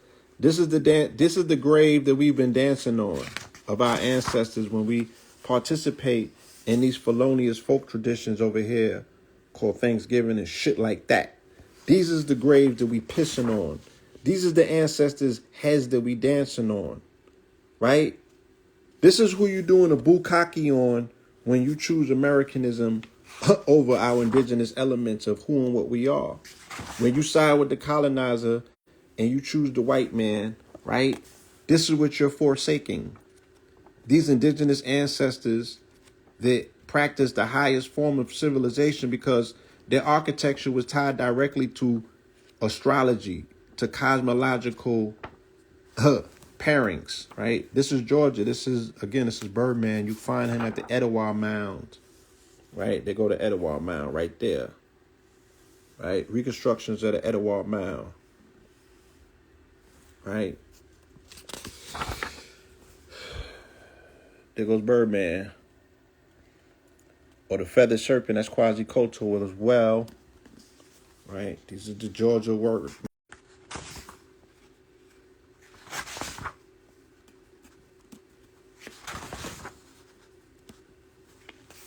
grave that we've been dancing on of our ancestors when we participate in these felonious folk traditions over here called Thanksgiving and shit like that. These is the graves that we pissing on. These is the ancestors' heads that we dancing on, right? This is who you doing a bukkake on when you choose Americanism over our indigenous elements of who and what we are. When you side with the colonizer and you choose the white man, right? This is what you're forsaking. These indigenous ancestors that practice the highest form of civilization because their architecture was tied directly to astrology, to cosmological pairings, right? This is Georgia. This is Birdman. You find him at the Etowah Mound, right? They go to Etowah Mound right there, right? Reconstructions of the Etowah Mound, right? There goes Birdman. or the feathered serpent. That's quasi-cultural as well, right? These are the Georgia words.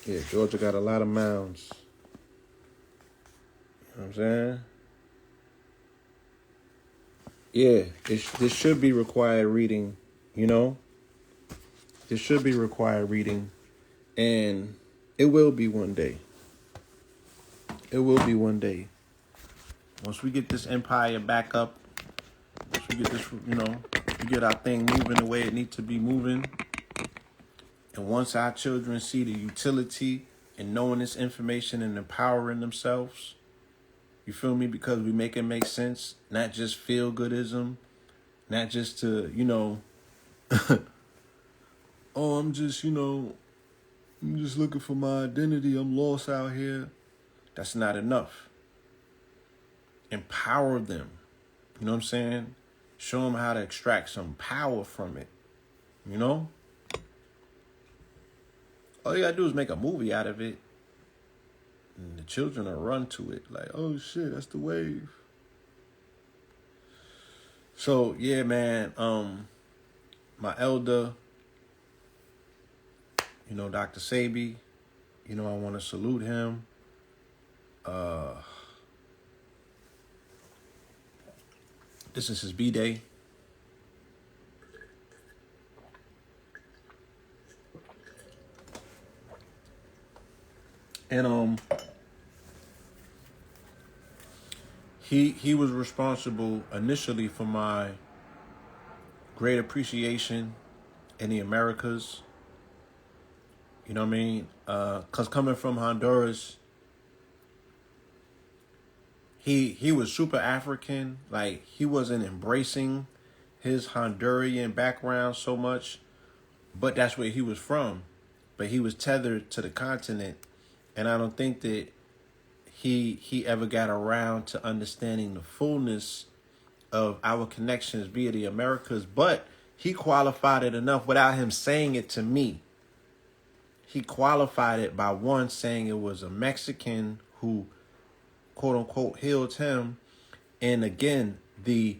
Yeah, Georgia got a lot of mounds. You know what I'm saying? Yeah, this should be required reading, you know? This should be required reading, and it will be one day. It will be one day. Once we get this empire back up, once we get this, we get our thing moving the way it needs to be moving, and once our children see the utility in knowing this information and empowering themselves, you feel me? Because we make it make sense, not just feel-goodism, not just to, oh, I'm just looking for my identity. I'm lost out here. That's not enough. Empower them. You know what I'm saying? Show them how to extract some power from it. You know? All you gotta do is make a movie out of it. And the children will run to it. Like, oh shit, that's the wave. So, yeah, man. My elder, Dr. Sebi, I want to salute him. This is his Bday. And he was responsible initially for my great appreciation in the Americas. You know what I mean? Cause coming from Honduras, he was super African. Like, he wasn't embracing his Honduran background so much, but that's where he was from. But he was tethered to the continent, and I don't think that he ever got around to understanding the fullness of our connections via the Americas. But he qualified it enough without him saying it to me. He qualified it by, one, saying it was a Mexican who, quote unquote, healed him. And again, the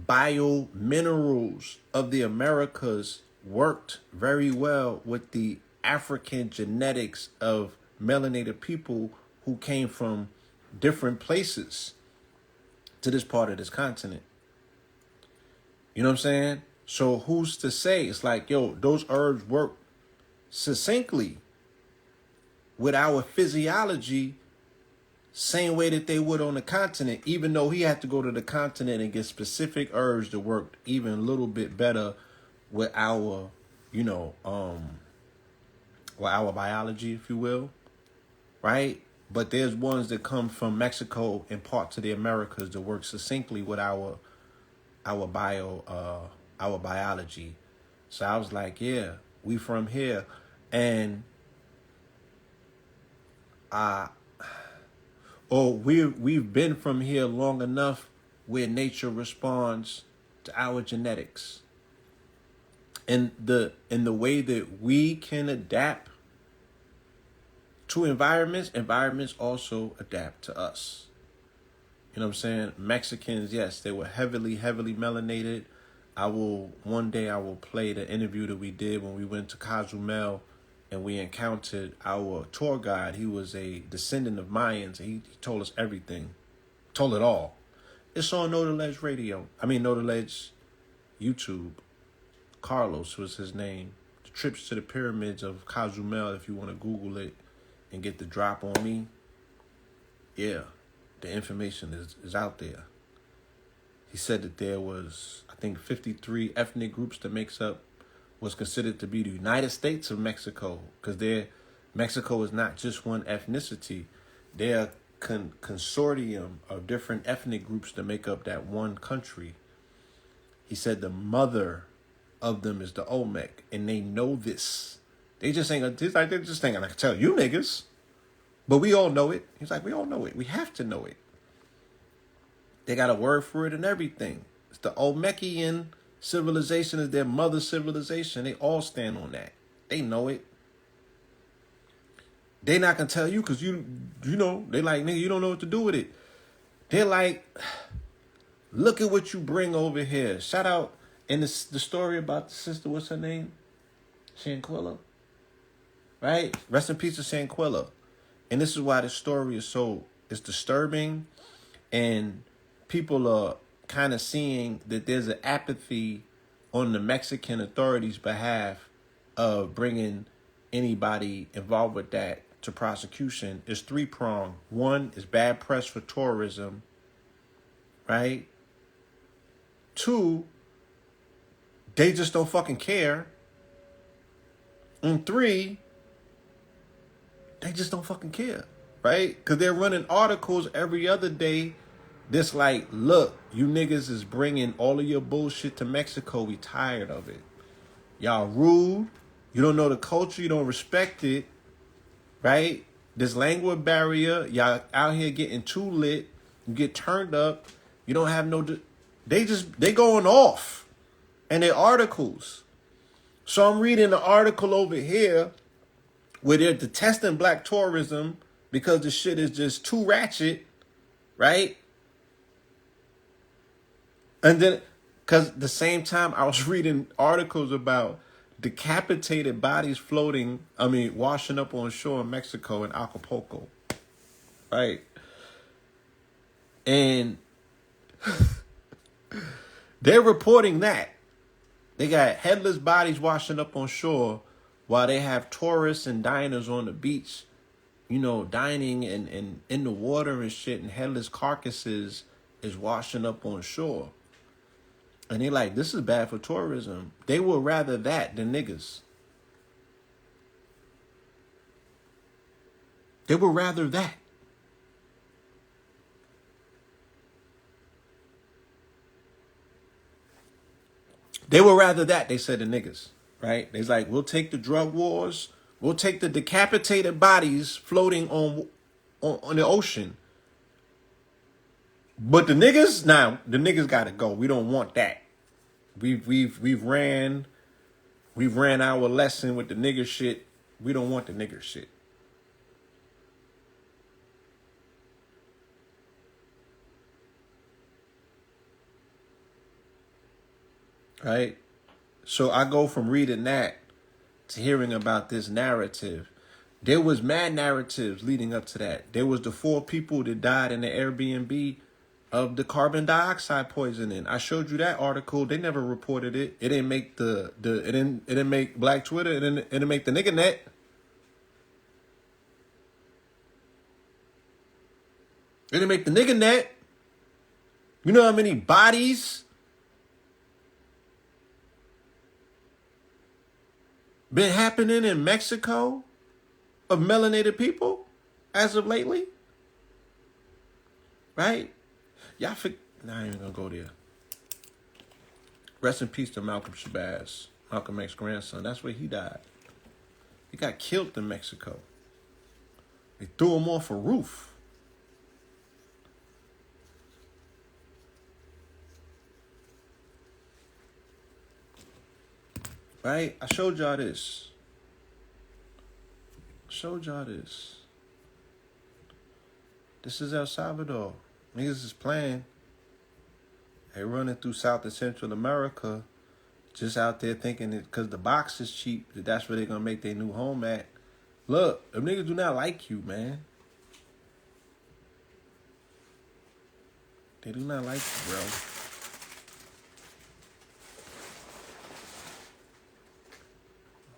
biominerals of the Americas worked very well with the African genetics of melanated people who came from different places to this part of this continent. You know what I'm saying? So who's to say? It's like, yo, those herbs work succinctly with our physiology, same way that they would on the continent, even though he had to go to the continent and get specific herbs that worked even a little bit better with our, with our biology, if you will, right? But there's ones that come from Mexico and parts of the Americas that work succinctly with our biology. So I was like, yeah, we from here. And we've been from here long enough where nature responds to our genetics. And the way that we can adapt to environments also adapt to us. You know what I'm saying? Mexicans, yes, they were heavily melanated. One day I will play the interview that we did when we went to Cozumel and we encountered our tour guide. He was a descendant of Mayans. He told us everything. Told it all. It's on Know the Ledge Radio. Know the Ledge YouTube. Carlos was his name. The trips to the pyramids of Cozumel, if you want to Google it and get the drop on me. Yeah, the information is out there. He said that there was, I think, 53 ethnic groups that makes up was considered to be the United States of Mexico, because Mexico is not just one ethnicity. They're a consortium of different ethnic groups that make up that one country. He said the mother of them is the Olmec, and they know this. They just ain't gonna tell you niggas, but we all know it. He's like, we all know it. We have to know it. They got a word for it and everything. It's the Olmecian civilization is their mother civilization. They all stand on that. They know it. They not gonna tell you because you know, they like, nigga, you don't know what to do with it. They're like, look at what you bring over here. Shout out in the story about the sister, what's her name? Shanquilla. Right? Rest in peace to Shanquilla. And this is why the story is so, it's disturbing. And people are kind of seeing that there's an apathy on the Mexican authorities' behalf of bringing anybody involved with that to prosecution. It's three-pronged. One is bad press for tourism, right? Two, they just don't fucking care. And three, they just don't fucking care, right? Because they're running articles every other day that's like, look, you niggas is bringing all of your bullshit to Mexico. We tired of it. Y'all rude. You don't know the culture. You don't respect it, right? This language barrier. Y'all out here getting too lit. You get turned up. You don't have no... They going off in their articles. So I'm reading the article over here where they're detesting black tourism because the shit is just too ratchet, right? And then, because the same time I was reading articles about decapitated bodies floating, washing up on shore in Mexico in Acapulco, right? And they're reporting that. They got headless bodies washing up on shore while they have tourists and diners on the beach, dining and in the water and shit, and headless carcasses is washing up on shore. And they like, this is bad for tourism. They would rather that than niggas. They would rather that. They would rather that, they said, than niggas, right? They's like, we'll take the drug wars. We'll take the decapitated bodies floating on the ocean. But the niggas, the niggas gotta go. We don't want that. We've ran our lesson with the nigger shit. We don't want the nigger shit. Right? So I go from reading that to hearing about this narrative. There was mad narratives leading up to that. There was the 4 people that died in the Airbnb of the carbon dioxide poisoning. I showed you that article. They never reported it. It didn't make it didn't make Black Twitter. It didn't make the nigga net. It didn't make the nigga net. You know how many bodies been happening in Mexico of melanated people as of lately? Right? Y'all nah, I ain't even gonna go there. Rest in peace to Malcolm Shabazz, Malcolm X's grandson. That's where he died. He got killed in Mexico. They threw him off a roof. Right? I showed y'all this. This is El Salvador. Niggas is playing. They running through South and Central America, just out there thinking that because the box is cheap, that's where they're going to make their new home at. Look, them niggas do not like you, man. They do not like you, bro.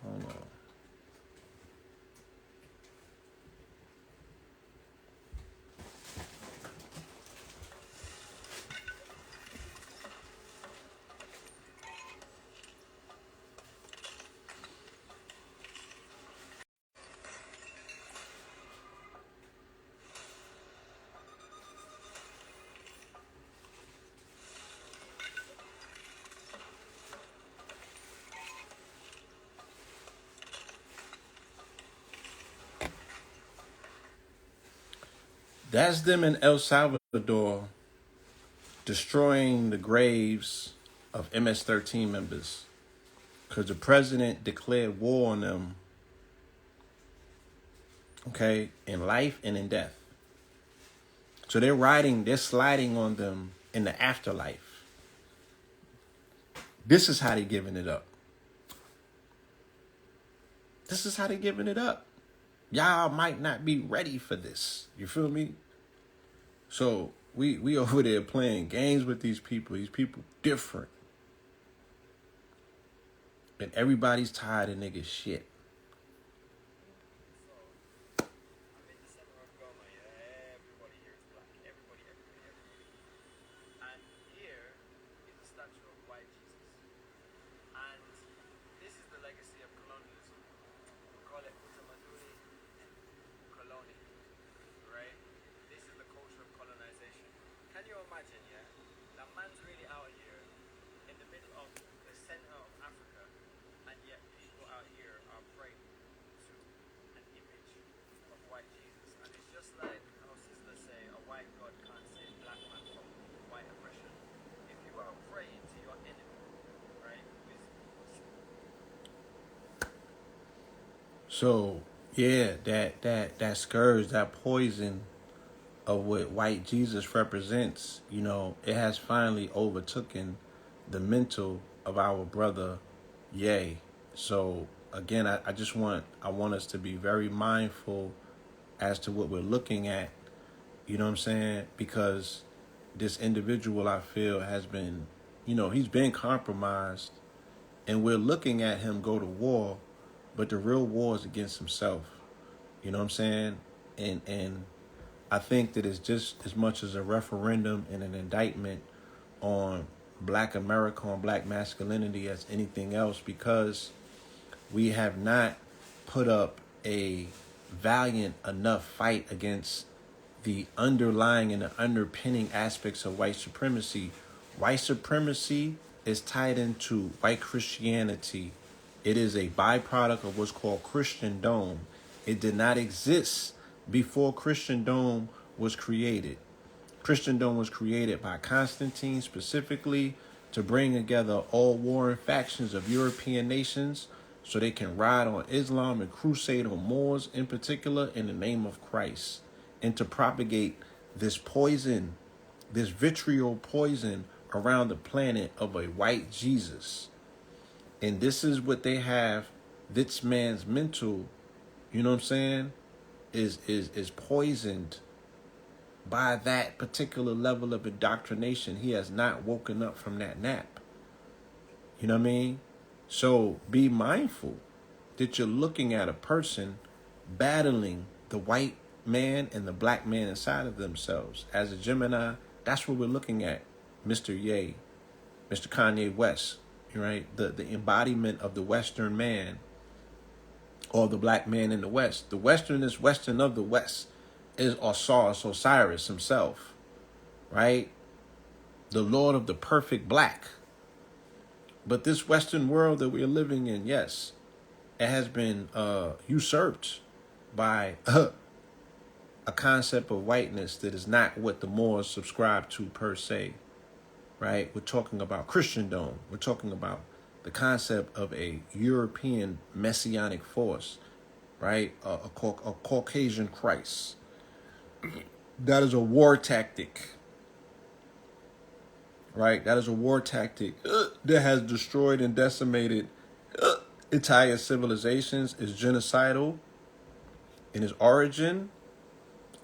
Hold on. That's them in El Salvador destroying the graves of MS-13 members because the president declared war on them okay, in life and in death. So they're sliding on them in the afterlife. This is how they're giving it up. This is how they're giving it up. Y'all might not be ready for this. You feel me? So we over there playing games with these people. These people different. And everybody's tired of niggas shit. So yeah, that scourge, that poison of what white Jesus represents, it has finally overtaken the mental of our brother Ye. So again, I want us to be very mindful as to what we're looking at. You know what I'm saying? Because this individual, I feel, has been, he's been compromised, and we're looking at him go to war, but the real war is against himself. You know what I'm saying? And I think that it's just as much as a referendum and an indictment on Black America, on Black masculinity, as anything else, because we have not put up a valiant enough fight against the underlying and the underpinning aspects of white supremacy. White supremacy is tied into white Christianity. It is a byproduct of what's called Christendom. It did not exist before Christendom was created. Christendom was created by Constantine specifically to bring together all warring factions of European nations so they can ride on Islam and crusade on Moors in particular in the name of Christ, and to propagate this poison, this vitriol poison around the planet of a white Jesus. And this is what they have. This man's mental, you know what I'm saying, is poisoned by that particular level of indoctrination. He has not woken up from that nap. You know what I mean? So be mindful that you're looking at a person battling the white man and the black man inside of themselves. As a Gemini, that's what we're looking at. Mr. Ye, Mr. Kanye West, right? The embodiment of the Western man, or the black man in the West. The Westernest Western of the West is Osiris himself, right? The Lord of the perfect black. But this Western world that we are living in, yes, it has been usurped by a concept of whiteness that is not what the Moors subscribe to per se, right? We're talking about Christendom. We're talking about the concept of a European messianic force, right? A Caucasian Christ. That is a war tactic, right? That is a war tactic that has destroyed and decimated entire civilizations. Is genocidal in its origin.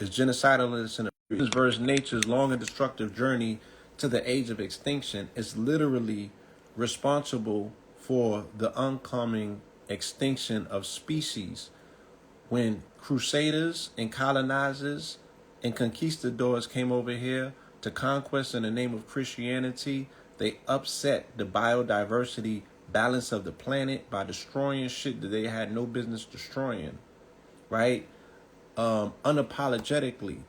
Is genocidal in its versus nature's long and destructive journey to the age of extinction. Is literally responsible for the oncoming extinction of species. When crusaders and colonizers and conquistadors came over here to conquest in the name of Christianity, they upset the biodiversity balance of the planet by destroying shit that they had no business destroying, right? Unapologetically.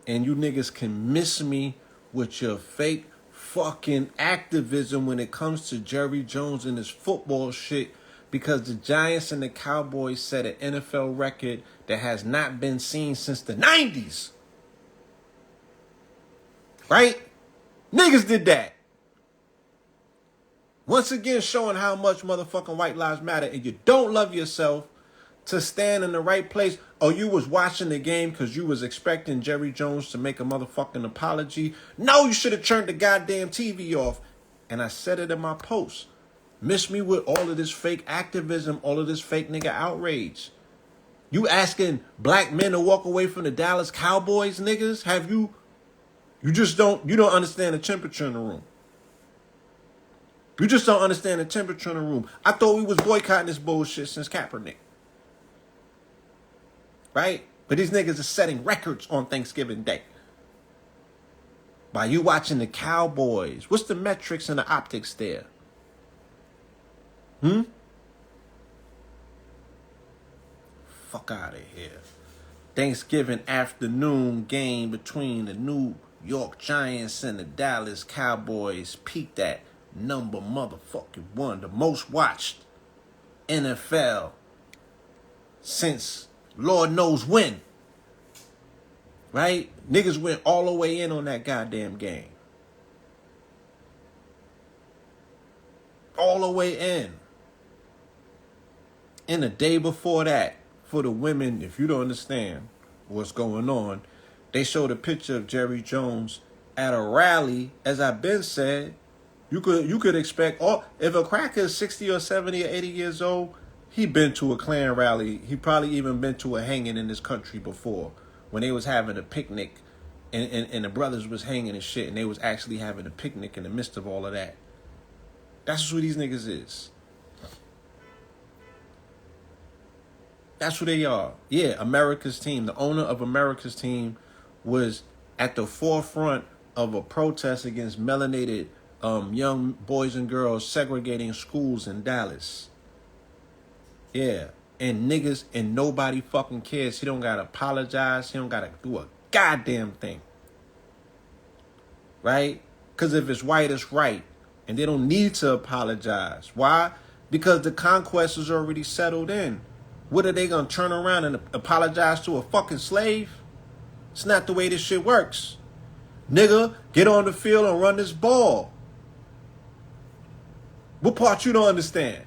And you niggas can miss me with your fake fucking activism when it comes to Jerry Jones and his football shit, because the Giants and the Cowboys set an NFL record that has not been seen since the 90s. Right? Niggas did that. Once again, showing how much motherfucking white lives matter, and you don't love yourself to stand in the right place. Oh, you was watching the game because you was expecting Jerry Jones to make a motherfucking apology. No, you should have turned the goddamn TV off. And I said it in my post. Miss me with all of this fake activism, all of this fake nigga outrage. You asking black men to walk away from the Dallas Cowboys, niggas? Have you don't understand the temperature in the room. You just don't understand the temperature in the room. I thought we was boycotting this bullshit since Kaepernick. Right? But these niggas are setting records on Thanksgiving Day. By you watching the Cowboys. What's the metrics and the optics there? Fuck out of here. Thanksgiving afternoon game between the New York Giants and the Dallas Cowboys peaked at number motherfucking 1. The most watched NFL since Lord knows when. Right? Niggas went all the way in on that goddamn game. All the way in. And the day before that, for the women, if you don't understand what's going on, they showed a picture of Jerry Jones at a rally. As I've been said, you could expect, if a cracker is 60 or 70 or 80 years old, he been to a Klan rally. He probably even been to a hanging in this country before, when they was having a picnic and the brothers was hanging and shit, and they was actually having a picnic in the midst of all of that. That's who these niggas is. That's who they are. Yeah, America's team. The owner of America's team was at the forefront of a protest against melanated young boys and girls segregating schools in Dallas. Yeah. And niggas and nobody fucking cares. He don't gotta apologize. He don't gotta do a goddamn thing. Right? Because if it's right, it's right. And they don't need to apologize. Why? Because the conquest is already settled in. What are they going to turn around and apologize to a fucking slave? It's not the way this shit works. Nigga, get on the field and run this ball. What part you don't understand?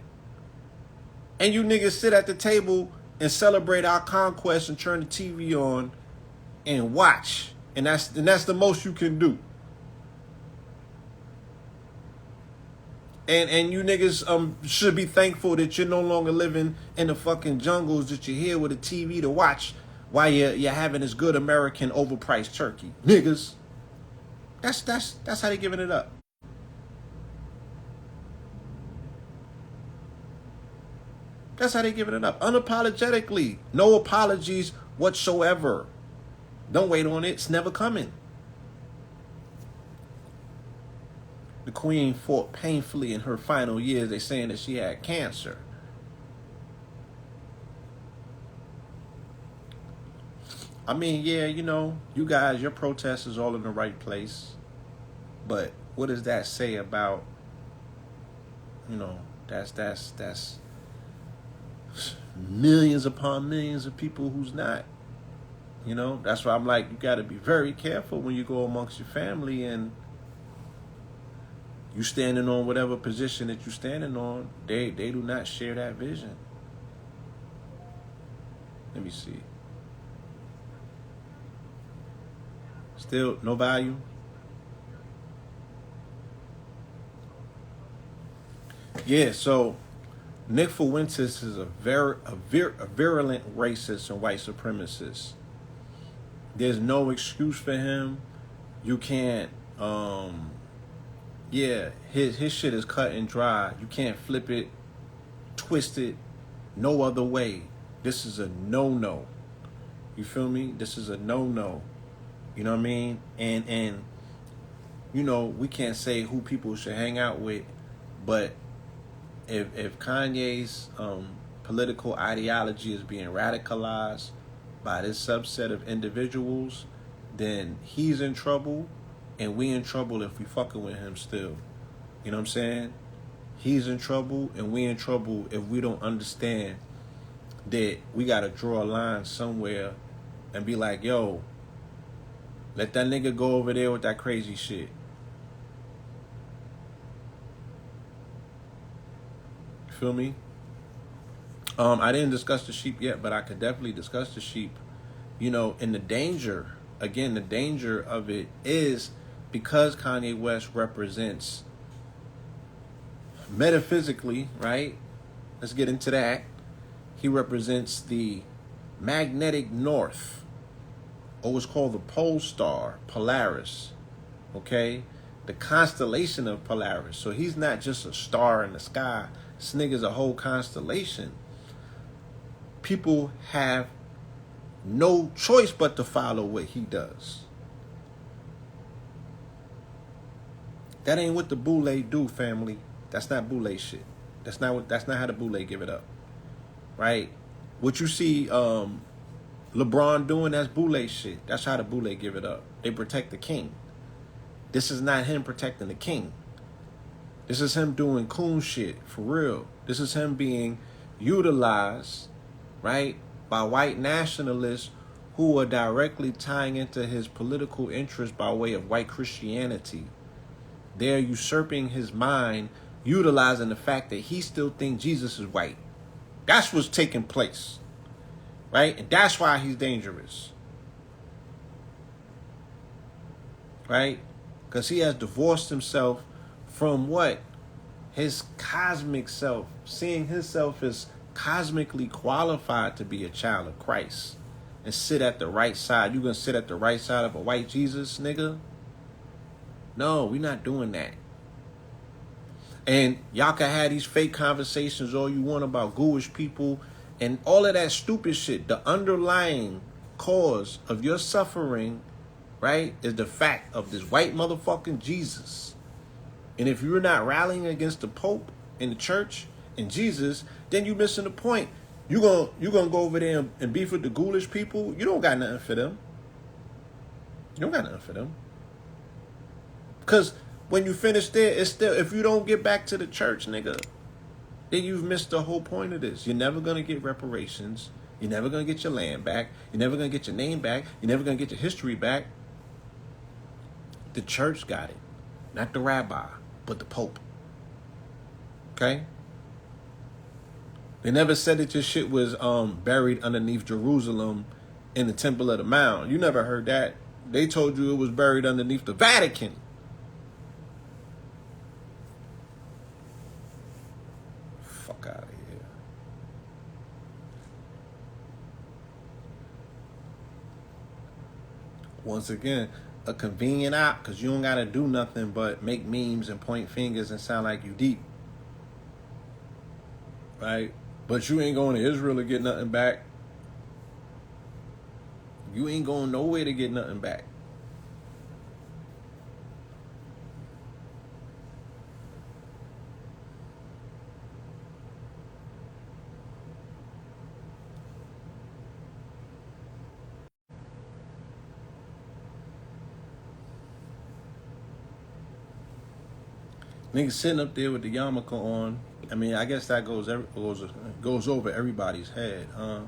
And you niggas sit at the table and celebrate our conquest and turn the TV on and watch. And that's the most you can do. And you niggas should be thankful that you're no longer living in the fucking jungles, that you're here with a TV to watch while you're having this good American overpriced turkey. Niggas. That's how they giving it up. That's how they giving it up. Unapologetically. No apologies whatsoever. Don't wait on it. It's never coming. The queen fought painfully in her final years. They saying that she had cancer. I mean, yeah, you guys, your protest is all in the right place. But what does that say about, that's millions upon millions of people who's not. That's why I'm like, you got to be very careful when you go amongst your family and you standing on whatever position that you standing on. They do not share that vision. Let me see. Still no value. Yeah, so Nick Fuentes is a virulent racist and white supremacist. There's no excuse for him. You can't his shit is cut and dry. You can't flip it, twist it, no other way. This is a no-no. You feel me? This is a no-no. You know what I mean? And we can't say who people should hang out with, but if Kanye's political ideology is being radicalized by this subset of individuals, then he's in trouble, and we in trouble if we fucking with him still. You know what I'm saying? He's in trouble, and we in trouble if we don't understand that we gotta draw a line somewhere and be like, yo, let that nigga go over there with that crazy shit. Feel me? I didn't discuss the sheep yet, but I could definitely discuss the sheep. And the danger, again, the danger of it is because Kanye West represents metaphysically, right? Let's get into that. He represents the magnetic north, or what's called the pole star, Polaris, okay? The constellation of Polaris. So he's not just a star in the sky. This nigga's a whole constellation. People have no choice but to follow what he does. That ain't what the Bday do, family. That's not Bday shit. That's not how the Bday give it up. Right? What you see LeBron doing, that's Bday shit. That's how the Bday give it up. They protect the king. This is not him protecting the king. This is him doing coon shit, for real. This is him being utilized, right, by white nationalists who are directly tying into his political interests by way of white Christianity. They're usurping his mind, utilizing the fact that he still thinks Jesus is white. That's what's taking place, right? And that's why he's dangerous, right? Because he has divorced himself from what? His cosmic self, seeing himself as cosmically qualified to be a child of Christ and sit at the right side. You gonna sit at the right side of a white Jesus, nigga? No, we're not doing that. And y'all can have these fake conversations all you want about Jewish people and all of that stupid shit. The underlying cause of your suffering, right, is the fact of this white motherfucking Jesus. And if you're not rallying against the Pope and the church and Jesus, then you're missing the point. You're gonna go over there and beef with the ghoulish people. You don't got nothing for them. You don't got nothing for them. Because when you finish there, it's still, if you don't get back to the church, nigga, then you've missed the whole point of this. You're never gonna get reparations. You're never gonna get your land back. You're never gonna get your name back. You're never gonna get your history back. The church got it, not the rabbi, but the Pope. Okay? They never said that your shit was buried underneath Jerusalem in the Temple of the Mount. You never heard that. They told you it was buried underneath the Vatican. Fuck out of here. Once again, a convenient op, because you don't got to do nothing but make memes and point fingers and sound like you deep. Right? But you ain't going to Israel to get nothing back. You ain't going nowhere to get nothing back. Niggas sitting up there with the yarmulke on. I mean, I guess that goes over everybody's head, huh?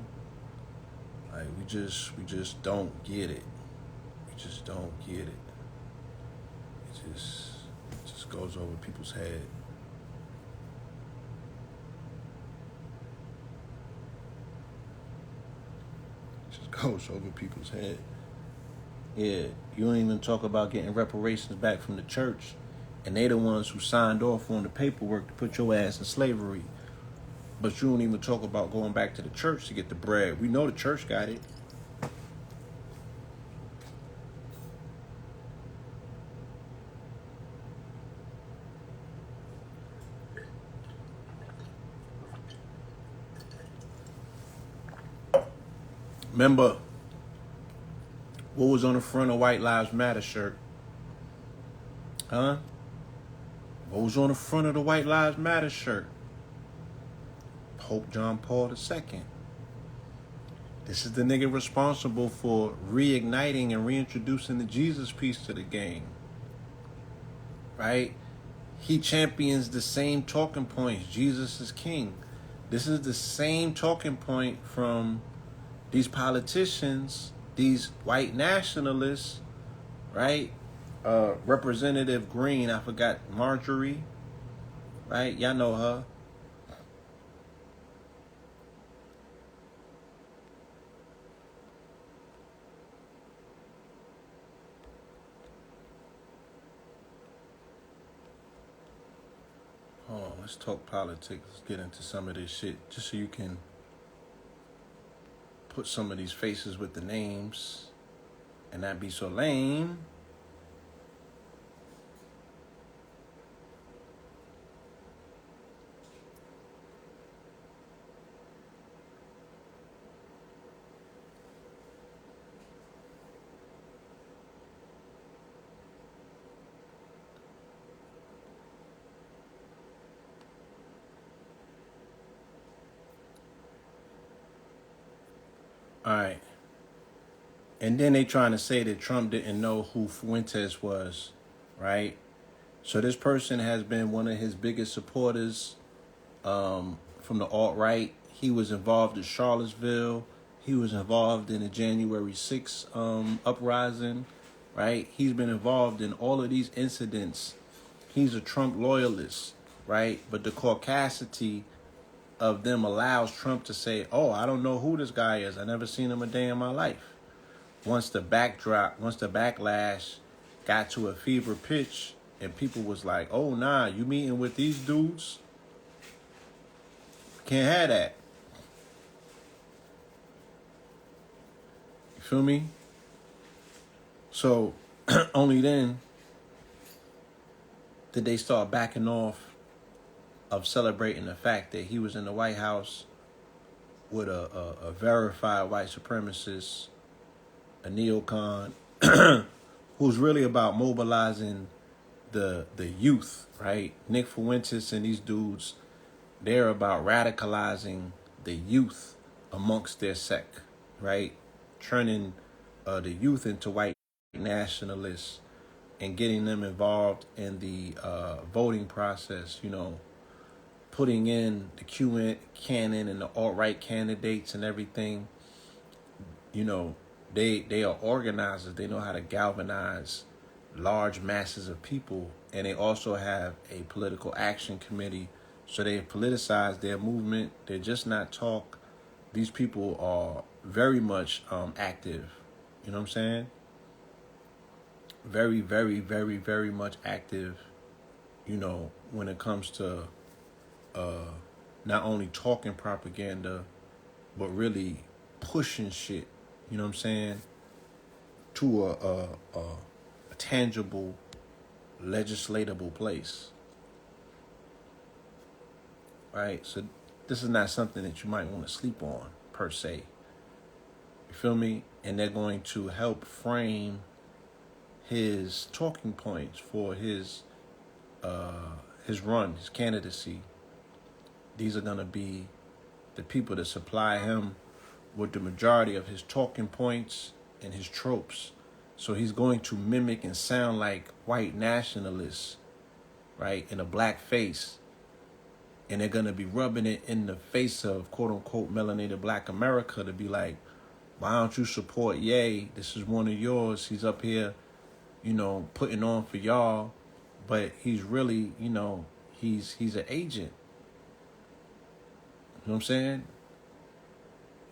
Like we just don't get it. We just don't get it. It just goes over people's head. It just goes over people's head. Yeah, you don't even talk about getting reparations back from the church. And they the ones who signed off on the paperwork to put your ass in slavery. But you don't even talk about going back to the church to get the bread. We know the church got it. Remember what was on the front of White Lives Matter shirt? Huh? What was on the front of the White Lives Matter shirt? Pope John Paul II. This is the nigga responsible for reigniting and reintroducing the Jesus piece to the game. Right? He champions the same talking points. Jesus is king. This is the same talking point from these politicians, these white nationalists, right? Representative Green, I forgot, Marjorie, right? Y'all know her. Let's talk politics. Let's get into some of this shit, just so you can put some of these faces with the names and not be so lame. All right. And then they trying to say that Trump didn't know who Fuentes was, right? So this person has been one of his biggest supporters from the alt-right. He was involved in Charlottesville. He was involved in the January 6th uprising, right? He's been involved in all of these incidents. He's a Trump loyalist, right? But the caucasity of them allows Trump to say, oh, I don't know who this guy is. I never seen him a day in my life. Once the backlash got to a fever pitch and people was like, oh, nah, you meeting with these dudes? Can't have that. You feel me? So only then did they start backing off of celebrating the fact that he was in the White House with a verified white supremacist, a neocon, who's really about mobilizing the youth, right? Nick Fuentes and these dudes, they're about radicalizing the youth amongst their sect, right? Turning the youth into white nationalists and getting them involved in the voting process, you know, putting in the canon and the alt-right candidates and everything. You know, they are organizers. They know how to galvanize large masses of people. And they also have a political action committee. So they politicize their movement. They're just not talk. These people are very much active. You know what I'm saying? Very, very, very, very much active, you know, when it comes to not only talking propaganda, but really pushing shit, you know what I'm saying, to a tangible, legislatable place. Right? So this is not something that you might want to sleep on, per se. You feel me? And they're going to help frame his talking points for his run, his candidacy. These are going to be the people that supply him with the majority of his talking points and his tropes. So he's going to mimic and sound like white nationalists, right, in a black face. And they're going to be rubbing it in the face of quote-unquote melanated black America to be like, why don't you support Ye? This is one of yours. He's up here, you know, putting on for y'all. But he's really, you know, he's an agent. You know what I'm saying?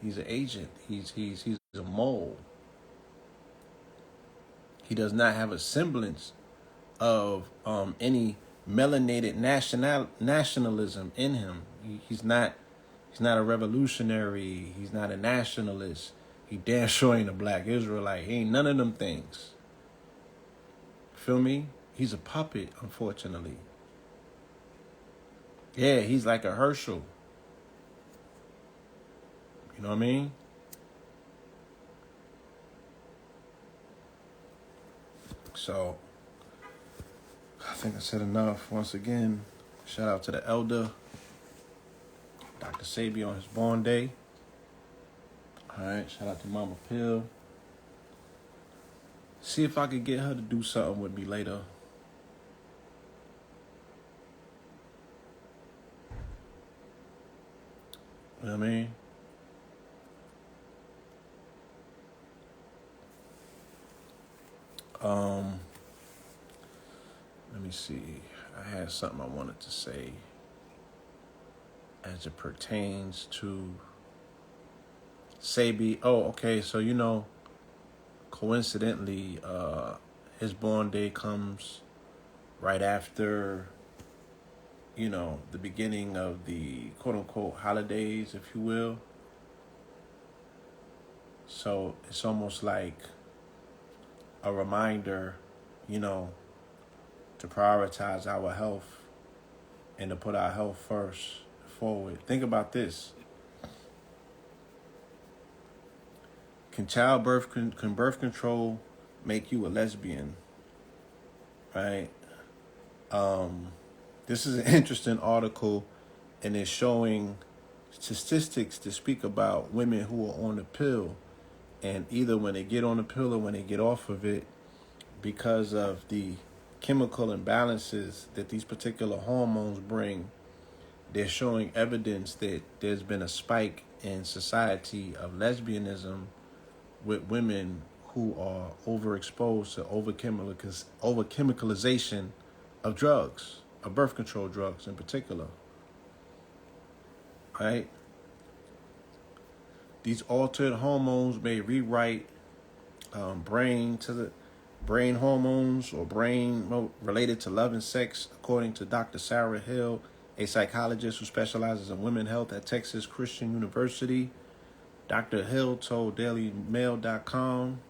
He's an agent. He's a mole. He does not have a semblance of any melanated nationalism in him. He's not a revolutionary. He's not a nationalist. He damn sure ain't a black Israelite. He ain't none of them things. Feel me? He's a puppet, unfortunately. Yeah, he's like a Herschel. You know what I mean? So, I think I said enough. Once again, shout out to the elder, Dr. Sebi, on his born day. All right, shout out to Mama Pill. See if I could get her to do something with me later. You know what I mean? Let me see. I had something I wanted to say as it pertains to Sebi. Oh, okay. So, you know, coincidentally, his born day comes right after the beginning of the quote unquote holidays, if you will. So it's almost like a reminder, you know, to prioritize our health and to put our health first forward. Think about this. Can can birth control make you a lesbian? Right? This is an interesting article, and it's showing statistics to speak about women who are on the pill, and either when they get on the pill or when they get off of it, because of the chemical imbalances that these particular hormones bring, they're showing evidence that there's been a spike in society of lesbianism with women who are overexposed to over chemicalization of drugs, of birth control drugs in particular. Right? These altered hormones may rewrite brain hormones or brain related to love and sex, according to Dr. Sarah Hill, a psychologist who specializes in women's health at Texas Christian University. Dr. Hill told DailyMail.com,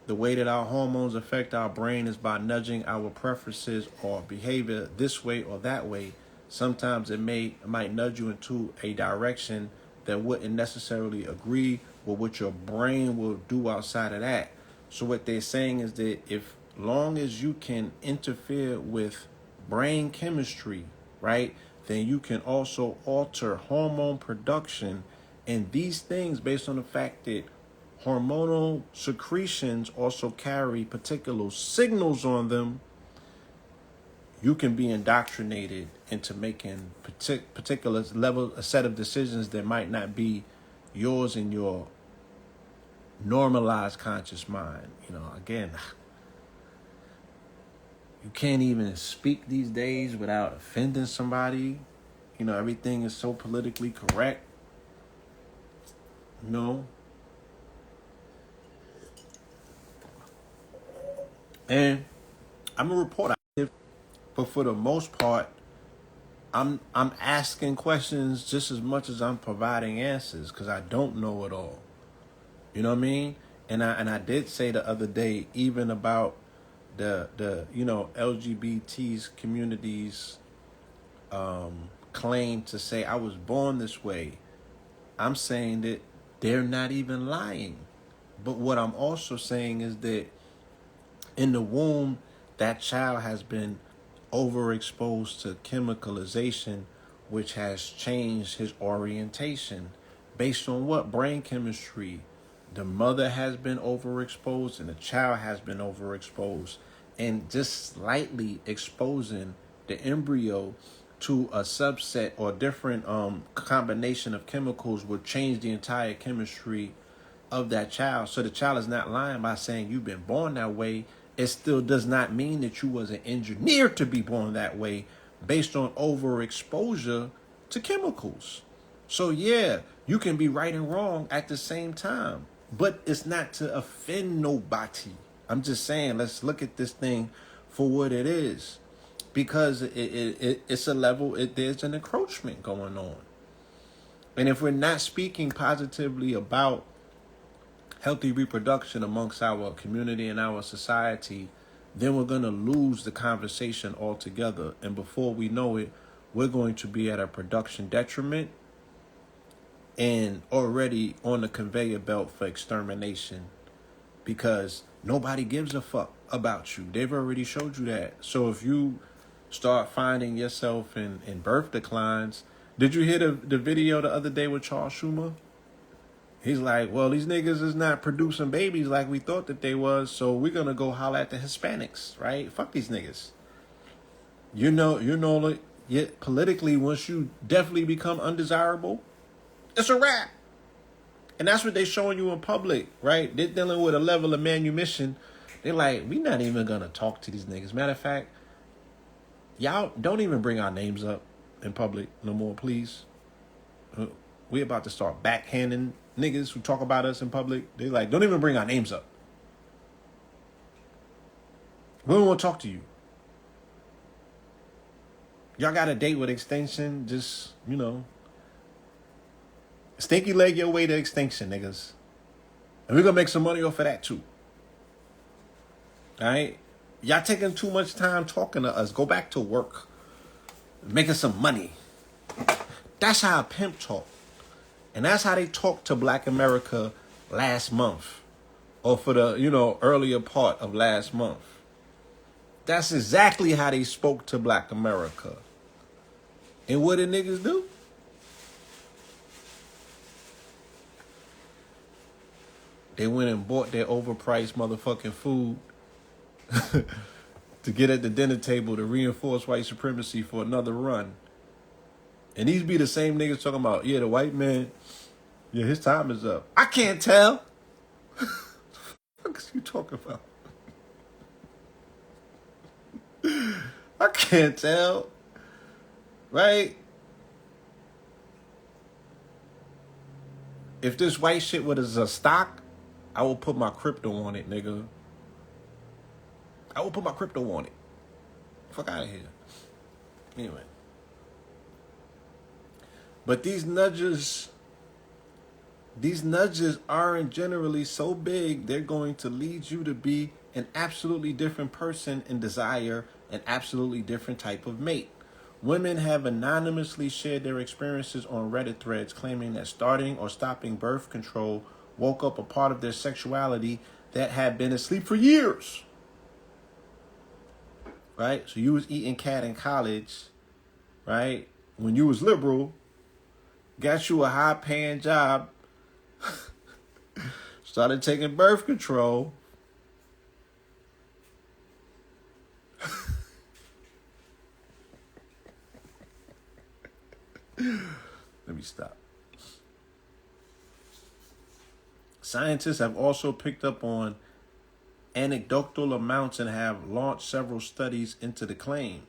the way that our hormones affect our brain is by nudging our preferences or behavior this way or that way. Sometimes it might nudge you into a direction that wouldn't necessarily agree with what your brain will do outside of that. So what they're saying is that if long as you can interfere with brain chemistry, right, then you can also alter hormone production. And these things, based on the fact that hormonal secretions also carry particular signals on them, you can be indoctrinated into making a set of decisions that might not be yours in your normalized conscious mind. Again, you can't even speak these days without offending somebody. Everything is so politically correct. And I'm a reporter, but for the most part, I'm asking questions just as much as I'm providing answers, because I don't know it all. You know what I mean? And I did say the other day, even about the LGBT's communities claim to say I was born this way. I'm saying that they're not even lying. But what I'm also saying is that in the womb, that child has been overexposed to chemicalization, which has changed his orientation. Based on what? Brain chemistry. The mother has been overexposed and the child has been overexposed. And just slightly exposing the embryo to a subset or different combination of chemicals would change the entire chemistry of that child. So the child is not lying by saying you've been born that way. It still does not mean that you wasn't engineered to be born that way based on overexposure to chemicals. So yeah, you can be right and wrong at the same time, but it's not to offend nobody. I'm just saying, let's look at this thing for what it is, because it's a level, there's an encroachment going on. And if we're not speaking positively about healthy reproduction amongst our community and our society, then we're going to lose the conversation altogether. And before we know it, we're going to be at a production detriment and already on the conveyor belt for extermination, because nobody gives a fuck about you. They've already showed you that. So if you start finding yourself in birth declines, did you hear the video the other day with Charles Schumer? He's like, well, these niggas is not producing babies like we thought that they was, so we're going to go holler at the Hispanics, right? Fuck these niggas. Politically, once you definitely become undesirable, it's a wrap. And that's what they're showing you in public, right? They're dealing with a level of manumission. They're like, we not even going to talk to these niggas. Matter of fact, y'all don't even bring our names up in public no more, please. We about to start backhanding niggas who talk about us in public. They like, don't even bring our names up. We don't want to talk to you. Y'all got a date with extinction, just, stinky leg your way to extinction, niggas. And we're going to make some money off of that, too. All right? Y'all taking too much time talking to us. Go back to work. Making some money. That's how a pimp talk. And that's how they talked to Black America last month. Or for the, earlier part of last month. That's exactly how they spoke to Black America. And what did niggas do? They went and bought their overpriced motherfucking food to get at the dinner table to reinforce white supremacy for another run. And these be the same niggas talking about, the white man, his time is up. I can't tell. What are you talking about? I can't tell. Right? If this white shit was a stock, I will put my crypto on it, nigga. I will put my crypto on it. Fuck out of here. Anyway. But these nudges aren't generally so big, they're going to lead you to be an absolutely different person and desire an absolutely different type of mate. Women have anonymously shared their experiences on Reddit threads claiming that starting or stopping birth control woke up a part of their sexuality that had been asleep for years. Right? So you was eating cat in college, right? When you was liberal, got you a high-paying job, started taking birth control. Let me stop. Scientists have also picked up on anecdotal amounts and have launched several studies into the claim.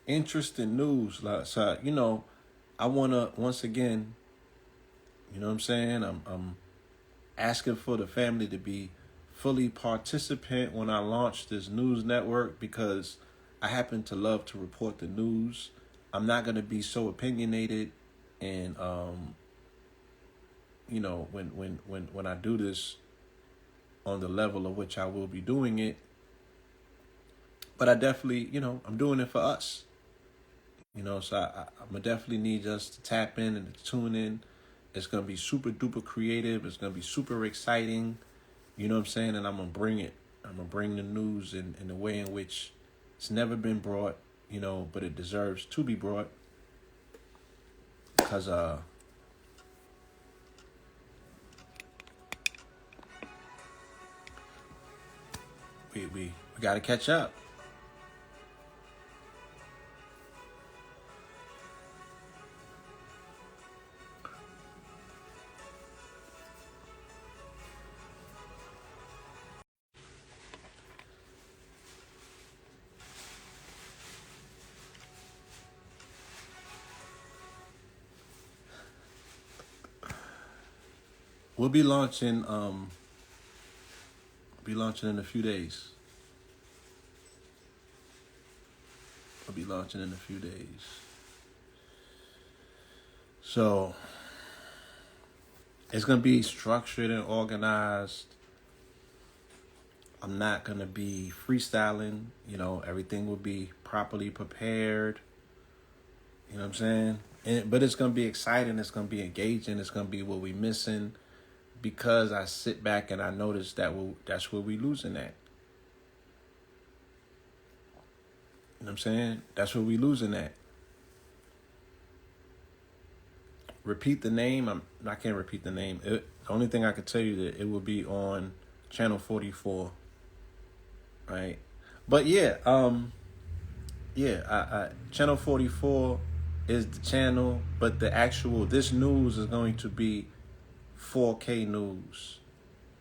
Interesting news. So, I want to, once again, you know what I'm saying? I'm asking for the family to be fully participant when I launch this news network because I happen to love to report the news. I'm not going to be so opinionated and, when I do this on the level of which I will be doing it. But I definitely, I'm doing it for us. So I'm going to definitely need us to tap in and to tune in. It's going to be super duper creative. It's going to be super exciting. You know what I'm saying? And I'm going to bring it. I'm going to bring the news in a way in which it's never been brought, but it deserves to be brought. Because, we got to catch up. We'll be launching in a few days. So it's going to be structured and organized. I'm not going to be freestyling. Everything will be properly prepared. You know what I'm saying? But it's going to be exciting. It's going to be engaging. It's going to be what we missing. Because I sit back and I notice that's where we losing at. You know what I'm saying? That's where we losing at. Repeat the name. I can't repeat the name. The only thing I could tell you that it will be on channel 44. Right? But channel 44 is the channel, but this news is going to be 4K news.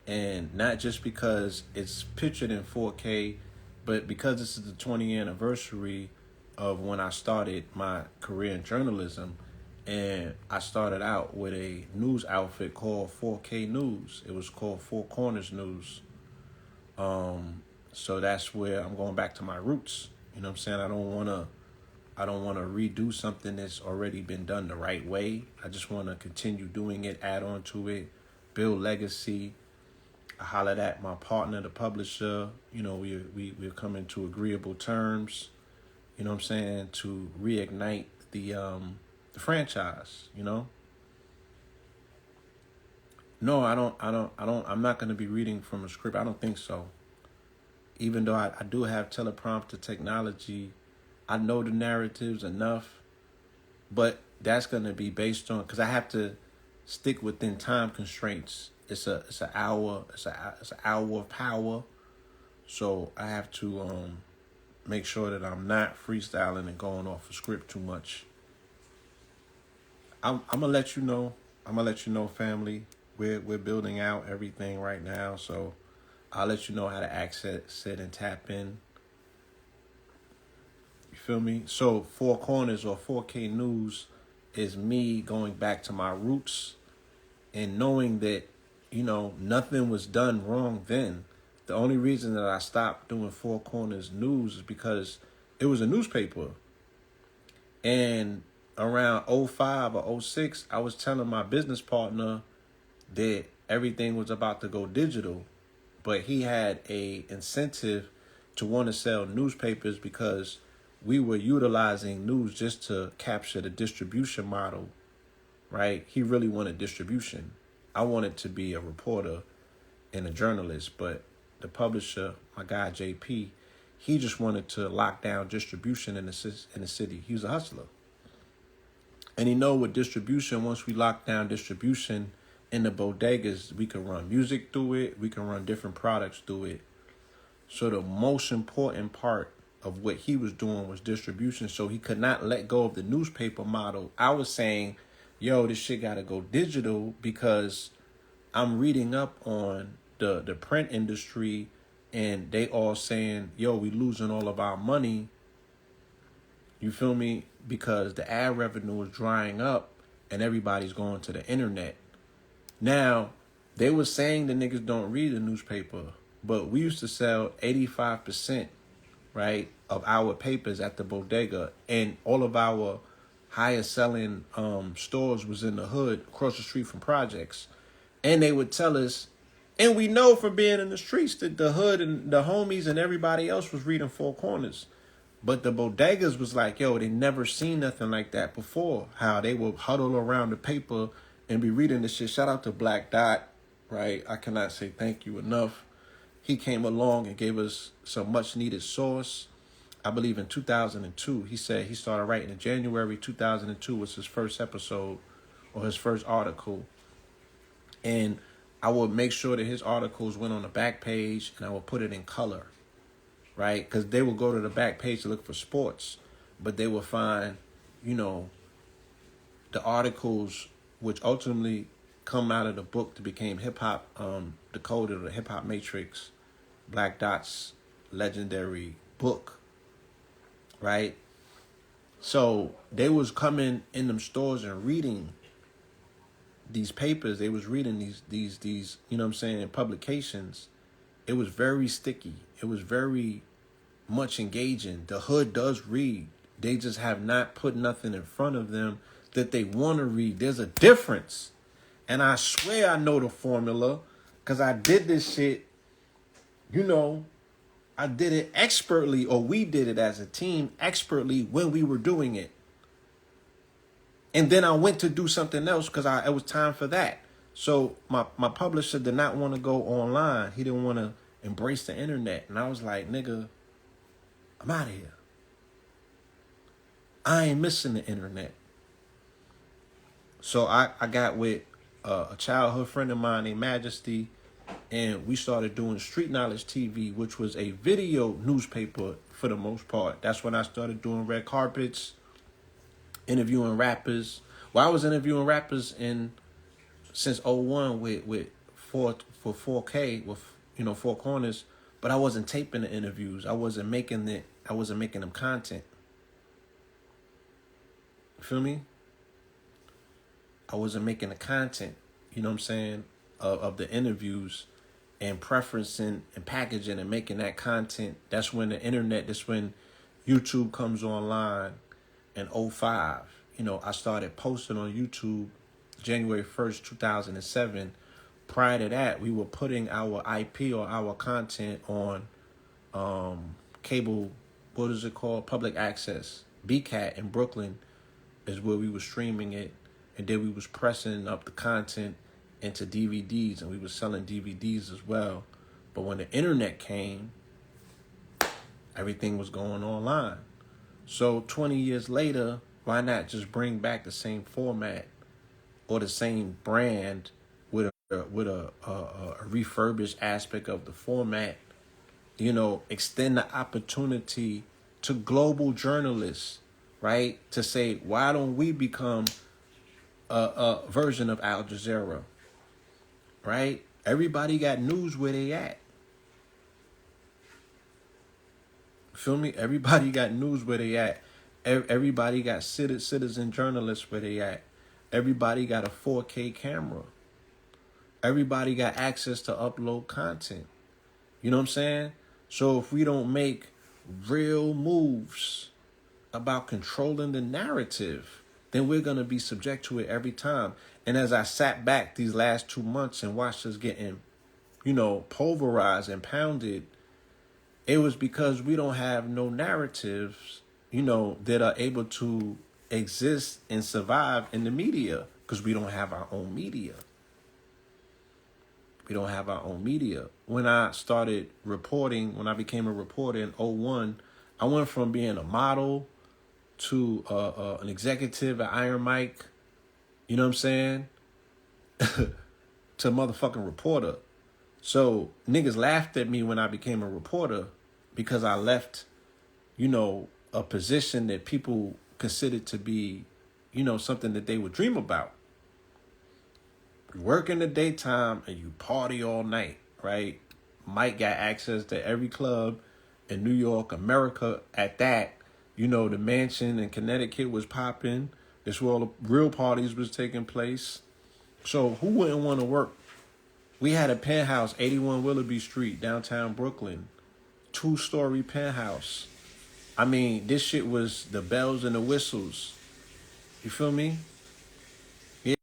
And not just because it's pictured in 4K, but because this is the 20th anniversary of when I started my career in journalism, And I started out with a news outfit called 4K News. It was called Four Corners News. So that's where I'm going back to my roots. You know what I'm saying? I don't wanna redo something that's already been done the right way. I just wanna continue doing it, add on to it, build legacy. I hollered at my partner, the publisher. You know, we're coming to agreeable terms. You know what I'm saying? To reignite the franchise. You know. No, I'm not gonna be reading from a script. I don't think so. Even though I do have teleprompter technology, I know the narratives enough, but that's gonna be based on, because I have to stick within time constraints. It's an hour of power, so I have to make sure that I'm not freestyling and going off a script too much. I'm gonna let you know. Family. We're building out everything right now, so I'll let you know how to access it and tap in. You feel me? So Four Corners or 4K News is me going back to my roots and knowing that, you know, nothing was done wrong then. The only reason that I stopped doing Four Corners News is because it was a newspaper. And around 05 or 06, I was telling my business partner that everything was about to go digital, but he had a incentive to want to sell newspapers because we were utilizing news just to capture the distribution model, right? He really wanted distribution. I wanted to be a reporter and a journalist, but the publisher, my guy JP, he just wanted to lock down distribution in the city. He was a hustler. And he know with distribution, once we lock down distribution in the bodegas, we can run music through it. We can run different products through it. So the most important part of what he was doing was distribution. So he could not let go of the newspaper model. I was saying, yo, this shit got to go digital because I'm reading up on the print industry and they all saying, yo, we losing all of our money. You feel me? Because the ad revenue is drying up and everybody's going to the internet. Now, they were saying the niggas don't read the newspaper, but we used to sell 85%, right, of our papers at the bodega, and all of our highest selling stores was in the hood across the street from projects. And they would tell us, and we know from being in the streets that the hood and the homies and everybody else was reading Four Corners. But the bodegas was like, yo, they never seen nothing like that before. How they would huddle around the paper and be reading this shit. Shout out to Black Dot, right? I cannot say thank you enough. He came along and gave us some much needed source. I believe in 2002. He said he started writing in January 2002 was his first episode or his first article. And I would make sure that his articles went on the back page and I would put it in color, right? Because they would go to the back page to look for sports, but they would find, you know, the articles which ultimately come out of the book to become hip hop decoded, or the hip hop matrix, Black Dot's legendary book, right? So they was coming in them stores and reading these papers. They was reading these, you know what I'm saying, publications. It was very sticky. It was very much engaging. The hood does read. They just have not put nothing in front of them that they want to read. There's a difference. And I swear I know the formula because I did this shit, you know, I did it expertly, or we did it as a team expertly when we were doing it. And then I went to do something else because it was time for that. So my publisher did not want to go online. He didn't want to embrace the internet. And I was like, nigga, I'm out of here. I ain't missing the internet. So I got with a childhood friend of mine named Majesty, and we started doing Street Knowledge TV, which was a video newspaper for the most part. That's when I started doing red carpets, interviewing rappers. Well, I was interviewing rappers since 01 with 4K with, you know, Four Corners, but I wasn't taping the interviews. I wasn't making them content. You feel me? I wasn't making the content, you know what I'm saying, of the interviews and preferencing and packaging and making that content. That's when the internet, that's when YouTube comes online in '05. You know, I started posting on YouTube January 1st, 2007. Prior to that, we were putting our IP or our content on cable, what is it called? Public access. BCAT in Brooklyn is where we were streaming it. And then we was pressing up the content into DVDs, and we was selling DVDs as well. But when the internet came, everything was going online. So 20 years later, why not just bring back the same format or the same brand with a refurbished aspect of the format? You know, extend the opportunity to global journalists, right? To say, why don't we become a version of Al Jazeera, right? Everybody got news where they at. Feel me? Everybody got news where they at. Everybody got citizen journalists where they at. Everybody got a 4K camera. Everybody got access to upload content. You know what I'm saying? So if we don't make real moves about controlling the narrative, then we're going to be subject to it every time. And as I sat back these last 2 months and watched us getting, you know, pulverized and pounded, it was because we don't have no narratives, you know, that are able to exist and survive in the media, because we don't have our own media. We don't have our own media. When I started reporting, when I became a reporter in '01, I went from being a model to an executive at Iron Mike, you know what I'm saying, to a motherfucking reporter. So niggas laughed at me when I became a reporter because I left, you know, a position that people considered to be, you know, something that they would dream about. You work in the daytime and you party all night, right? Mike got access to every club in New York, America at that. You know, the mansion in Connecticut was popping. That's where all the real parties was taking place. So who wouldn't want to work? We had a penthouse, 81 Willoughby Street, downtown Brooklyn. 2-story penthouse. I mean, this shit was the bells and the whistles. You feel me? Yeah.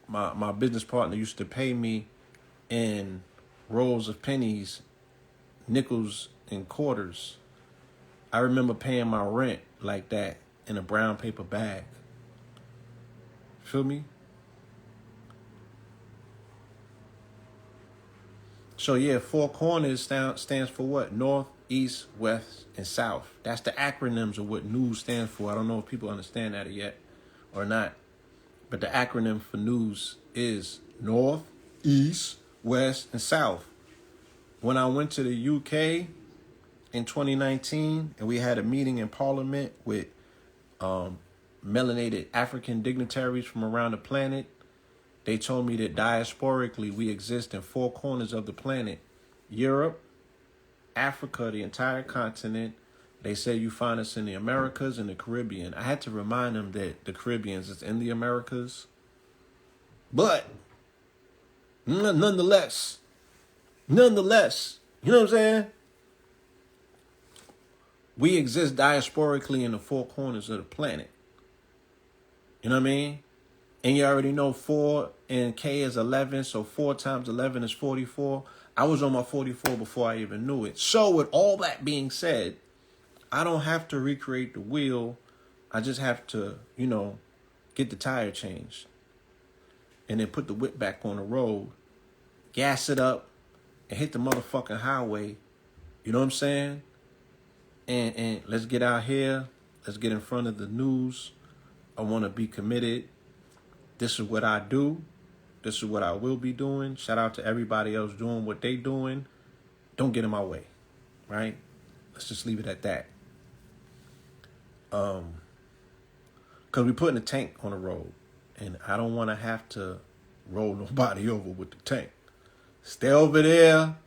My business partner used to pay me in rolls of pennies, nickels, and quarters. I remember paying my rent like that in a brown paper bag. Feel me? So yeah, Four Corners stands for what? North, East, West, and South. That's the acronyms of what news stands for. I don't know if people understand that yet or not. But the acronym for news is North, East, West, and South. When I went to the UK in 2019 and we had a meeting in Parliament with melanated African dignitaries from around the planet, they told me that diasporically we exist in 4 corners of the planet. Europe, Africa, the entire continent. They say you find us in the Americas and the Caribbean. I had to remind them that the Caribbean is in the Americas. But nonetheless, you know what I'm saying? We exist diasporically in the 4 corners of the planet. You know what I mean? And you already know 4 and K is 11, so 4 times 11 is 44. I was on my 44 before I even knew it. So with all that being said, I don't have to recreate the wheel. I just have to, you know, get the tire changed. And then put the whip back on the road, gas it up, and hit the motherfucking highway. You know what I'm saying? And let's get out here. Let's get in front of the news. I want to be committed. This is what I do. This is what I will be doing. Shout out to everybody else doing what they doing. Don't get in my way, right? Let's just leave it at that. Because we putting a tank on the road, and I don't want to have to roll nobody over with the tank. Stay over there.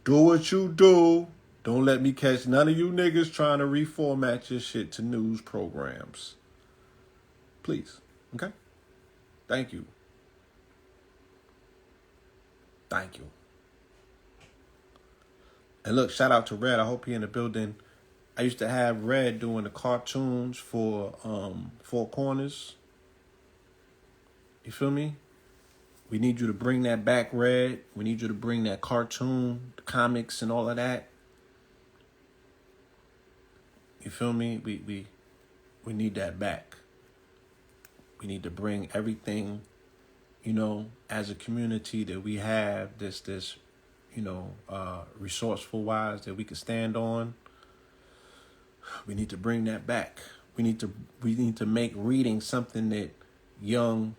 Do what you do. Don't let me catch none of you niggas trying to reformat your shit to news programs. Please, okay? Thank you. Thank you. And look, shout out to Red. I hope he in the building. I used to have Red doing the cartoons for Four Corners. You feel me? We need you to bring that back, Red. We need you to bring that cartoon, the comics, and all of that. You feel me? We need that back. We need to bring everything, you know, as a community that we have this you know, resourceful wise that we can stand on. We need to bring that back. We need to make reading something that young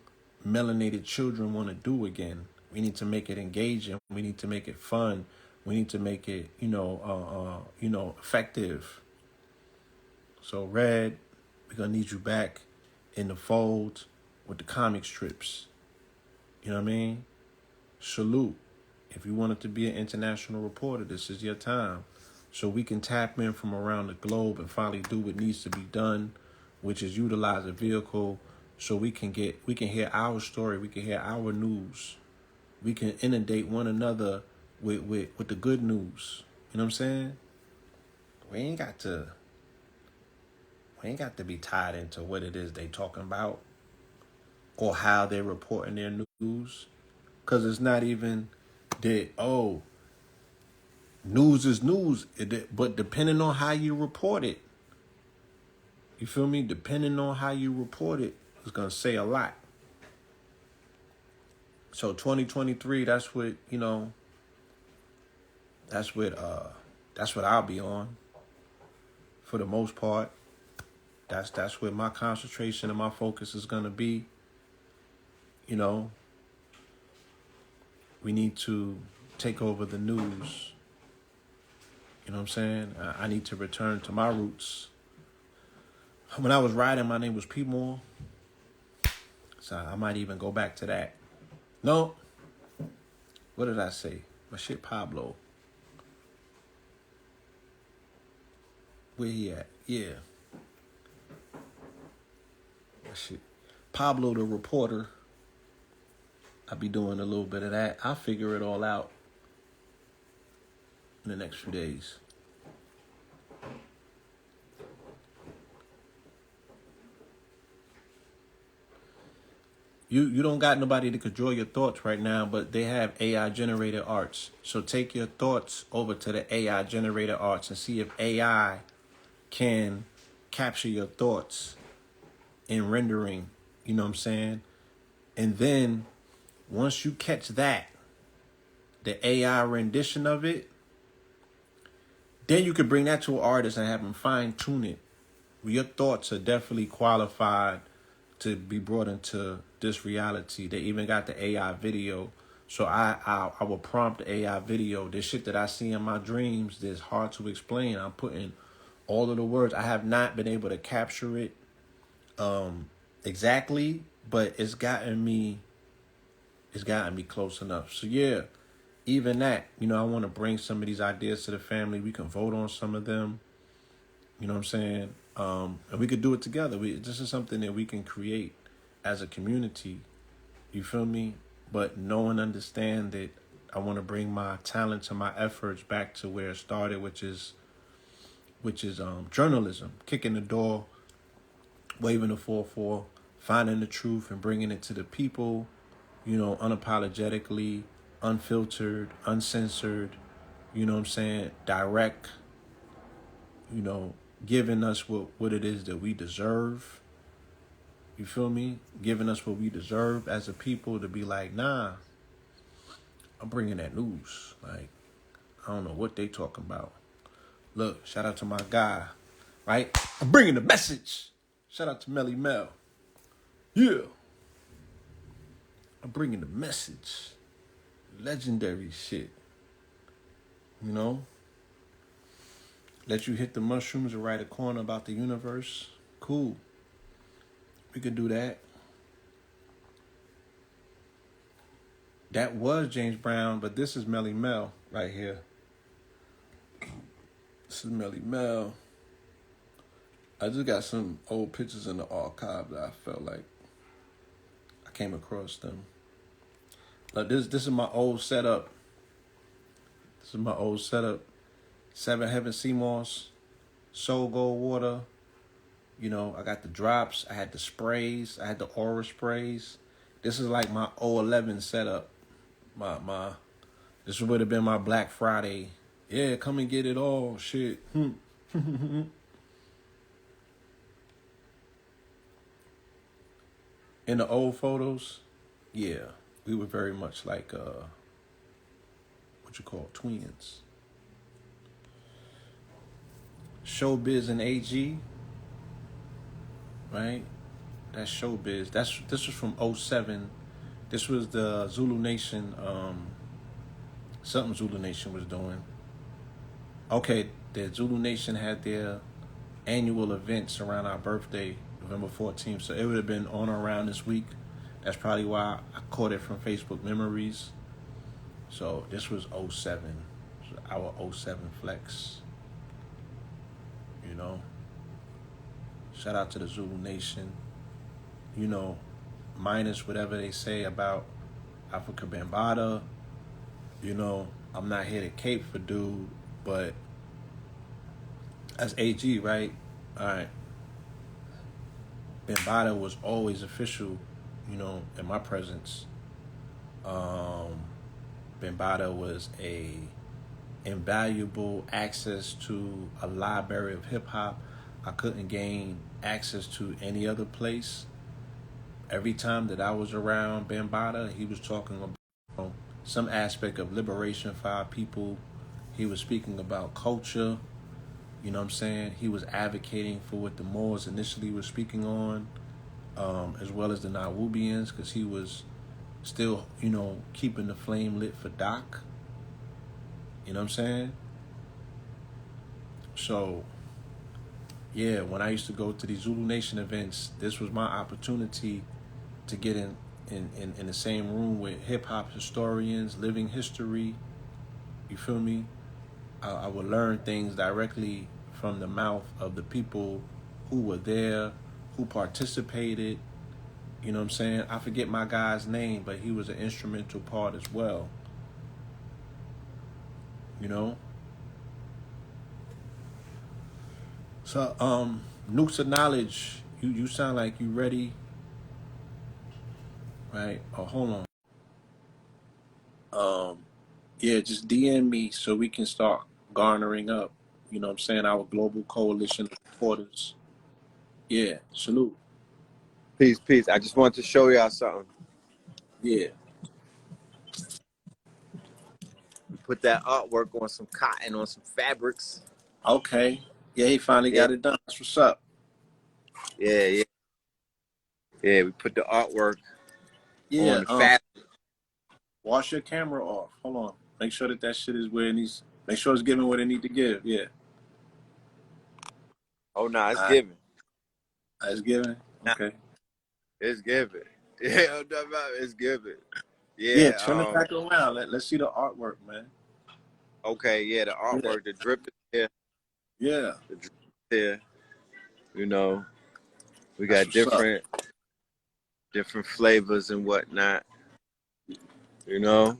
melanated children want to do again. We need to make it engaging. We need to make it fun. We need to make it, you know, effective. So Red, we're gonna need you back in the fold with the comic strips. You know what I mean? Salute. If you wanted to be an international reporter, this is your time. So we can tap in from around the globe and finally do what needs to be done, which is utilize a vehicle so we can hear our story, we can hear our news. We can inundate one another with the good news. You know what I'm saying? We ain't got to be tied into what it is they talking about or how they're reporting their news. Because it's not even that, news is news. But depending on how you report it, you feel me? Depending on how you report it, it's going to say a lot. So 2023, that's what, you know, that's what I'll be on for the most part. That's where my concentration and my focus is going to be. You know, we need to take over the news. You know what I'm saying? I need to return to my roots. When I was writing, my name was P. Moore. So I might even go back to that. No. What did I say? My shit Pablo. Where he at? Yeah. My shit. Pablo the reporter. I'll be doing a little bit of that. I'll figure it all out in the next few days. You don't got nobody that could draw your thoughts right now, but they have AI generated arts. So take your thoughts over to the AI generated arts and see if AI can capture your thoughts in rendering, you know what I'm saying? And then once you catch that, the AI rendition of it, then you can bring that to an artist and have them fine tune it. Your thoughts are definitely qualified to be brought into this reality. They even got the AI video. So I will prompt the AI video. This shit that I see in my dreams that's hard to explain. I'm putting all of the words. I have not been able to capture it exactly, but it's gotten me close enough. So yeah, even that, you know, I want to bring some of these ideas to the family. We can vote on some of them. You know what I'm saying? And we could do it together. This is something that we can create as a community. You feel me? But know and understand that I want to bring my talents and my efforts back to where it started, which is journalism, kicking the door, waving the 4-4, finding the truth and bringing it to the people, you know, unapologetically, unfiltered, uncensored, you know what I'm saying, direct, you know, giving us what it is that we deserve. You feel me? Giving us what we deserve as a people to be like, nah, I'm bringing that news. Like, I don't know what they talking about. Look, shout out to my guy, right? I'm bringing the message. Shout out to Melly Mel. Yeah. I'm bringing the message. Legendary shit. You know? Let you hit the mushrooms and write a corner about the universe. Cool. We could do that. That was James Brown, but this is Melly Mel right here. This is Melly Mel. I just got some old pictures in the archive that I felt like I came across them. Look, this is my old setup. This is my old setup. 7 Heaven Sea Moss, Soul Gold Water. You know, I got the drops. I had the sprays. I had the aura sprays. This is like my 011 setup. My this would have been my Black Friday. Yeah, come and get it all. Shit. In the old photos, yeah, we were very much like what you call twins. Showbiz and AG, right? That's Showbiz. This was from 07. This was the Zulu Nation, something Zulu Nation was doing. Okay, the Zulu Nation had their annual events around our birthday, November 14th. So it would have been on or around this week. That's probably why I caught it from Facebook Memories. So this was 07, our 07 flex. You know, shout out to the Zulu Nation. You know, minus whatever they say about Africa Bambaataa. You know, I'm not here to cape for dude, but that's AG, right? All right. Bambaataa was always official, you know, in my presence. Bambaataa was a invaluable access to a library of hip hop I couldn't gain access to any other place. Every time that I was around Bambaataa, he was talking about some aspect of liberation for our people. He was speaking about culture. You know what I'm saying? He was advocating for what the Moors initially were speaking on, as well as the Nawubians, because he was still, you know, keeping the flame lit for Doc. You know what I'm saying? So, yeah, when I used to go to these Zulu Nation events, this was my opportunity to get in the same room with hip-hop historians, living history. You feel me? I would learn things directly from the mouth of the people who were there, who participated. You know what I'm saying? I forget my guy's name, but he was an instrumental part as well. You know? So, Nukes of Knowledge, you sound like you ready. Right? Oh, hold on. Yeah, just DM me so we can start garnering up, you know what I'm saying, our global coalition of supporters. Yeah, salute. Peace, peace. I just wanted to show y'all something. Yeah. We put that artwork on some cotton, on some fabrics. Okay. Yeah, he finally Yeah. got it done. That's what's up. Yeah. Yeah, we put the artwork on the fabric. Wash your camera off. Hold on. Make sure that shit is where it needs. Make sure it's giving what it need to give. Yeah. Oh, no, it's giving. It's giving? Okay. It's giving. Yeah, it's giving. Yeah, turn it back around. Let's see the artwork, man. Okay, yeah, the artwork, the drip is there. Yeah. The drip is there. You know, we got different flavors and whatnot. You know?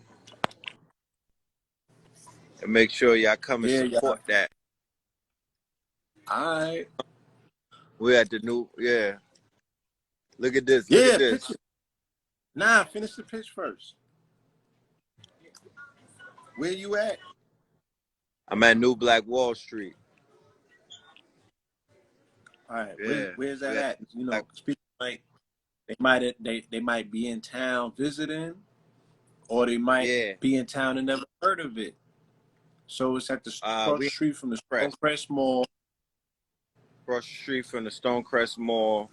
And make sure y'all come and support that. All right. We at the new, Look at this. Look at this. Nah, finish the pitch first. Where you at? I'm at New Black Wall Street. All right. Yeah. Where's that at? You know, people they might be in town visiting, or they might be in town and never heard of it. So it's at the cross street from the Stonecrest Mall. Cross the street from the Stonecrest Mall,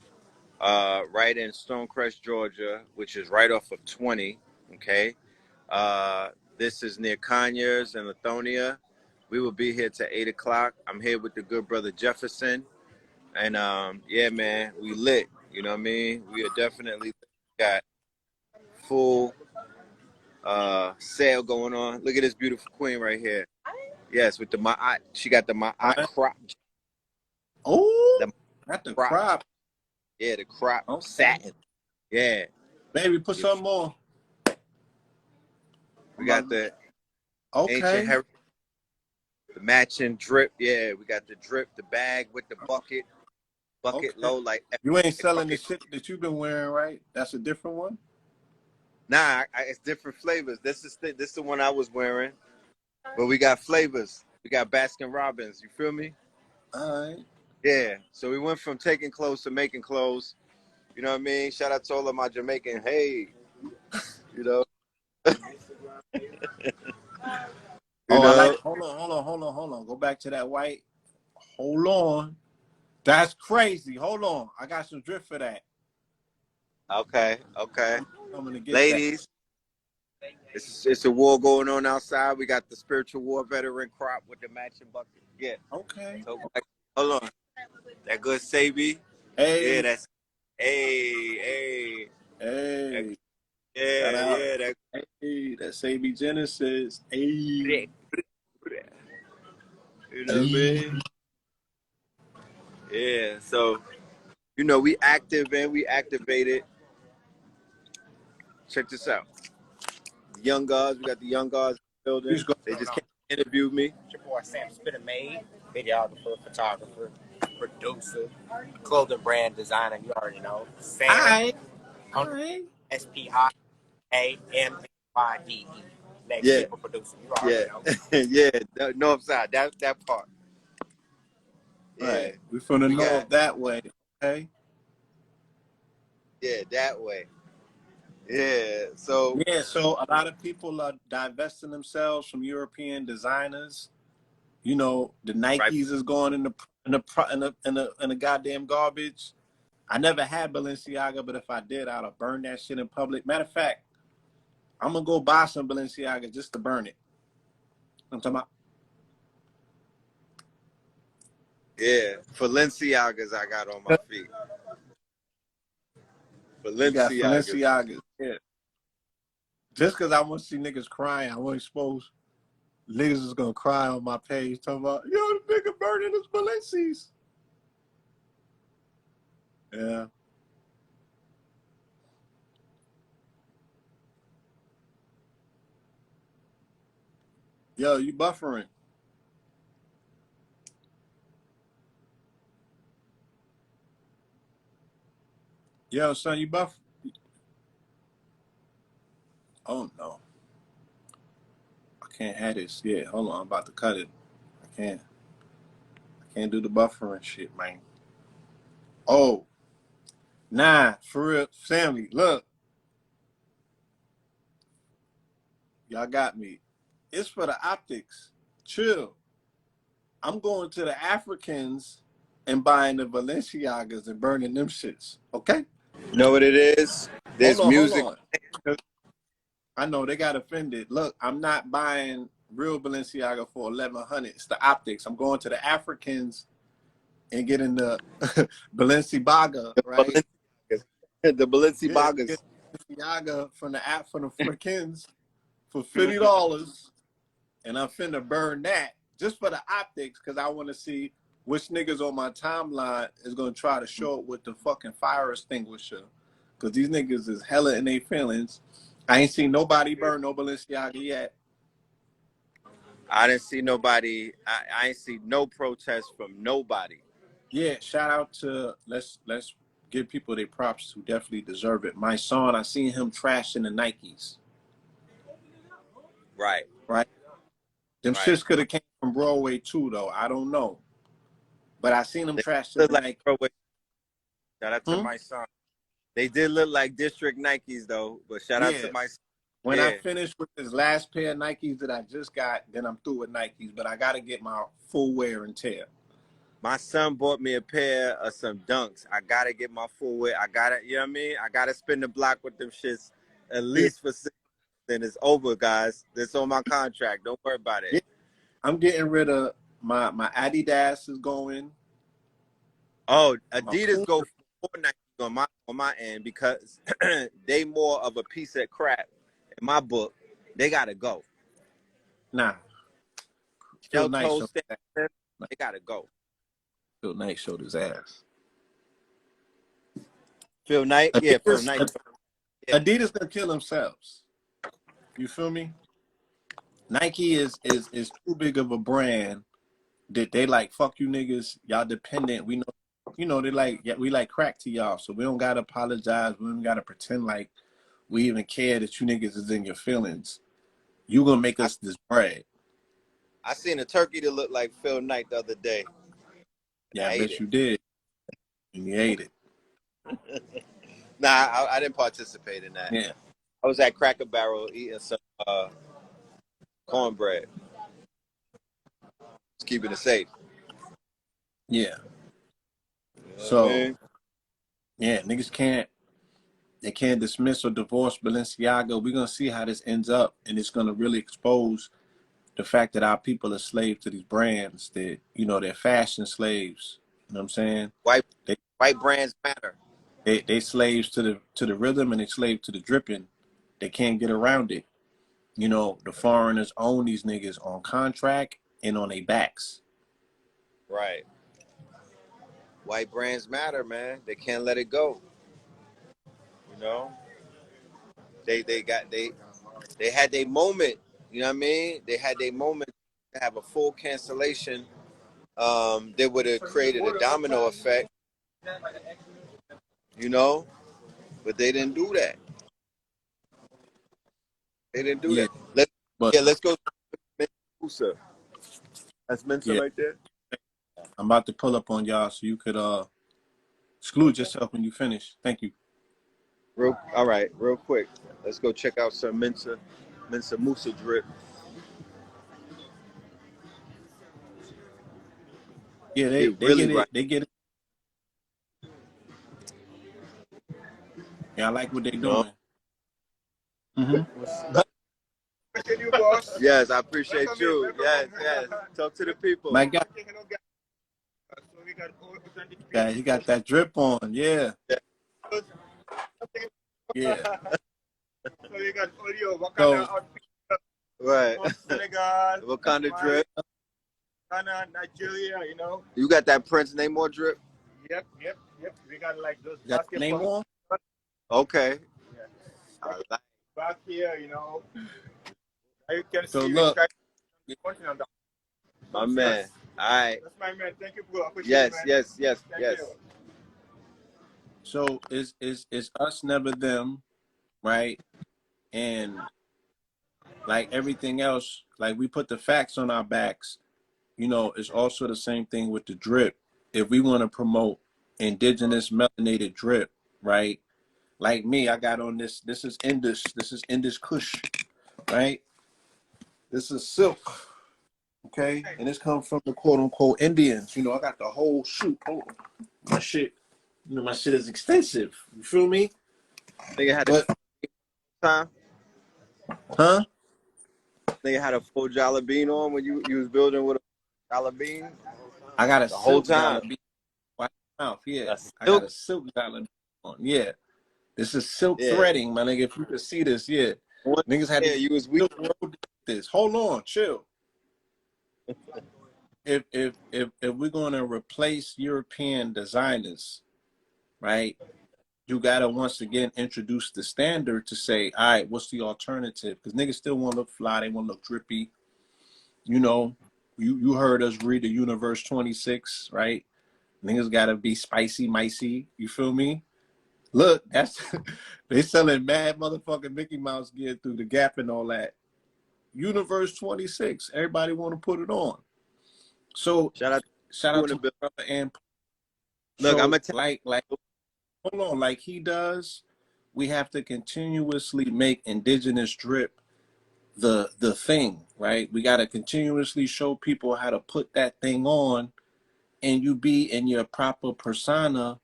right in Stonecrest, Georgia, which is right off of 20. Okay. This is near Conyers and Lithonia. We will be here till 8 o'clock. I'm here with the good brother Jefferson. And yeah, man, we lit. You know what I mean? We are definitely got full sale going on. Look at this beautiful queen right here. Yes, with the Ma'at. She got the Ma'at crop. Oh, not the crop. Yeah, the crop satin. Yeah. Baby, put some more. We got the ancient Okay. heritage, the matching drip. Yeah, we got the drip, the bag with the bucket Okay. low, like You ain't selling the bucket. shit that you've been wearing, right? That's a different one. Nah, it's different flavors. This is the one I was wearing, but we got flavors. We got Baskin Robbins. You feel me? All right. Yeah. So we went from taking clothes to making clothes. You know what I mean? Shout out to all of my Jamaican. Hey, you know, you Oh, I like. know. Hold on. Go back to that white. Hold on. That's crazy. Hold on. I got some drift for that. Okay. I'm gonna get that. Ladies, it's a war going on outside. We got the spiritual war veteran crop with the matching bucket. Yeah. Okay. So hold on. That good Sebi. Hey. Yeah, that's hey. Hey. Shout Yeah, out. yeah, that Hey, that Sebi Genesis. Hey. you know what I Hey. mean? Yeah. So, you know, we active and we activated. Check this out. The young guards, we got the young guards in the building. They just came to interview me. It's your boy Sam Spitter Made, videographer, photographer, producer, clothing brand designer. You already know. Sam, All right. SPIAMYDE. Next Yeah, super producer. You yeah, already know. yeah. North side. That part. All Yeah, right. We from the we got north that way. Okay. that way. Yeah. So Yeah. So a lot of people are divesting themselves from European designers. You know, the right. Nikes is going in the goddamn garbage. I never had Balenciaga, but if I did, I'd have burned that shit in public. Matter of fact, I'm gonna go buy some Balenciaga just to burn it. I'm talking about. Yeah, Balenciagas I got on my feet. You got Balenciagas. Balenciagas. Yeah. Just because I want to see niggas crying, I wasn't supposed niggas is gonna cry on my page talking about, yo, the nigga burning his Balenci's. Yeah. Yo, you buffering. Yo, son, you buff. Oh no. I can't have this. Yeah, hold on, I'm about to cut it. I can't do the buffering shit, man. Oh, nah, for real. Sammy, look. Y'all got me. It's for the optics. Chill. I'm going to the Africans and buying the Balenciagas and burning them shits. Okay? You know what it is? There's Hold music. on. I know they got offended. Look, I'm not buying real Balenciaga for 1,100. It's the optics. I'm going to the Africans and getting the Balenciaga, right? The Yeah, Balenciagas. get Balenciaga from the Africans for $50, and I'm finna burn that just for the optics because I want to see which niggas on my timeline is gonna try to show up with the fucking fire extinguisher. Cause these niggas is hella in their feelings. I ain't seen nobody burn no Balenciaga yet. I didn't see nobody. I ain't see no protest from nobody. Yeah, shout out to let's give people their props who definitely deserve it. My son, I seen him trashing the Nikes. Right, Right? Them right. shits could have came from Broadway too, though. I don't know. But I seen him They trashing look the like Nike. shout out to my son. They did look like district Nikes though, but shout out to Yeah. my son. When I Yeah. finish with this last pair of Nikes that I just got, then I'm through with Nikes. But I got to get my full wear and tear. My son bought me a pair of some dunks. I gotta get my full weight. I gotta, you know what I mean? I gotta spin the block with them shits at Yeah. least for 6. Then it's over, guys. It's on my contract. Don't worry about it. Yeah. I'm getting rid of my Adidas is going. Oh, My Adidas Puma. go for Nike on my end because they more of a piece of crap in my book. They gotta go. Nah. Phil Shell Knight toe showed stand, his ass. they gotta go. Phil Knight showed his ass. Phil Knight, yeah, Phil Adidas, Knight. Adidas gonna kill themselves. You feel me? Nike is too big of a brand that they like, fuck you niggas, y'all dependent. We know, you know, they like, yeah, we like crack to y'all, so we don't gotta apologize. We don't gotta pretend like we even care that you niggas is in your feelings. You gonna make us this bread. I seen a turkey that looked like Phil Knight the other day. Yeah, I I ate bet it. you did. And you ate it. Nah, I didn't participate in that. Yeah. I was at Cracker Barrel eating some cornbread. Just keeping it safe. Yeah. You know what I So, mean? yeah, niggas can't dismiss or divorce Balenciaga. We're gonna see how this ends up, and it's gonna really expose the fact that our people are slaves to these brands, that, you know, they're fashion slaves. You know what I'm saying? They White brands matter. they slaves to the rhythm, and they slave to the dripping. They can't get around it. You know, the foreigners own these niggas on contract and on their backs. Right. White brands matter, man. They can't let it go. You know? They had their moment. You know what I mean? They had their moment to have a full cancellation. They would have created a domino effect, you know, but they didn't do that. They didn't do Yeah, that. but Let's go. Mensa. That's Mensa yeah, right there. I'm about to pull up on y'all so you could exclude yourself when you finish. Thank you. All right, real quick. Let's go check out some Mensa Musa drip. Yeah, Get they really get it. right. They get it. Yeah, I like what they're You know? doing. Mm-hmm. Yes, I appreciate you. Yes, yes. Talk to the people. My guy, he got that drip on. Yeah, yeah. So we got audio. What kind So of outfit? Right. Senegal, What kind of drip? Ghana, Nigeria, you know? You got that Prince Namor drip? Yep. We got like those got the name basketball. on. Okay. Yeah. I like. Back here, you know. You can So see we look, try working on that. My man. All right. That's my man. Thank you, bro. Appreciate it, Yes, man. yes, yes, Thank yes. you. so it's us, never them, right? And like everything else, like we put the facts on our backs. You know, it's also the same thing with the drip. If we want to promote indigenous melanated drip, right? Like me, I got on this. This is Indus. This is Indus Kush, right? This is silk, okay? And this comes from the quote unquote Indians. You know, I got the whole shoot. Hold on. My shit, you know, my shit is extensive. You feel me? Nigga had a But, time. huh? Nigga had a full Jolly Bean on when you was building with a Jolly Bean I got a the whole silk time. dollar bean. Watch your mouth, yeah. That's I got silk. a silk dollar bean on, yeah. This is silk Yeah. threading, my nigga. If you could see this, yeah. Niggas had Yeah, to you was weak. silk road this. Hold on, chill. If we're gonna replace European designers, right? You gotta once again introduce the standard to say, all right, what's the alternative? Because niggas still want to look fly, they want to look drippy. You know, you heard us read the Universe 26, right? Niggas gotta be spicy, micey. You feel me? Look, that's they selling mad motherfucking Mickey Mouse gear through the Gap and all that. Universe 26, everybody want to put it on. So Shout out shout to you out in to the my building. brother and Look, I'm so gonna tell like hold on, like he does, we have to continuously make indigenous drip the thing, right? We got to continuously show people how to put that thing on, and you be in your proper persona,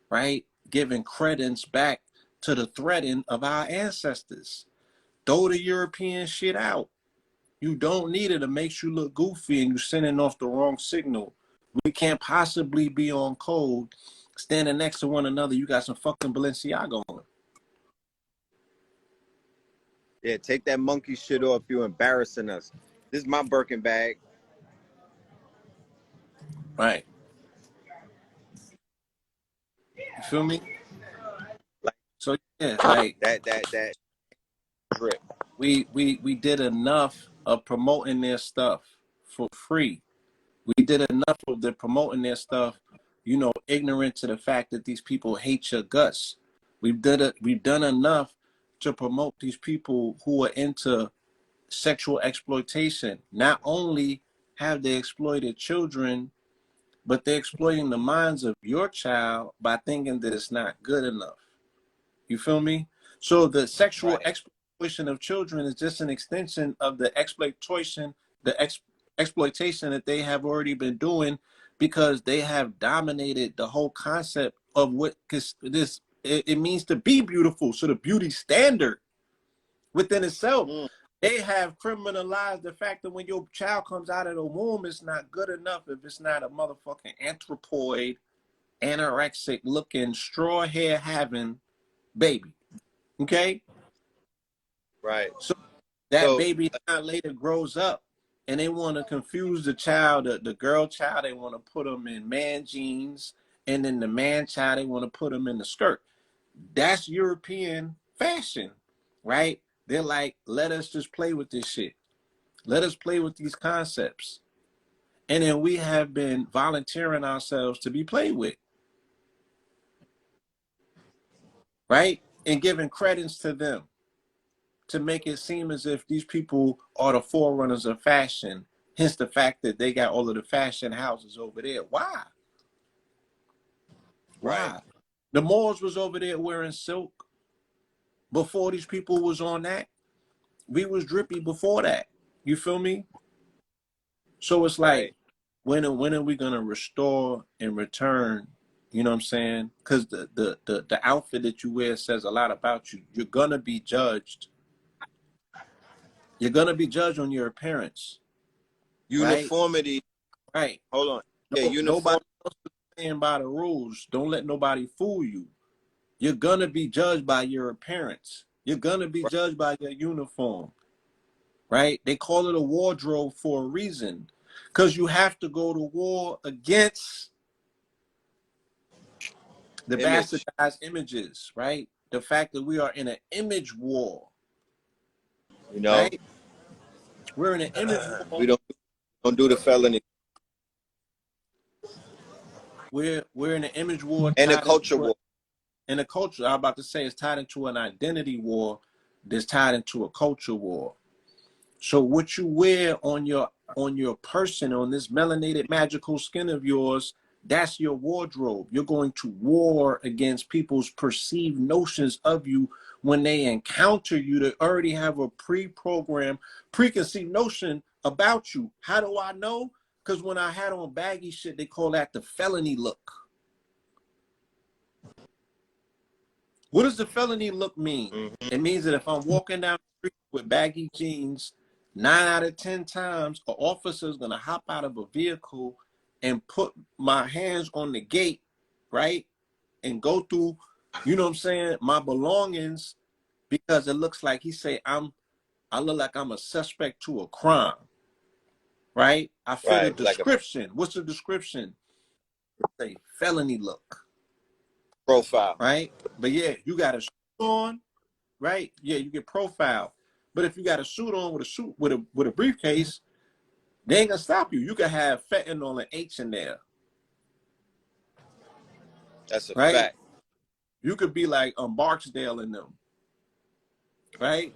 right? Giving credence back to the threading of our ancestors. Throw the European shit out. You don't need it. It makes you look goofy and you're sending off the wrong signal. We can't possibly be on code standing next to one another. You got some fucking Balenciaga on. yeah, take that monkey shit off. You embarrassing us. This is my Birkin bag. Right. You feel me? Like So yeah, like that grip. we did enough of promoting their stuff for free. We did enough of the promoting their stuff, you know, ignorant to the fact that these people hate your guts. We've done enough to promote these people who are into sexual exploitation. Not only have they exploited children, but they're exploiting the minds of your child by thinking that it's not good enough. You feel me? So the sexual Right. exploitation of children is just an extension of the exploitation that they have already been doing, because they have dominated the whole concept of what it means to be beautiful. So the beauty standard within itself, Mm. they have criminalized the fact that when your child comes out of the womb, it's not good enough if it's not a motherfucking anthropoid, anorexic looking, straw hair having baby. Okay? Right. So that So baby now later grows up and they want to confuse the child, the girl child, they want to put them in man jeans, and then the man child, they want to put them in the skirt. That's European fashion, right? They're like, let us just play with this shit. Let us play with these concepts. And then we have been volunteering ourselves to be played with, right? And giving credits to them to make it seem as if these people are the forerunners of fashion. Hence the fact that they got all of the fashion houses over there. Why? right. Why? The Moors was over there wearing silk before these people was on that. We was drippy before that. You feel me? So it's like, Right. when are we gonna restore and return? You know what I'm saying? Because the outfit that you wear says a lot about you. You're gonna be judged. You're gonna be judged on your appearance, right? Uniformity. Right. Hold on. Yeah, No, nobody uniform. else is playing by the rules. Don't let nobody fool you. You're gonna be judged by your appearance. You're gonna be Right. judged by your uniform, right? They call it a wardrobe for a reason, because you have to go to war against the Image. bastardized images, right? The fact that we are in an image war, You know, right? We're in an image we war. don't do the felony We're in an image war and the tied culture into war. in a culture. I'm about to say it's tied into an identity war that's tied into a culture war. So what you wear on your person, on this melanated magical skin of yours, that's your wardrobe. You're going to war against people's perceived notions of you when they encounter you. They already have a pre-programmed, preconceived notion about you. How do I know? Because when I had on baggy shit, they call that the felony look. What does the felony look mean? Mm-hmm. It means that if I'm walking down the street with baggy jeans, 9 out of 10 times, an officer is going to hop out of a vehicle and put my hands on the gate, right? And go through, you know what I'm saying, my belongings, because it looks like I look like I'm a suspect to a crime, right? I fit a Right. Like a description. What's the description? Say felony look, profile. right? But yeah, you got a suit on, right? Yeah, you get profiled. But if you got a suit on with a briefcase, they ain't gonna stop you. You can have fentanyl and H in there, That's a right? fact. You could be like Barksdale in them, right?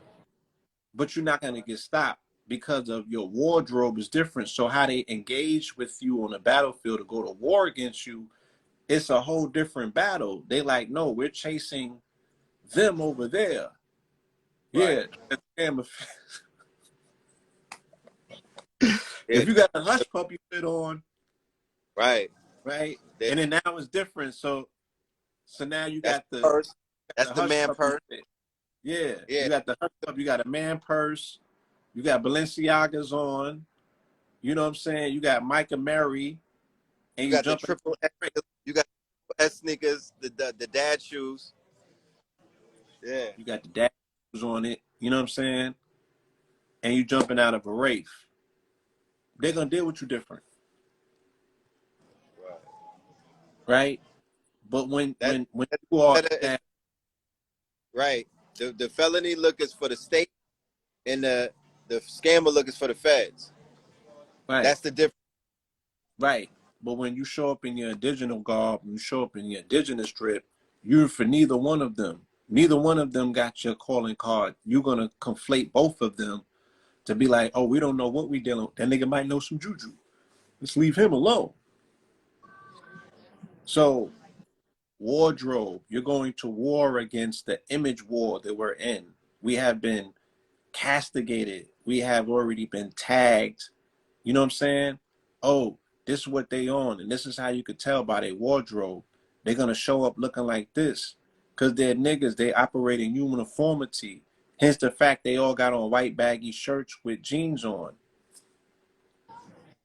But you're not gonna get stopped because of your wardrobe is different. So how they engage with you on the battlefield to go to war against you, it's a whole different battle. They like, no, we're chasing them over there. Right. Yeah. Damn, Yeah. if you got a hush puppy fit on, Right. right? That- And then now it's different. So now you That's got the purse. That's the the hush man puppy purse. fit. Yeah, Yeah. you got the hush puppy. You got a man purse. You got Balenciagas on. You know what I'm saying? You got Micah Mary, and You you got the jumping. triple S. You got S sneakers. The dad shoes. Yeah. You got the dash on it. You know what I'm saying? And you jumping out of a Wraith. They're gonna deal with you different, Right. right? But when That you are better is that, right. The felony look is for the state, and the scammer look is for the feds. Right. That's the difference. Right. But when you show up in your indigenous garb, you show up in your indigenous drip, you're for neither one of them. Neither one of them got your calling card. You're going to conflate both of them to be like, oh, we don't know what we dealing with. That nigga might know some juju. Let's leave him alone. So, wardrobe, you're going to war against the image war that we're in. We have been castigated. We have already been tagged. You know what I'm saying? Oh, this is what they on, and this is how you could tell by their wardrobe. They're gonna show up looking like this, cause they're niggas. They operate in uniformity. Hence the fact they all got on white baggy shirts with jeans on.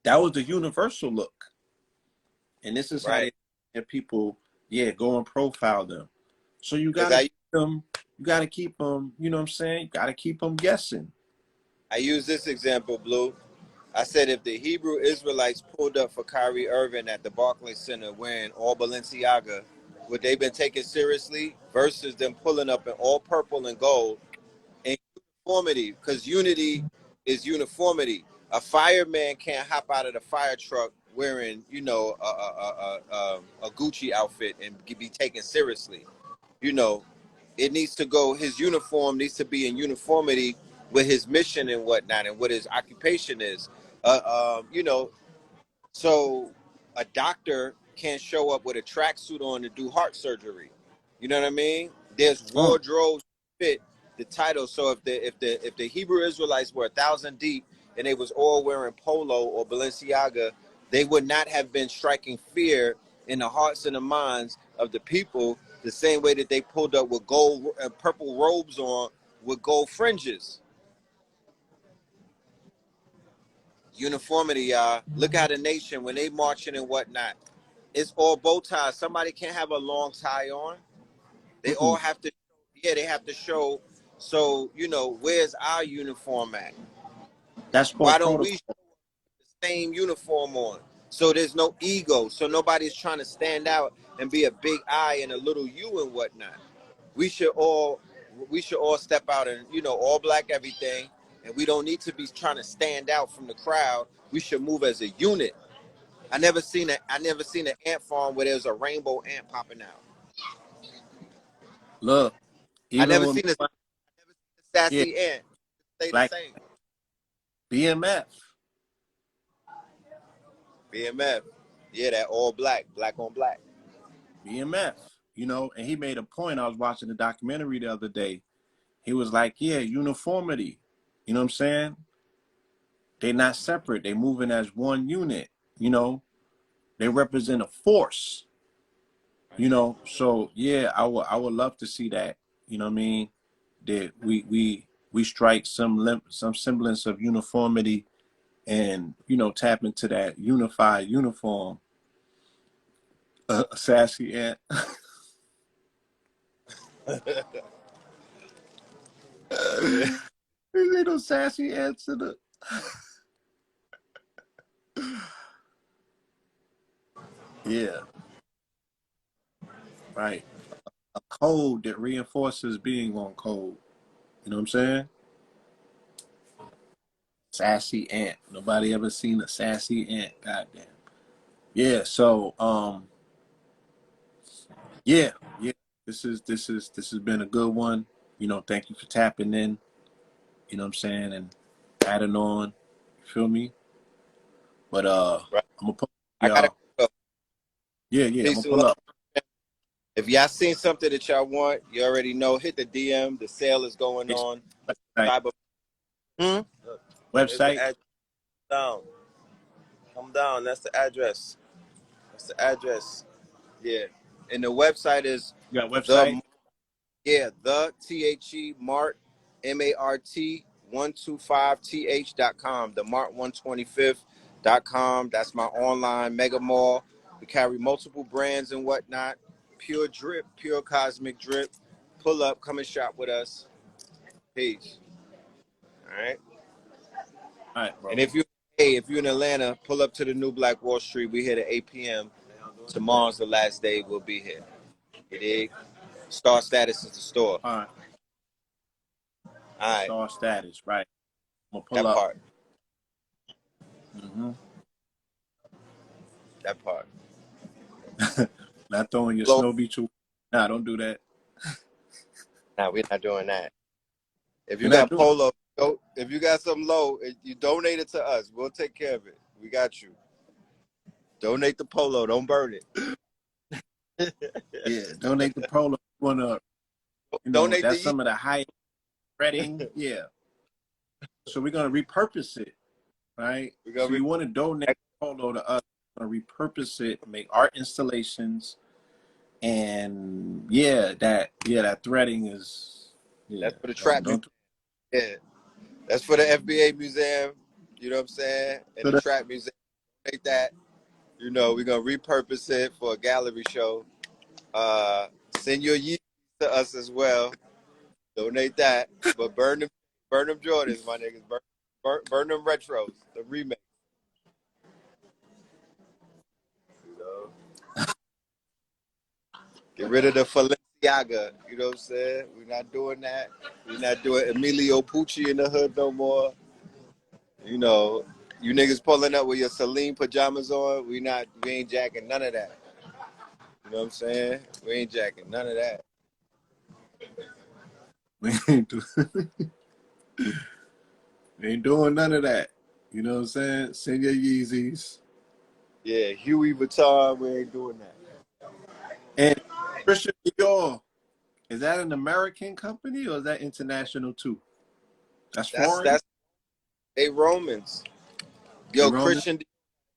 That was the universal look, and this is how Right. they have people, go and profile them. So you Because gotta keep them. You gotta keep them. You know what I'm saying? You gotta keep them guessing. I use this example, Blue. I said if the Hebrew Israelites pulled up for Kyrie Irving at the Barclays Center wearing all Balenciaga, would they been taken seriously versus them pulling up in all purple and gold and uniformity? Because unity is uniformity. A fireman can't hop out of the fire truck wearing, a Gucci outfit and be taken seriously. You know, it needs to go. His uniform needs to be in uniformity with his mission and whatnot, and what his occupation is. You know, so a doctor can't show up with a tracksuit on to do heart surgery. You know what I mean? There's wardrobes fit the title. So if the Hebrew Israelites were 1,000 deep and they was all wearing polo or Balenciaga, they would not have been striking fear in the hearts and the minds of the people the same way that they pulled up with gold and purple robes on with gold fringes. Uniformity, y'all. Look at the nation when they marching and whatnot. It's all bow ties. Somebody can't have a long tie on. They all have to, they have to show. So, where's our uniform at? That's Why called don't we protocol. show the same uniform on? So there's no ego. So nobody's trying to stand out and be a big I and a little you and whatnot. We should all step out and, all black everything. And we don't need to be trying to stand out from the crowd. We should move as a unit. I never seen an ant farm where there's a rainbow ant popping out. Look, I even never when seen a yeah, sassy ant stay the black same. BMF, BMF. Yeah, that all black on black. BMF, and he made a point. I was watching the documentary the other day. He was like, yeah, uniformity. You know what I'm saying? They're not separate. They're moving as one unit. They represent a force. So yeah, I would love to see that. You know what I mean? That we strike some semblance of uniformity and tap into that unified uniform. Sassy ant. These little sassy ants in the yeah, right. A code that reinforces being on code. You know what I'm saying? Sassy ant. Nobody ever seen a sassy ant. Goddamn. Yeah. So yeah. This has been a good one. Thank you for tapping in. You know what I'm saying, and adding on. You feel me? But Right. I'm gonna pull up, I gotta y'all. go. Yeah. I'm Peace gonna and pull love. up. If y'all seen something that y'all want, you already know. Hit the DM. The sale is going It's on. website. Cyber. Look, there's the Website. address. Down. Come down. That's the address. That's the address. Yeah. And the website is You got a website? the the THE Mart MART 125th.com. The Mart 125th.com. That's my online mega mall. We carry multiple brands and whatnot. Pure drip, pure cosmic drip. Pull up, come and shop with us. Peace. All right. All right, bro. And if you're in Atlanta, pull up to the New Black Wall Street. We here at 8 p.m. Tomorrow's the last day we'll be here. You dig? Star Status is the store. All right. All right, Star status, right? I'm gonna pull that up. part. That part. Not throwing your Low. snow beach away. Nah, don't do that. Nah, we're not doing that. If you We're not got doing it. polo, if you got some low, you donate it to us. We'll take care of it. We got you. Donate the polo. Don't burn it. Yeah, donate the polo. You wanna, Donate the that's Yeezy. some of the high threading. Yeah. So we're gonna repurpose it, right? We're So gonna you want to donate the polo to us, we're gonna repurpose it, make art installations, and that threading is That's for the trap don't museum. don't Yeah. That's for the FBA museum. You know what I'm saying? And do the that. trap museum. Donate that. We're gonna repurpose it for a gallery show. Send your Yeezy to us as well. Donate that. But burn them Jordans, my niggas. Burn them retros, the remake. You know? Get rid of the Balenciaga. You know what I'm saying? We're not doing that. We're not doing Emilio Pucci in the hood no more. You know, you niggas pulling up with your Celine pajamas on. We ain't jacking none of that. You know what I'm saying? We ain't jacking none of that. We ain't, we ain't doing none of that. You know what I'm saying? Send your Yeezys. Yeah, Huey Vuitton, we ain't doing that. And Christian Dior, is that an American company or is that international too? That's foreign? That's they Romans. They Yo, Roman? Christian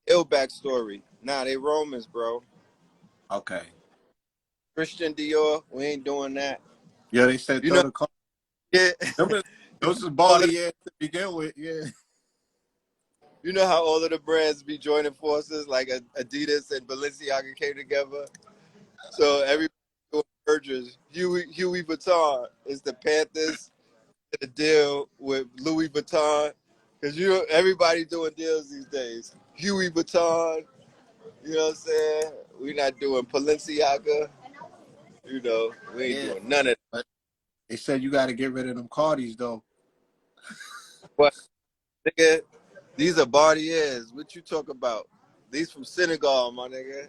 ill backstory. Nah, they Romans, bro. Okay. Christian Dior, we ain't doing that. Yeah, they said You throw know, the car. yeah. Those is all of the, bally ass to begin with. Yeah. you know how all of the brands be joining forces, like Adidas and Balenciaga came together. So everybody doing mergers. Huey Vuitton is the Panthers a deal with Louis Vuitton because everybody doing deals these days. Huey Vuitton, you know what I'm saying? We're not doing Balenciaga, we ain't Yeah. doing none of that. But they said you got to get rid of them Cardis though. But nigga, these are Bartiers. What you talk about? These from Senegal, my nigga.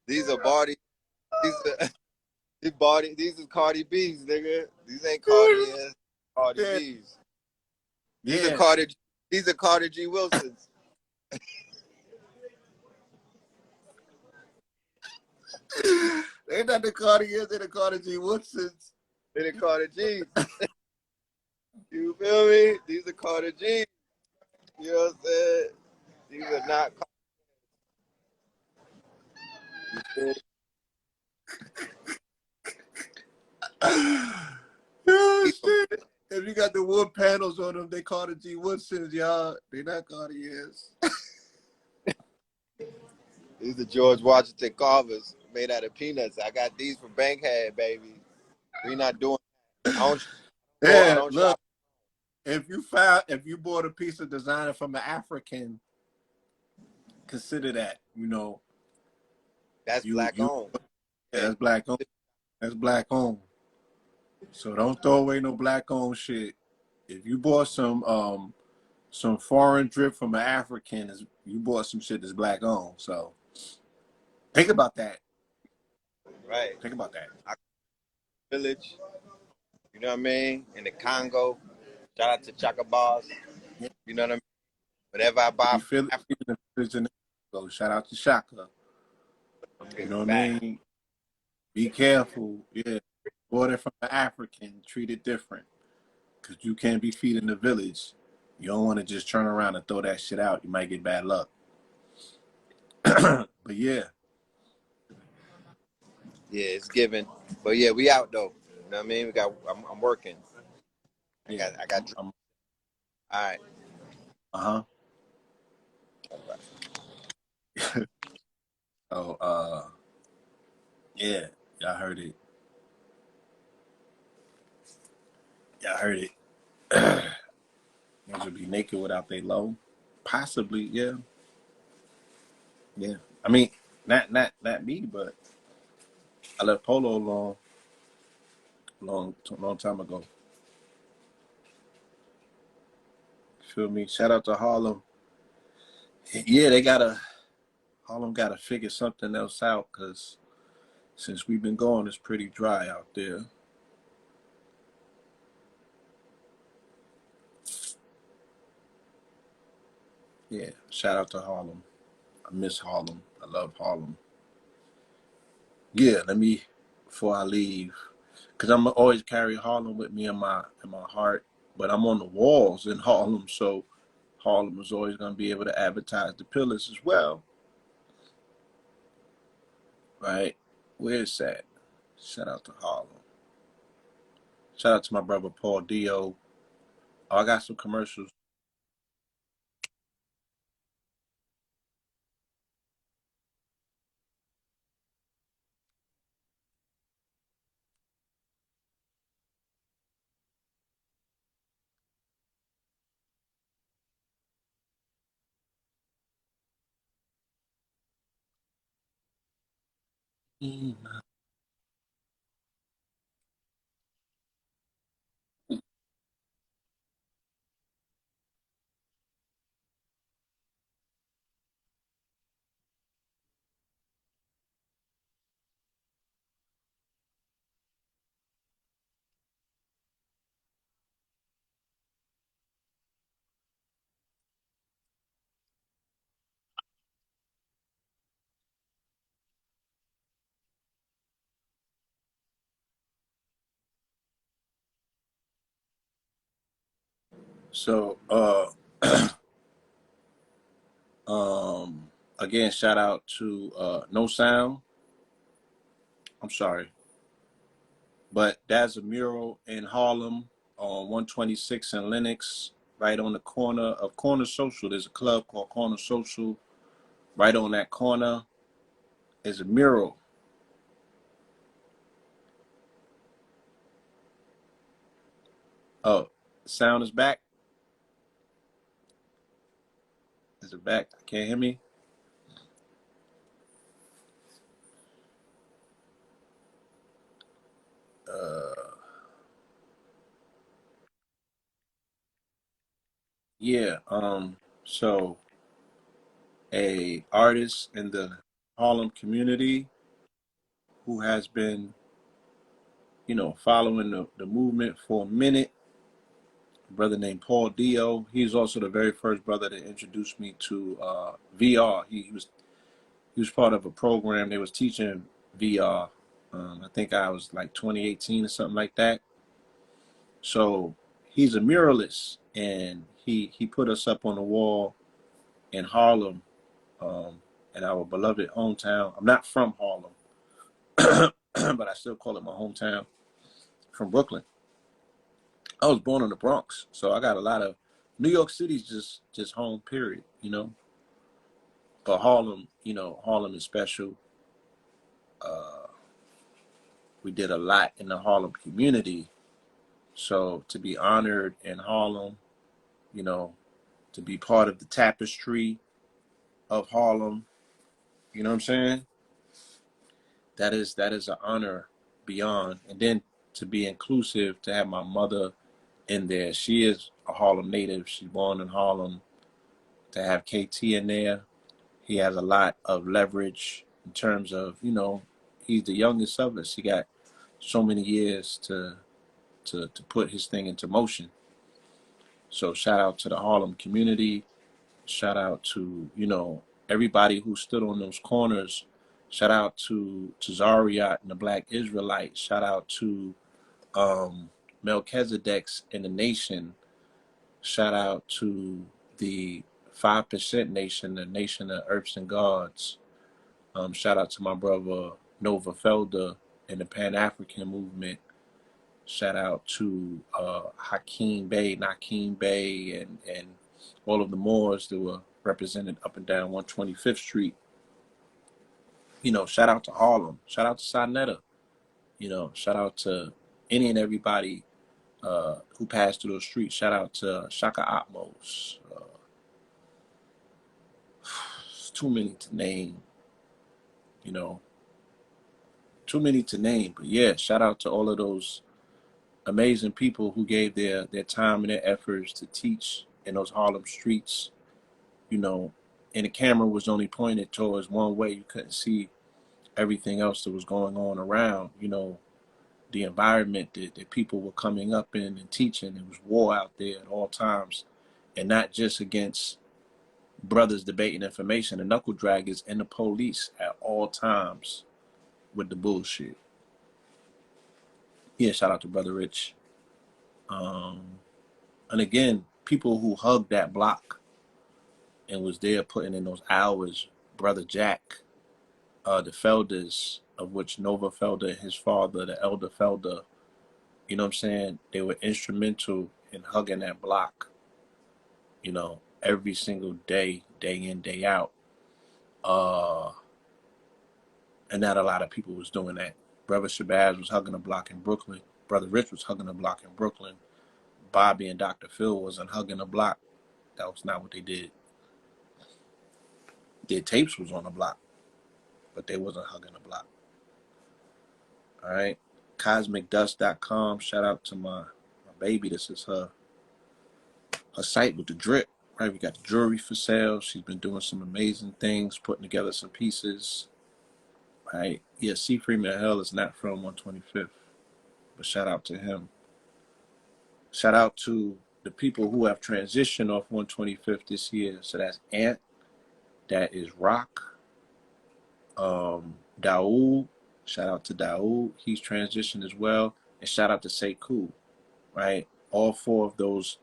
These are Barty. These are These is Cardi B's, nigga. These ain't Cartiers. Cardi Yeah. B's. These are Yeah. Carter. These are Carter G. Wilsons. They not the Cartiers, they the Carter G. Woodsons. They the Carter G's. You feel me? These are Carter G's. You know what I'm saying? These are not. Oh shit. If you got the wood panels on them, they Carter G. Woodsons, y'all. They not Cartiers. These are George Washington Carvers made out of peanuts. I got these from Bankhead, baby. We not doing. I don't. I Yeah, don't look. shop. If you bought a piece of designer from an African, consider that, That's you black owned. yeah, And that's black owned. That's black owned. So don't throw away no black owned shit. If you bought some foreign drip from an African, you bought some shit that's black owned. So think about that. right, Think about that. village. You know what I mean? In the Congo. Shout out to Chaka Bars. Yeah. You know what I mean? Whatever I If buy you from feel it, Africa, go shout out to Shaka. I'm You getting know what I back. mean? Be careful. Yeah. Bought it from an African, treat it different. Because you can't be feeding the village. You don't want to just turn around and throw that shit out. You might get bad luck. But yeah. Yeah, it's given. But yeah, we out though. You know what I mean? I'm working. Yeah. I got all right. Uh-huh. So yeah, y'all heard it. Y'all heard it. Niggas would be naked without they low. Possibly, yeah. Yeah. I mean, not me, but I left Polo long time ago. Feel me? Shout out to Harlem. Yeah, Harlem gotta figure something else out, because since we've been going, it's pretty dry out there. Yeah, shout out to Harlem. I miss Harlem. I love Harlem. Yeah, before I leave, because I'm always carry Harlem with me in my heart, but I'm on the walls in Harlem, so Harlem is always going to be able to advertise the Pillars as well, right? Where's that? Shout out to Harlem. Shout out to my brother Paul Dio. Oh, I got some commercials. So, again, shout out to No Sound. I'm sorry, but that's a mural in Harlem on 126 in Lenox, right on the corner of Corner Social. There's a club called Corner Social. Right on that corner is a mural. Oh, the sound is back. Is it back? Can't hear me? Yeah. So a artist in the Harlem community who has been, following the movement for a minute. A brother named Paul Dio. He's also the very first brother that introduced me to VR. He was part of a program. They was teaching VR. I think I was like 2018 or something like that. So he's a muralist, and he put us up on the wall in Harlem, in our beloved hometown. I'm not from Harlem, but I still call it my hometown. From Brooklyn. I was born in the Bronx, so I got a lot of New York City's just home. Period. But Harlem, Harlem is special. We did a lot in the Harlem community, so to be honored in Harlem, you know, to be part of the tapestry of Harlem, you know what I'm saying? That is an honor beyond. And then to be inclusive, to have my mother in there. She is a Harlem native. She's born in Harlem. To have KT in there, he has a lot of leverage in terms of, he's the youngest of us. He got so many years to put his thing into motion. So shout out to the Harlem community. Shout out to, everybody who stood on those corners. Shout out to Zariat and the Black Israelites. Shout out to Melchizedek's in the nation. Shout out to the 5% nation, the nation of earths and gods. Shout out to my brother Nova Felder in the Pan-African movement. Shout out to Hakeem Bey, Nakeem Bey, and all of the Moors that were represented up and down 125th Street. Shout out to Harlem. Shout out to Sinetta. Shout out to any and everybody who passed through those streets. Shout out to Shaka Atmos. Too many to name, you know, too many to name. But yeah, shout out to all of those amazing people who gave their time and their efforts to teach in those Harlem streets, you know, and the camera was only pointed towards one way. You couldn't see everything else that was going on around, you know, the environment that people were coming up in and teaching. It was war out there at all times, and not just against brothers debating information, the knuckle draggers and the police at all times with the bullshit. Yeah, shout out to Brother Rich. And again, people who hugged that block and was there putting in those hours, Brother Jack, the Felders, of which Nova Felder and his father, the Elder Felder, you know what I'm saying? They were instrumental in hugging that block, you know, every single day, day in, day out. And not a lot of people was doing that. Brother Shabazz was hugging a block in Brooklyn. Brother Rich was hugging a block in Brooklyn. Bobby and Dr. Phil wasn't hugging a block. That was not what they did. Their tapes was on the block, but they wasn't hugging the block. All right. CosmicDust.com. Shout out to my baby. This is her site with the drip. Right. We got the jewelry for sale. She's been doing some amazing things, putting together some pieces. Right. Yeah, C. Freeman Hell is not from 125th, but shout out to him. Shout out to the people who have transitioned off 125th this year. So that's Ant, that is Rock, Daoud. Shout out to Daoud. He's transitioned as well. And shout out to Sekou, right? All four of those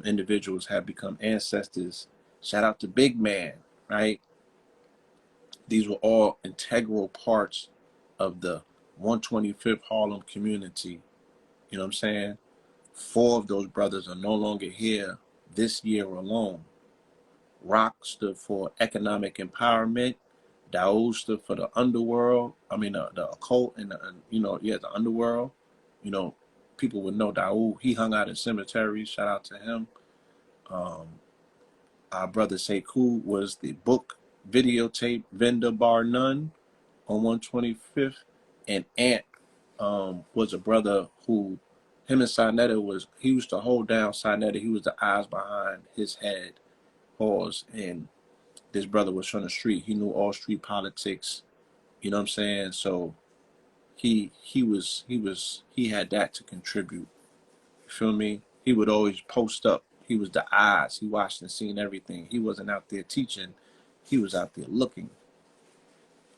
individuals have become ancestors. Shout out to Big Man, right? These were all integral parts of the 125th Harlem community. You know what I'm saying? 4 of those brothers are no longer here this year alone. Rock stood for economic empowerment. Daoud stood for the underworld. I mean, the occult and, the underworld. You know, people would know Daoud. He hung out in cemeteries. Shout out to him. Our brother Sekou was the book videotape vendor bar none on 125th. And Ant was a brother who, him and Sinetta he used to hold down Sinetta. He was the eyes behind his head. Pause. And this brother was from the street. He knew all street politics. You know what I'm saying? So he had that to contribute. You feel me? He would always post up. He was the eyes. He watched and seen everything. He wasn't out there teaching. He was out there looking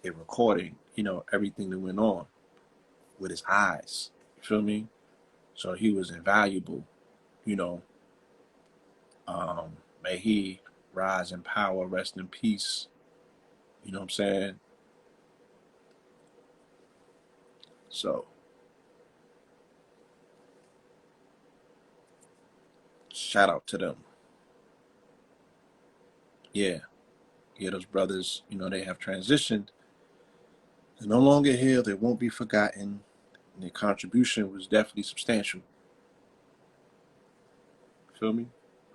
and recording, you know, everything that went on with his eyes. You feel me? So he was invaluable, you know. May he rise in power, rest in peace. You know what I'm saying? So shout out to them. Yeah, those brothers, you know, they have transitioned. They're no longer here. They won't be forgotten. And their contribution was definitely substantial. Feel me?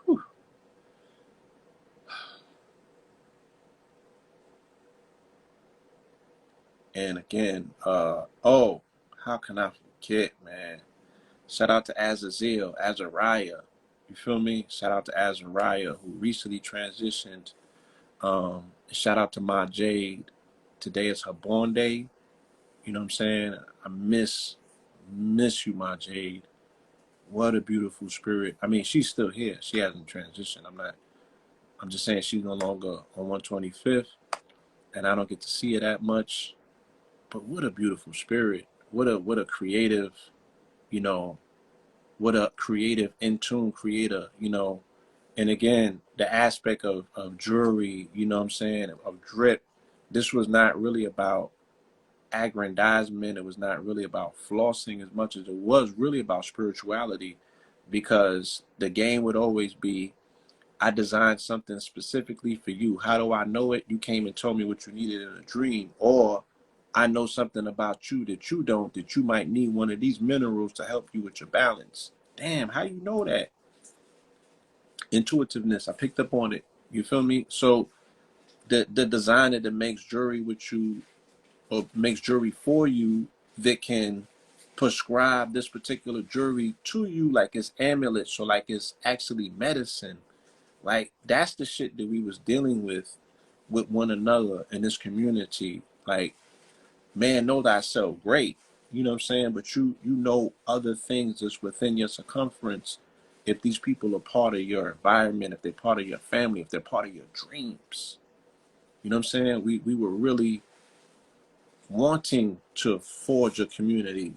Whew. And again, how can I forget, man? Shout out to Azariah. You feel me? Shout out to Azariah, who recently transitioned. Shout out to Ma Jade. Today is her born day. You know what I'm saying? I miss you, Ma Jade. What a beautiful spirit. I mean, she's still here. She hasn't transitioned. I'm just saying she's no longer on 125th, and I don't get to see her that much. But what a beautiful spirit. What a creative, you know, what a creative, in tune creator, you know. And again, the aspect of jewelry, you know what I'm saying, of drip, this was not really about aggrandizement. It was not really about flossing as much as it was really about spirituality, because the game would always be, I designed something specifically for you. How do I know it? You came and told me what you needed in a dream. Or I know something about you that you don't, that you might need one of these minerals to help you with your balance. Damn, how you know that? Intuitiveness. I picked up on it. You feel me? So the designer that makes jewelry with you, or makes jewelry for you, that can prescribe this particular jewelry to you like it's amulets, or like it's actually medicine. Like, that's the shit that we was dealing with one another in this community. Like, man, know thyself, great. You know what I'm saying? But you know other things that's within your circumference. If these people are part of your environment, if they're part of your family, if they're part of your dreams. You know what I'm saying? We were really wanting to forge a community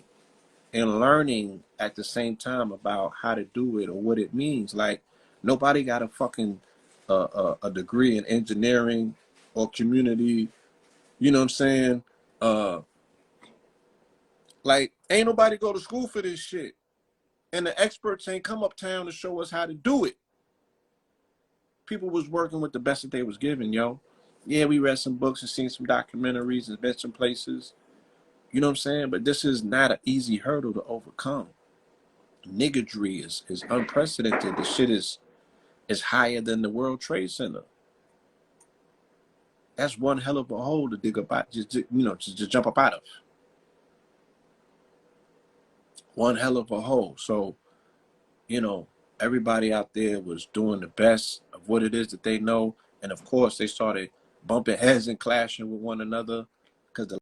and learning at the same time about how to do it or what it means. Like, nobody got a fucking a degree in engineering or community. You know what I'm saying? Like, ain't nobody go to school for this shit. And the experts ain't come uptown to show us how to do it. People was working with the best that they was given, yo. Yeah, we read some books and seen some documentaries and been some places. You know what I'm saying? But this is not an easy hurdle to overcome. Niggardry is unprecedented. The shit is higher than the World Trade Center. That's one hell of a hole to dig up out, just jump up out of. One hell of a hole. So, you know, everybody out there was doing the best of what it is that they know. And of course, they started bumping heads and clashing with one another because the